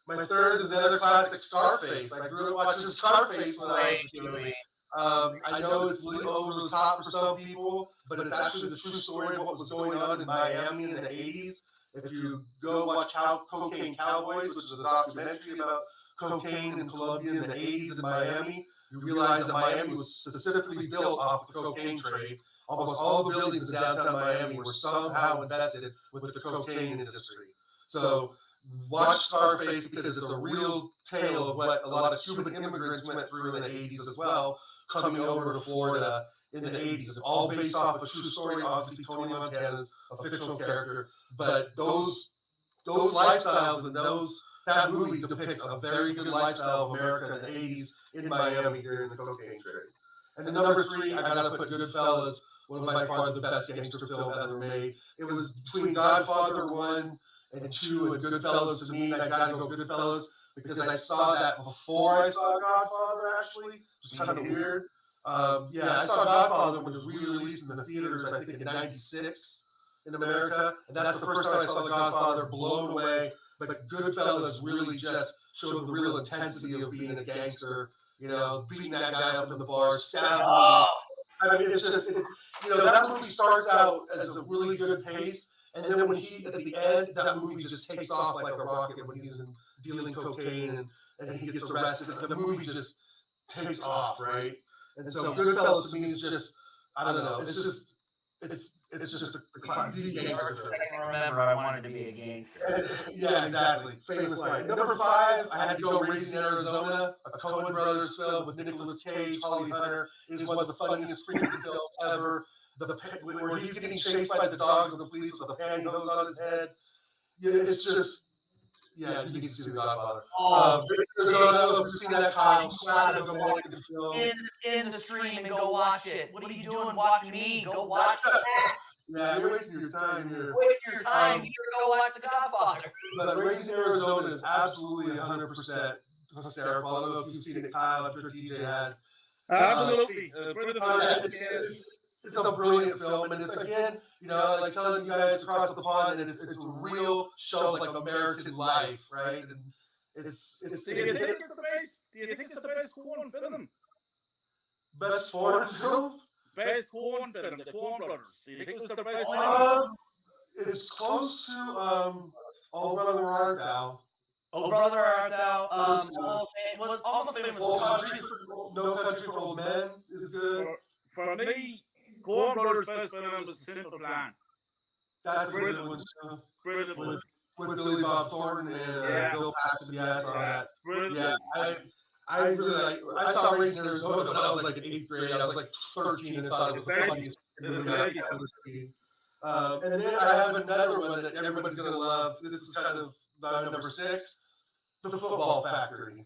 My third is another classic, Scarface. I grew up watching Scarface when I was a kid. Movie. I know it's really over the top for some people, but it's actually the true story of what was going on in Miami in the 80s. If you go watch Cocaine Cowboys, which is a documentary about cocaine in Colombia in the 80s in Miami, you realize that Miami was specifically built off the cocaine trade. Almost all the buildings in downtown Miami were somehow invested with the cocaine industry. So watch Scarface because it's a real tale of what a lot of Cuban immigrants went through in the 80s as well, coming over to Florida in the 80s. It's all based off of a true story. Obviously, Tony Montana's a fictional character, but those lifestyles and that movie depicts a very good lifestyle of America in the 80s in Miami during the cocaine trade. And then number three, I gotta put Goodfellas, one of by far the best gangster film ever made. It was between Godfather 1 and 2 and Goodfellas to me, and I gotta go Goodfellas because I saw that before I saw Godfather, actually, which is kind of weird. I saw Godfather, which was re-released in the theaters, I think, in '96 in America, and that's the first time I saw The Godfather, blown away. But Goodfellas really just showed the real intensity of being a gangster, beating that guy up in the bar, stabbing him. I mean, it's just, that movie starts out as a really good pace, and then when at the end, that movie just takes off like a rocket when he's dealing cocaine and he gets arrested. The movie just takes off, right? And so Goodfellas to me is just, I don't know, it's just a classic gangster film. I can remember I wanted to be a gangster. Yeah, exactly. Famous line. Number 5, I had to go Raising Arizona, a Coen Brothers film with Nicolas Cage, Holly Hunter. It is one of the funniest freaking films ever. Where he's getting chased by the dogs and the police with a pantyhose on his head. It's just, you need to see The Godfather. Arizona, we've seen that Kyle. Classic American film. In the stream and go watch it. What are you doing? Watch me. Go watch that. Yeah, you're wasting your time here. Waste your time. You go watch The Godfather. But Raising Arizona is absolutely 100% hysterical. I don't know if you've seen it, Kyle. I'm sure TJ has. Absolutely. It's a brilliant film, and it's again, like telling you guys across the pond, and it's a real show like American life, right? And it's. Do you think it's the best Coen film? Best foreign film? Best Coen film, the Coen Brothers. Do you think it's the best? It's close to Oh Brother Art Thou. Oh Brother Art Thou. Was almost famous. No Country for Old Men is good. For me, Coen Brothers' best film was A Simple Plan. That's a good one. Brilliant. With Billy Bob Thornton and Bill Paxton, I saw that. Brilliant. Yeah, I really like. I saw Raising Arizona when I was like in 8th grade. I was like 13 and thought it was the funniest movie I've ever seen. And then I have another one that everybody's gonna love. This is kind of number 6, The Football Factory.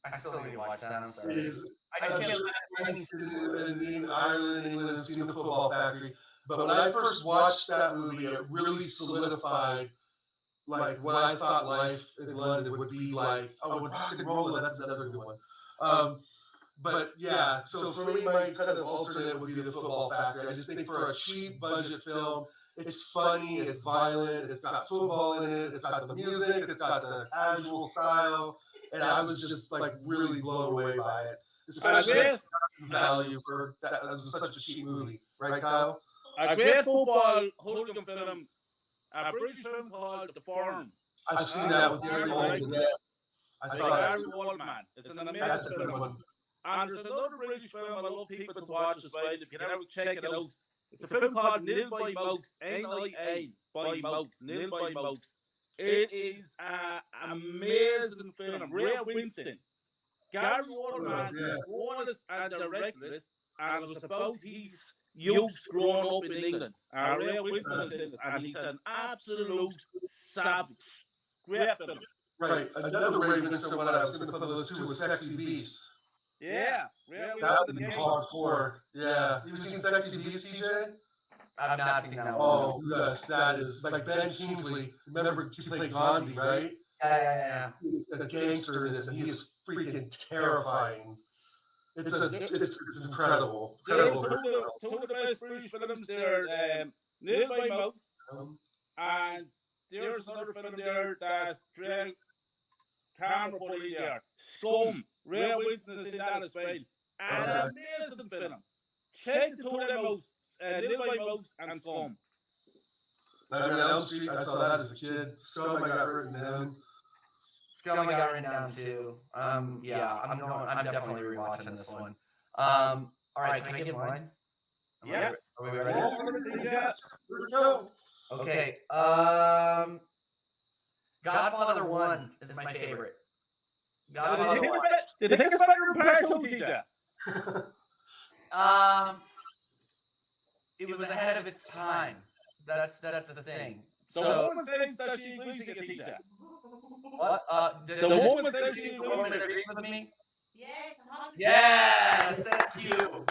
I still need to watch that. I'm sorry. I just can't in Ireland, England, and seen The Football Factory. But when I first watched that movie, it really solidified like what I thought life in London would be like. Oh, and Rock and Roll, that's another good one. But yeah, so for me, my kind of alternate would be The Football Factory. I just think for a cheap budget film, it's funny, it's violent, it's got football in it, it's got the music, it's got the casual style, and I was just like really blown away by it. Especially the value for that. It was such a cheap movie, right, Kyle? A great football hooligan film, a British film called The Forum. I've seen that with Gary Oldman. Yeah, I saw that. Gary Oldman. It's an amazing film. And there's another British film I love people to watch as well. If you never check it out, it's a film called Nil by Mouse, N-I-A by Mouse, Nil by Mouse. It is an amazing film. Ray Winston, Gary Oldman wrote it and directed it, and it was about his youth growing up in England. Ray Winston is in it, and he's an absolute savage. Great film. Right. Another Ray Winston one I was going to put those two was Sexy Beast. Yeah. That would be hardcore. Yeah. You've seen Sexy Beast, TJ? I've not seen that one. Oh, yes. That is like Ben Kingsley. Remember, he played Gandhi, right? Yeah. He's a gangster in this, and he is freaking terrifying. It's incredible. Two of the best British films there, Nil by Mouse, and there's another film there that's camera put in there, some real witness in that as well. And an amazing film. Check the two of them out, Little White Mouse and Some. Nightmare on Elm Street, I saw that as a kid. Scum, I got written down. Scum I got written down too. Yeah, I'm definitely rewatching this one. All right, can I give mine? Yeah. Are we ready? Yeah. Here we go. Okay. Godfather 1 is my favorite. Godfather 1. Did you think it's better than Part 2, teacher? It was ahead of its time. That's the thing. The woman says that she agrees to get a teacher. What? The woman says she agrees with me. Yes, 100%. Yes, thank you.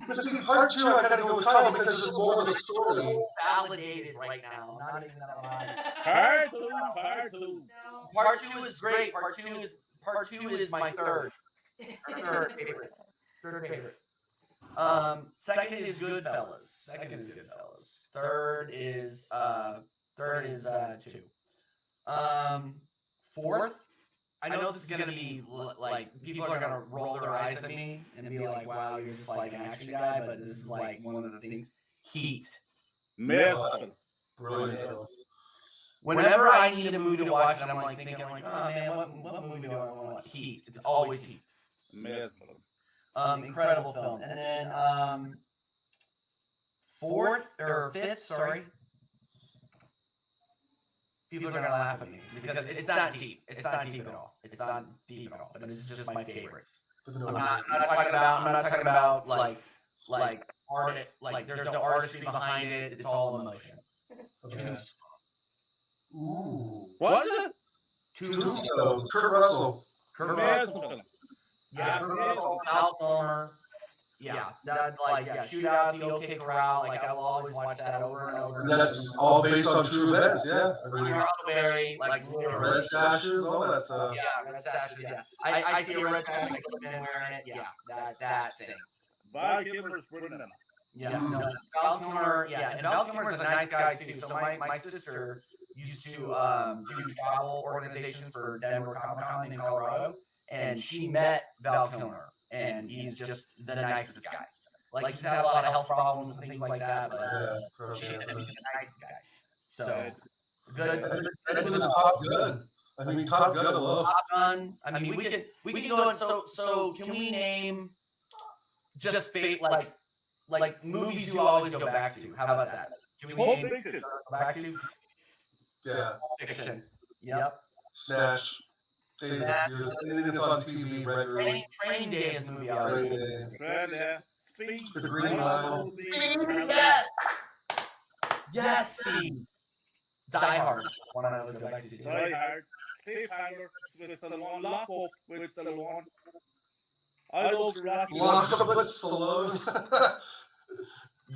But see, Part 2, I gotta go with Kyle because there's more of a story. Validated right now. Not even that line. Part 2. No. Part 2 is great. Part two is my third. Third favorite. Second is Goodfellas. Third is 2. Fourth, I know this is gonna be like people are gonna roll their eyes at me and be like, "Wow, you're just like an action guy," but this is like one of the things. Heat. Brilliant. Brilliant. Whenever I need a movie to watch, and I'm like thinking, like, "Oh man, what movie do I want to watch?" Heat. It's always Heat. Amazing. Incredible film. And then fifth, sorry. People are gonna laugh at me because it's not deep. It's not deep at all. It's not deep at all. But it's just my favorites. I'm not talking about like art. Like there's no artistry behind it. It's all emotion. Okay. Ooh. What is it? Tombstone. Kurt Russell. Amazing film. Yeah, Val Kilmer. Yeah, that Shootout, the OK Corral. Like I will always watch that over and over. And that's all based on true events, yeah. Huckleberry, like Red Sashes, all that stuff. Yeah, red sashes. Yeah, I see a red sash, like a man wearing it. Yeah, that thing. Val Kilmer's brilliant. Yeah, no, Val Kilmer. Yeah, and Val Kilmer is a nice guy too. So my sister used to do travel organizations for Denver Comic Con in Colorado, and she met Val Kilmer. And he's just the nicest guy. Like he's had a lot of health problems and things like that, but she's the nicest guy. So good. This is Top Gun. I mean, Top Gun alone. Top Gun. I mean, we can go. So can we name just like movies you always go back to? How about that? Can we name go back to? Yeah. Fiction. Yep. Snatch. Anything that's on TV, Red Room. Training Day is a movie I always Speed. The Green Mile. Yes. Yes. Speed. Die Hard. One I always go back to. Die Hard. Cliffhanger with Stallone. Lock Up with Stallone. I love Rocky. Lock Up with Stallone.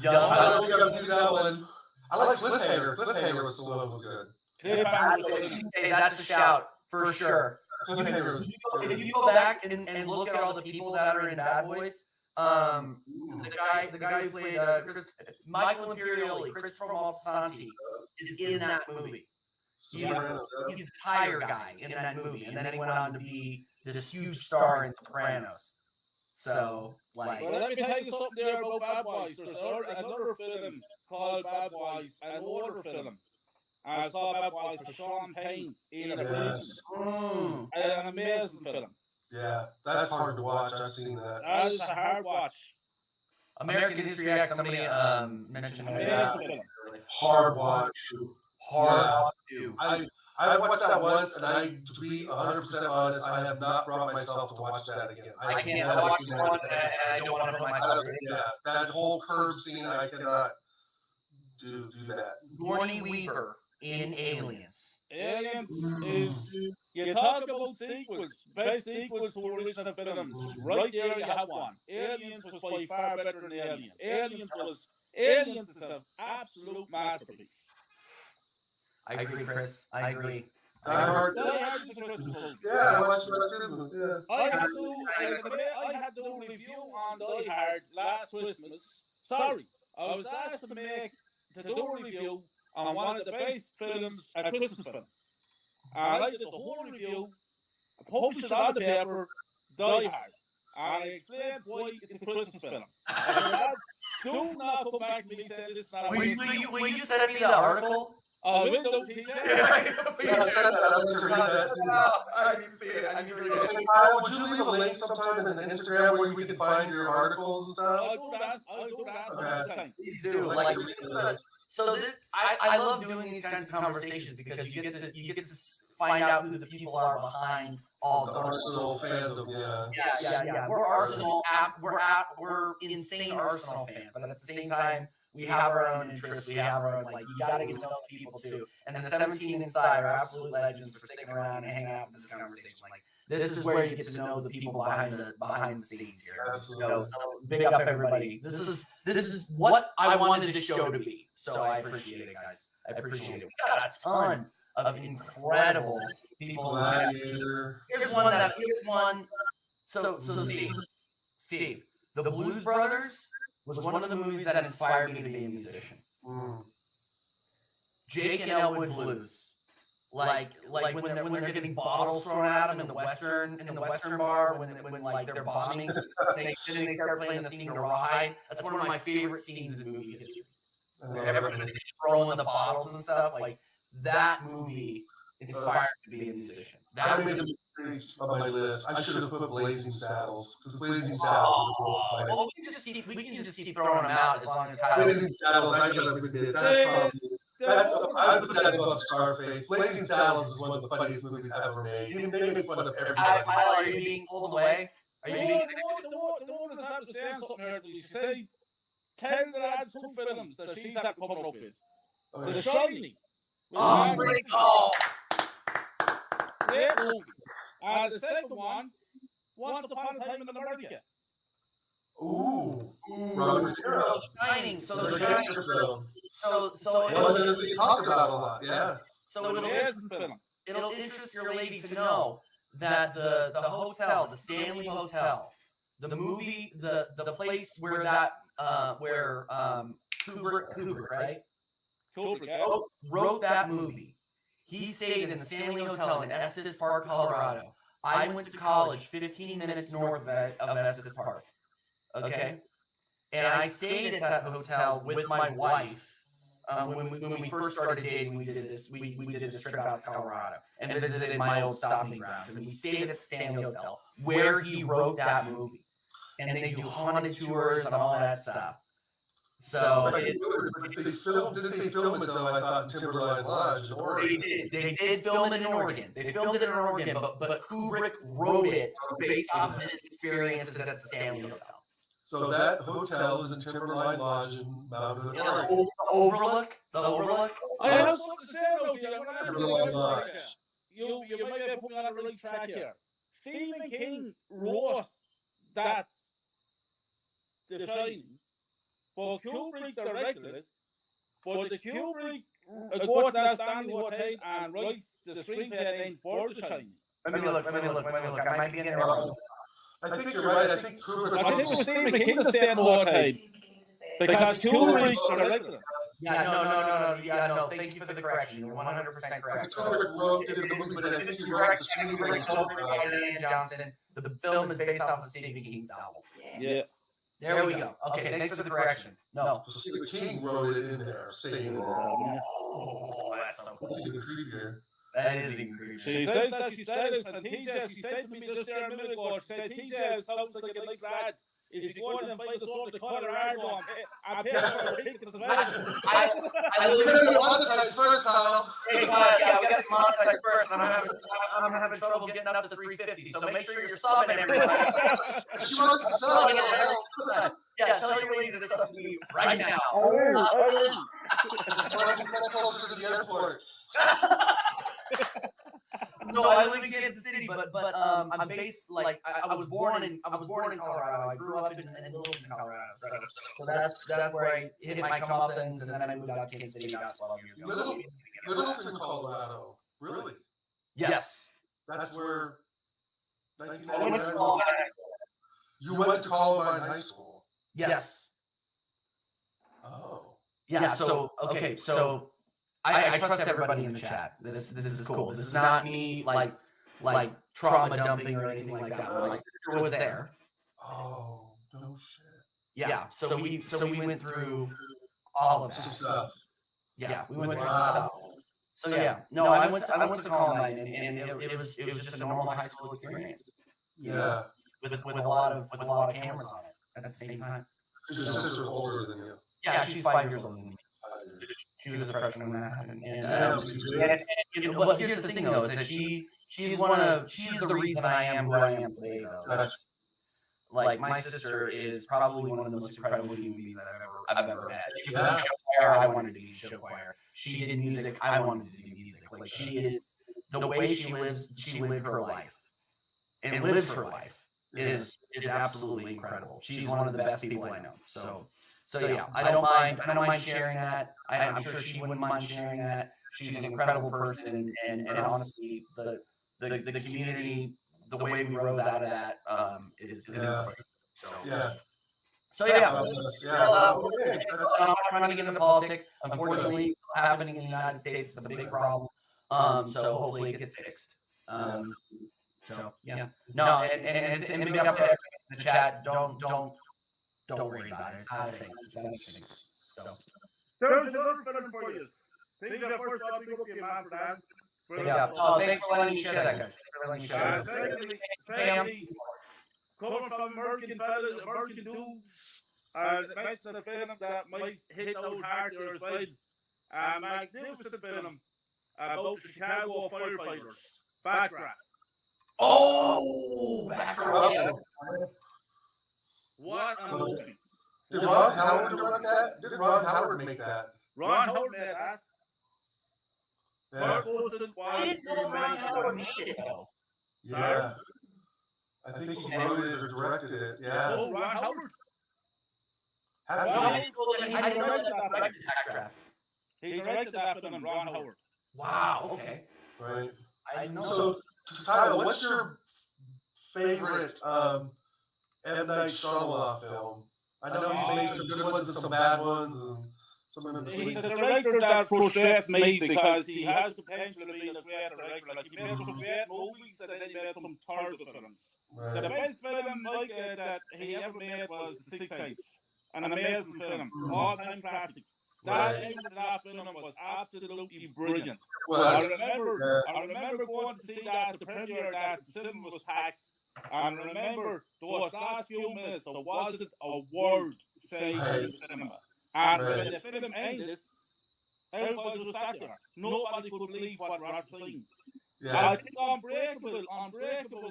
Yeah. I don't think I've seen that one. I like Cliffhanger. Cliffhanger with Stallone was good. Hey, that's a shout for sure. Cliffhanger was If you go back and look at all the people that are in Bad Boys, the guy who played Michael Imperioli, Christopher Moltisanti, is in that movie. He's the tire guy in that movie, and then he went on to be this huge star in Sopranos. So, like, well, let me tell you something there about Bad Boys. There's another film called Bad Boys, an older film. I saw Bad Boys for Sean Payne in a prison. An amazing film. Yeah, that's hard to watch. I've seen that. That is a hard watch. American History X, somebody mentioned Hard watch. Hard watch. I watched that once, and to be 100% honest, I have not brought myself to watch that again. I can't watch it once, and I don't want to put myself in. Yeah, that whole curb scene, I cannot do that. Sigourney Weaver in Aliens. Aliens is, you talk about sequels, best sequels to original films. Right there you have one. Aliens was by far better than Alien. Aliens is an absolute masterpiece. I agree, Chris. I agree. Die Hard. Yeah, I watched that too. Yeah. I had to do a review on Die Hard last Christmas. Sorry, I was asked to do a review on one of the best films, a Christmas film. And I did the whole review, I published it on the paper, Die Hard. And I explained why it's a Christmas film. I said, "Lads, do not come back to me saying this is not a Will you send me the article? I will do, TJ. Yeah, send that. I'd like to read that. I need to see it. I need to read it. Hey, Kyle, would you leave a link sometime in Instagram where we can find your articles and stuff? I'll do that. I'll do that. Okay. Please do. Like, I love doing these kinds of conversations because you get to find out who the people are behind all The the Arsenal fandom, yeah. Yeah. We're Arsenal we're insane Arsenal fans, but at the same time we have our own interests. We have our own, like, you got to get to know the people too. And the 17 inside are absolute legends for sticking around and hanging out with this conversation. Like, this is where you get to know the people behind the scenes here. Absolutely. So big up everybody. This is what I wanted this show to be. So I appreciate it, guys. I appreciate it. We got a ton of incredible people. Gladiator. Here's one. So Steve, The Blues Brothers was one of the movies that inspired me to be a musician. Mm. Jake and Elwood Blues, like when they're getting bottles thrown at them in the western bar when like they're bombing, and they start playing the theme to Rawhide. That's one of my favorite scenes in movie history. Everyone throwing the bottles and stuff, like that movie inspired me to be a musician. I made a mistake on my list. I should have put Blazing Saddles, because Blazing Saddles is a cool fight. Well, we can just keep throwing them out as long as Blazing Saddles, I gotta admit, I put that above Scarface. Blazing Saddles is one of the funniest movies I've ever made. They make fun of everybody. Are you being pulled away? Are you being? The one that's after saying something here. You say, tell the lads two films that she's had coming up with. The Shining. Oh, great call. Great movie. And the second one, Once Upon a Time in America. Ooh, Robert De Niro. Shining. So The the Shining Shining. film. So One that we talk about a lot, yeah. So Amazing film. it'll interest your lady to know that the hotel, the Stanley Hotel, the movie, the place where Kubrick, right? Kubrick, yeah. Wrote that movie. He stayed in the Stanley Hotel in Estes Park, Colorado. I went to college 15 minutes north of Estes Park. Okay? And I stayed at that hotel with my wife. When we first started dating, we did this. We did this trip out to Colorado and visited my old stomping grounds. And we stayed at the Stanley Hotel where he wrote that movie. And they do haunted tours and all that stuff. So Didn't they film it though? I thought in Timberline Lodge in Oregon. they did film it in Oregon. They filmed it in Oregon, but Kubrick wrote it based off of his experiences at the Stanley Hotel. So that hotel is in Timberline Lodge in Mount Hood, Yeah, Oregon. the Overlook. I have something to say about you. I'm gonna ask you Timberline a Lodge. question. You might be putting on a right track here. Stephen King wrote that The Shining, but Kubrick directed it. But the Kubrick wrote that Stanley Hotel and writes the screenplay name for The Shining. Let me look. I might be getting it wrong. I think you're right. I think Kubrick. I think it was Stephen King that stayed Hotel because Kubrick directed it. Yeah, no. Yeah, no. Thank you for the correction. You're 100% correct. Kubrick wrote the movie, but I think you're right. Kubrick and Diane Johnson. The film is based off of Stephen King's novel. Yeah. There we go. Okay, thanks for the correction. No. So Stephen King wrote it in there, staying in there. Oh, that's so cool. That's even creepier. That is incredible. She says that she stays, and TJ, she said to me just there a minute ago, she said, TJ sounds like a nice lad. If you go and invite us over to Colorado, I'm paying for a drink as well. I We're gonna get monetized first, Kyle. Hey, yeah, we got to monetize first, and I'm having trouble getting up to 350. So make sure you're subbing everybody. She wants to sell it. Yeah, tell your lady to sub me right now. We're gonna get closer to the airport. No, I live in Kansas City, but I'm based like I was born in Colorado. I grew up in Littleton, Colorado. So that's where I hit my comeuppance, and then I moved out to Kansas City about 12 years ago. Littleton, Colorado. Really? Yes. That's where. I went to Columbine. You went to Columbine High School. Yes. Oh. Yeah. So I trust everybody in the chat. This is cool. This is not me like trauma dumping or anything like that. My sister was there. Oh, no shit. Yeah. So we went through all of that. Stuff. Yeah, we went through some stuff. So yeah, no, I went to Columbine, and it was just a normal high school experience. Yeah. With a lot of cameras on it at the same time. Because your sister's older than you. Yeah, she's 5 years older than me. She was a freshman when that happened. Well, here's the thing though, is that she's the reason I am who I am today though. That's like my sister is probably one of the most incredible human beings I've ever met. She was a show choir, I wanted to be a show choir. She did music, I wanted to do music. Like she is the way she lived her life and lives her life is absolutely incredible. She's one of the best people I know. So yeah, I don't mind sharing that. I'm sure she wouldn't mind sharing that. She's an incredible person, and honestly, the community, the way we rose out of that is inspiring. So Yeah. I'm not trying to get into politics. Unfortunately, happening in the United States is a big problem. So hopefully it gets fixed. So yeah, no, and maybe up to everyone in the chat. Don't worry about it. It's not a thing. It's not a thing. So There's another film for you. Things that first off, big up to you, man, for that. yeah. Oh, thanks for letting me share that, guys. Thanks for letting me share that. Secondly, coming from American fellas, American dudes, it mentioned a film that might hit those hard to your side. A magnificent film about the Chicago firefighters. Backdraft. Oh, Backdraft. What a movie. Did Ron Howard direct that? Did Ron Howard make that? Ron Howard made that. Yeah. I didn't know Ron Howard made it though. Yeah. I think he wrote it or directed it. Yeah. Oh, Ron Howard. I didn't know that directed Backdraft. He directed that film, Ron Howard. Wow. Okay. Right. I know. So, Kyle, what's your favorite M. Night Shyamalan film? I know he's made some good ones and some bad ones. And some in He's between. a director that frustrates me because he has the potential to be a great director. Like he made some great movies and then he made some terrible films. Right. The best film that he ever made was The Sixth Sense, an amazing film, all-time classic. That end of that film was absolutely brilliant. Well, I remember going to see that at the premiere that the cinema was packed. And remember, those last few minutes, there wasn't a word said in the cinema. And when the film ended, everybody was sat there. Nobody could believe what they were seeing. yeah. I think Unbreakable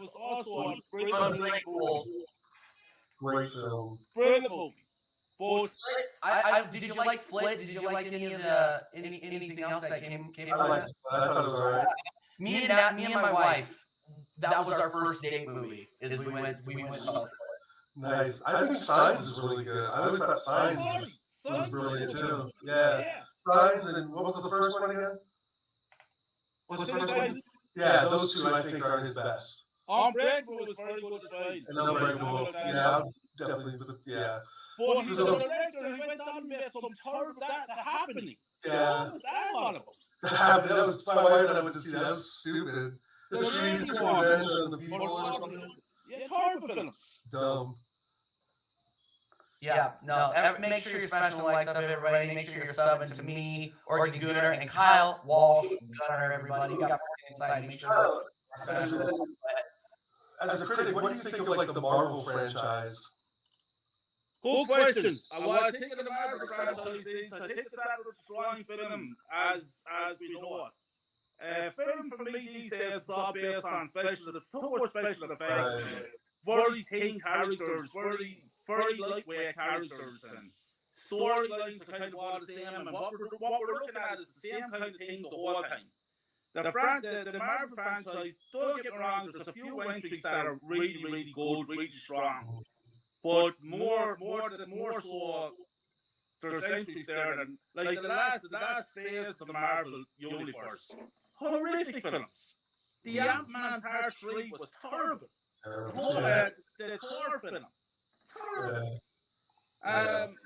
was also a brilliant Unbreakable. Great film. movie. But Did you like Split? Did you like any of the anything else that came I from liked that? it. I thought it was alright. Me and my wife, that was our first date movie. Is we went to saw Split. Nice. I think Signs is really good. I always thought Signs was brilliant too. Yeah. Signs and what was the first one again? What's the first one? Yeah, those two I think are his best. Unbreakable was very good as well. And Unbreakable. Yeah, definitely. Yeah. But he's a director and he went on and made some terrible that happening. Yeah. What was that all about? That was my wife and I went to see that. That was stupid. The trees took revenge on the people or something. Yeah, terrible films. Dumb. Yeah, no. Make sure you're smashing the likes up, everybody. Make sure you're subbing to me, Oregon Gunner, and Kyle Walsh, Gunner, everybody. We got 14 inside. Make sure As a critic, what do you think of like the Marvel franchise? Good question. What I think of the Marvel franchise is I think it's out of a strong film as we know it. Film for me these days is all based on too much special effects, very thin characters, very lightweight characters, and storylines are kind of all the same. And what we're looking at is the same kind of thing the whole time. The Marvel franchise, don't get me wrong, there's a few entries that are really, really good, really strong. But more so, there's entries there than like the last phase of the Marvel universe. Horrific films. The Ant-Man Part 3 was terrible. The Thor film. Terrible.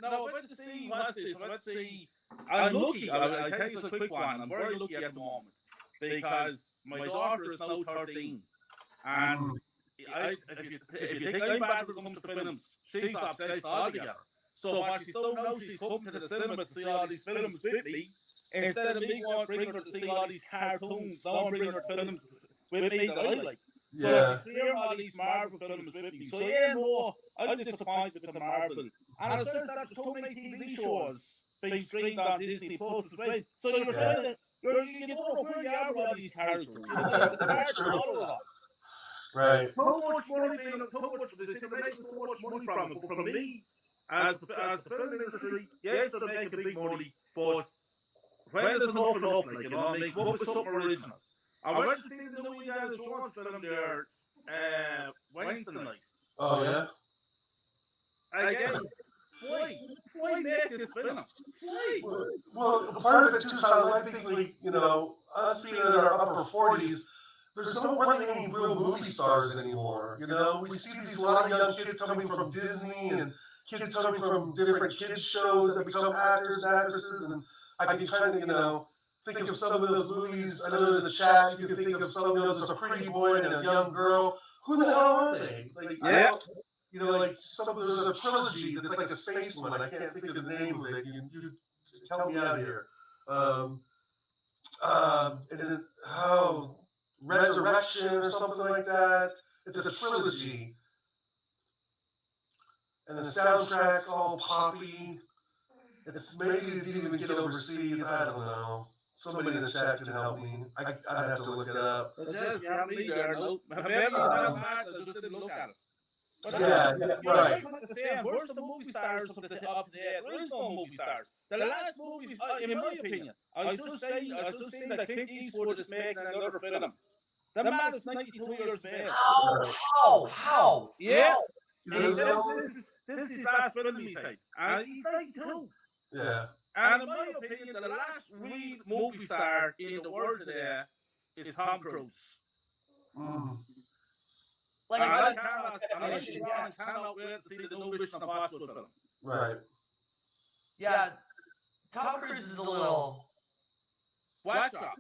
No, let's see what's this. Let's see. I'm lucky. I'll tell you a quick one. I'm very lucky at the moment because my daughter is now 13, and if you think I'm bad when it comes to films, she's obsessed altogether. So what she's done now, she's come to the cinema to see all these films with me. Instead of me going bringing her to see all these cartoons, now I'm bringing her films with me that I like. Yeah. So she's hearing all these Marvel films with me. So yeah, no, I'm disappointed with the Marvel. And as well as that, there's so many TV shows being streamed on Disney Plus as well. So you're trying to, you don't know where you are with all these characters. You know, it's hard to follow it all. Right. So much money being, they say they're making so much money from it. But from me, as the film industry, yes, they're making big money, but when there's enough, like, you know, make up with something original. I went to see the new Indiana Jones film there, Wednesday night. Oh yeah. Again, why make this film? Why? Well, part of it too, Kyle, I think, like, you know, us being in our upper 40s, there's no really any real movie stars anymore. You know, we see these a lot of young kids coming from Disney and kids coming from different kids shows that become actors and actresses, and I can kind of, you know, think of some of those movies. I know in the chat you can think of some of those. There's a pretty boy and a young girl. Who the hell are they? Like, Yeah. you know, like there's a trilogy that's like a space one. I can't think of the name of it. You help me out here. And then, Resurrection or something like that. It's a trilogy. And the soundtrack's all poppy. It's maybe it didn't even get overseas. I don't know. Somebody in the chat can help me. I'd have to look it up. Just me there. No, maybe it's not bad. I just didn't look at it. But Yeah, right. The same. Where's the movie stars of today? There is no movie stars. The last movies, in my opinion, I just seen that Clint Eastwood is making another film. The man is 92 years of age. How? Yeah. You know, This is his last film, he said. And he's 92. yeah. And in my opinion, the last real movie star in the world today is Tom Cruise. Mm. Like, I cannot wait to see the new Mission Impossible film. Right. yeah, Tom Cruise is a little. Whack job.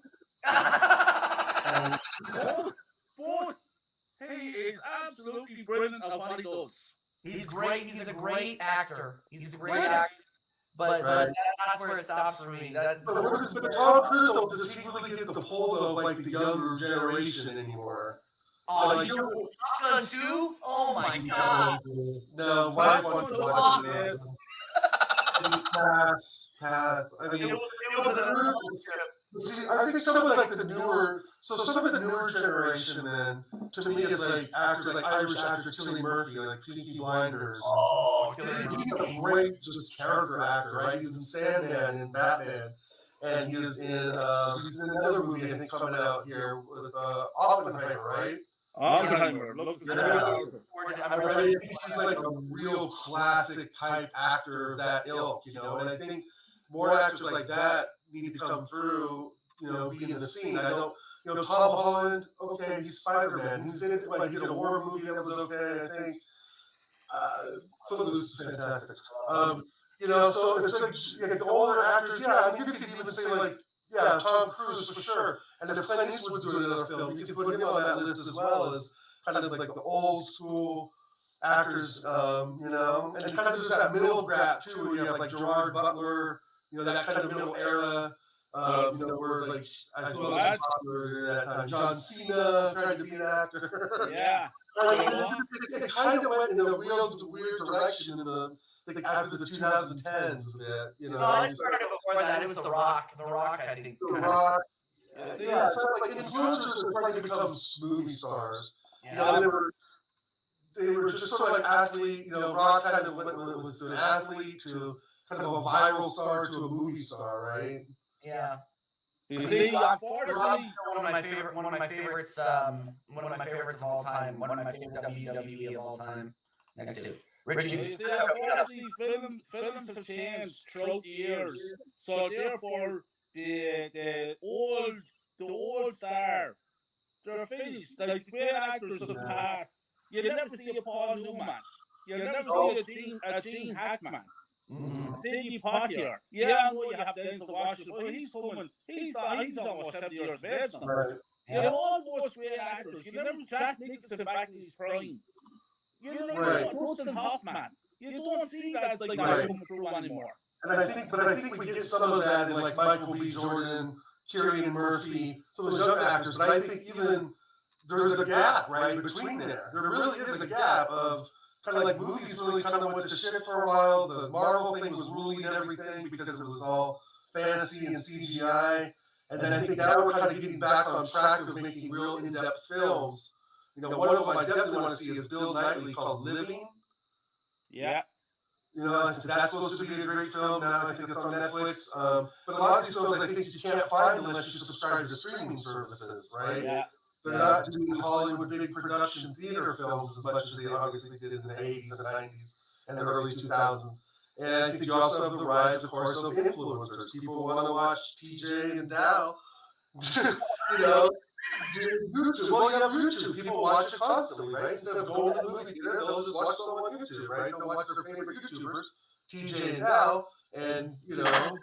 Boss, he is absolutely brilliant at what he does. He's great. He's a great actor. He's a great actor. But that's where it stops for me. But Tom Cruise, does he really get the pull of like the younger generation anymore? Oh, Like, you Shotgun 2? Oh my god. No, my one was watching Pass. I mean, It was an awesome trip. see, I think some of like the newer, some of the newer generation, then to me is like actors, like Irish actor Cillian Murphy, like Peaky Blinders. Oh, He's a great just character actor, right? He's in Sandman and Batman, and he's in another movie I think coming out here with Oppenheimer, right? Oppenheimer. He's like a real classic type actor of that ilk, you know. And I think more actors like that need to come through, you know, be in the scene. I don't, you know, Tom Holland, okay, he's Spider-Man. He's in it when he did a war movie that was okay, I think. Footloose is fantastic. You know, so it's like the older actors, yeah, I mean, you could even say like, yeah, Tom Cruise for sure. And if Clint Eastwood's doing another film, you could put him on that list as well as kind of like the old school actors, you know. And it kind of there's that middle gap too, where you have like Gerard Butler, you know, that kind of middle era, you know, where like I feel like popular at that time. John Cena tried to be an actor. Yeah. It kind of went in a real weird direction in the like after the 2010s a bit, you know. No, I started before that. It was The Rock. The Rock, I think. The Rock. Yeah, so like influencers are starting to become movie stars. Yeah. You know, they were just sort of like athlete. You know, Rock kind of was to an athlete to kind of a viral star to a movie star, right? Yeah. You see, unfortunately, one of my favorites of all time. One of my favorite WWE of all time. Next to Richie. You see, unfortunately, films have changed throughout the years, so therefore the old star, they're finished. Like the great actors of the past, you never see a Paul Newman, you never see a Gene Hackman. Mm-hmm. Sidney Poitier. Yeah, I know you have Denzel Washington, but he's almost 70 years of age now. Right. You have all those great actors. You remember Jack Nicholson back in his prime. You know, Right. Dustin Hoffman. You don't see guys like that Right. coming through anymore. And I think we get some of that in like Michael B. Jordan, Cillian Murphy, some of those young actors. But I think even there's a gap right between there. There really is a gap of kind of like movies really kind of went to shit for a while. The Marvel thing was ruling everything because it was all fantasy and CGI. And then I think now we're kind of getting back on track of making real in-depth films. You know, one of them I definitely want to see is Bill Knightley called Living. Yeah. You know, I think that's supposed to be a great film. Now I think it's on Netflix. But a lot of these films I think you can't find unless you subscribe to streaming services, right? Yeah. They're not doing Hollywood big production theater films as much as they obviously did in the 80s and 90s and the early 2000s. And I think you also have the rise, of course, of influencers. People want to watch TJ and Dow, you know, do YouTube. Well, you have YouTube. People watch it constantly, right? Instead of going to the movie theater, they'll just watch something on YouTube, right? They'll watch their favorite YouTubers, TJ and Dow, and, you know,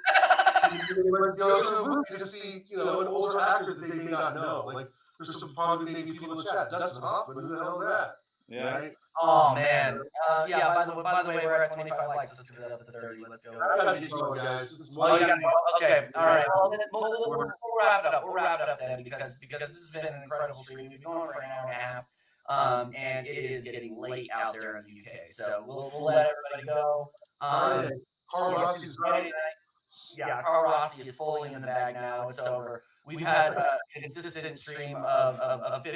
you go to a movie to see, you know, an older actor that they may not know. Like, there's some probably maybe people in the chat. Dustin Hoffman, who the hell is that? Yeah. Right? Oh man. Yeah. By the way, we're at 25 likes. Let's get it up to 30. Let's go. I gotta get going, guys. It's Oh, you got okay. All right. Well, Yeah. we'll wrap it up. We'll wrap it up then because this has been an incredible stream. We've been going for an hour and a half, and it is getting late out there in the UK. So we'll let everybody go. Carl Rossi's Friday night. Yeah, Carl Rossi is fully in the bag now. It's over. We've had a consistent stream of 15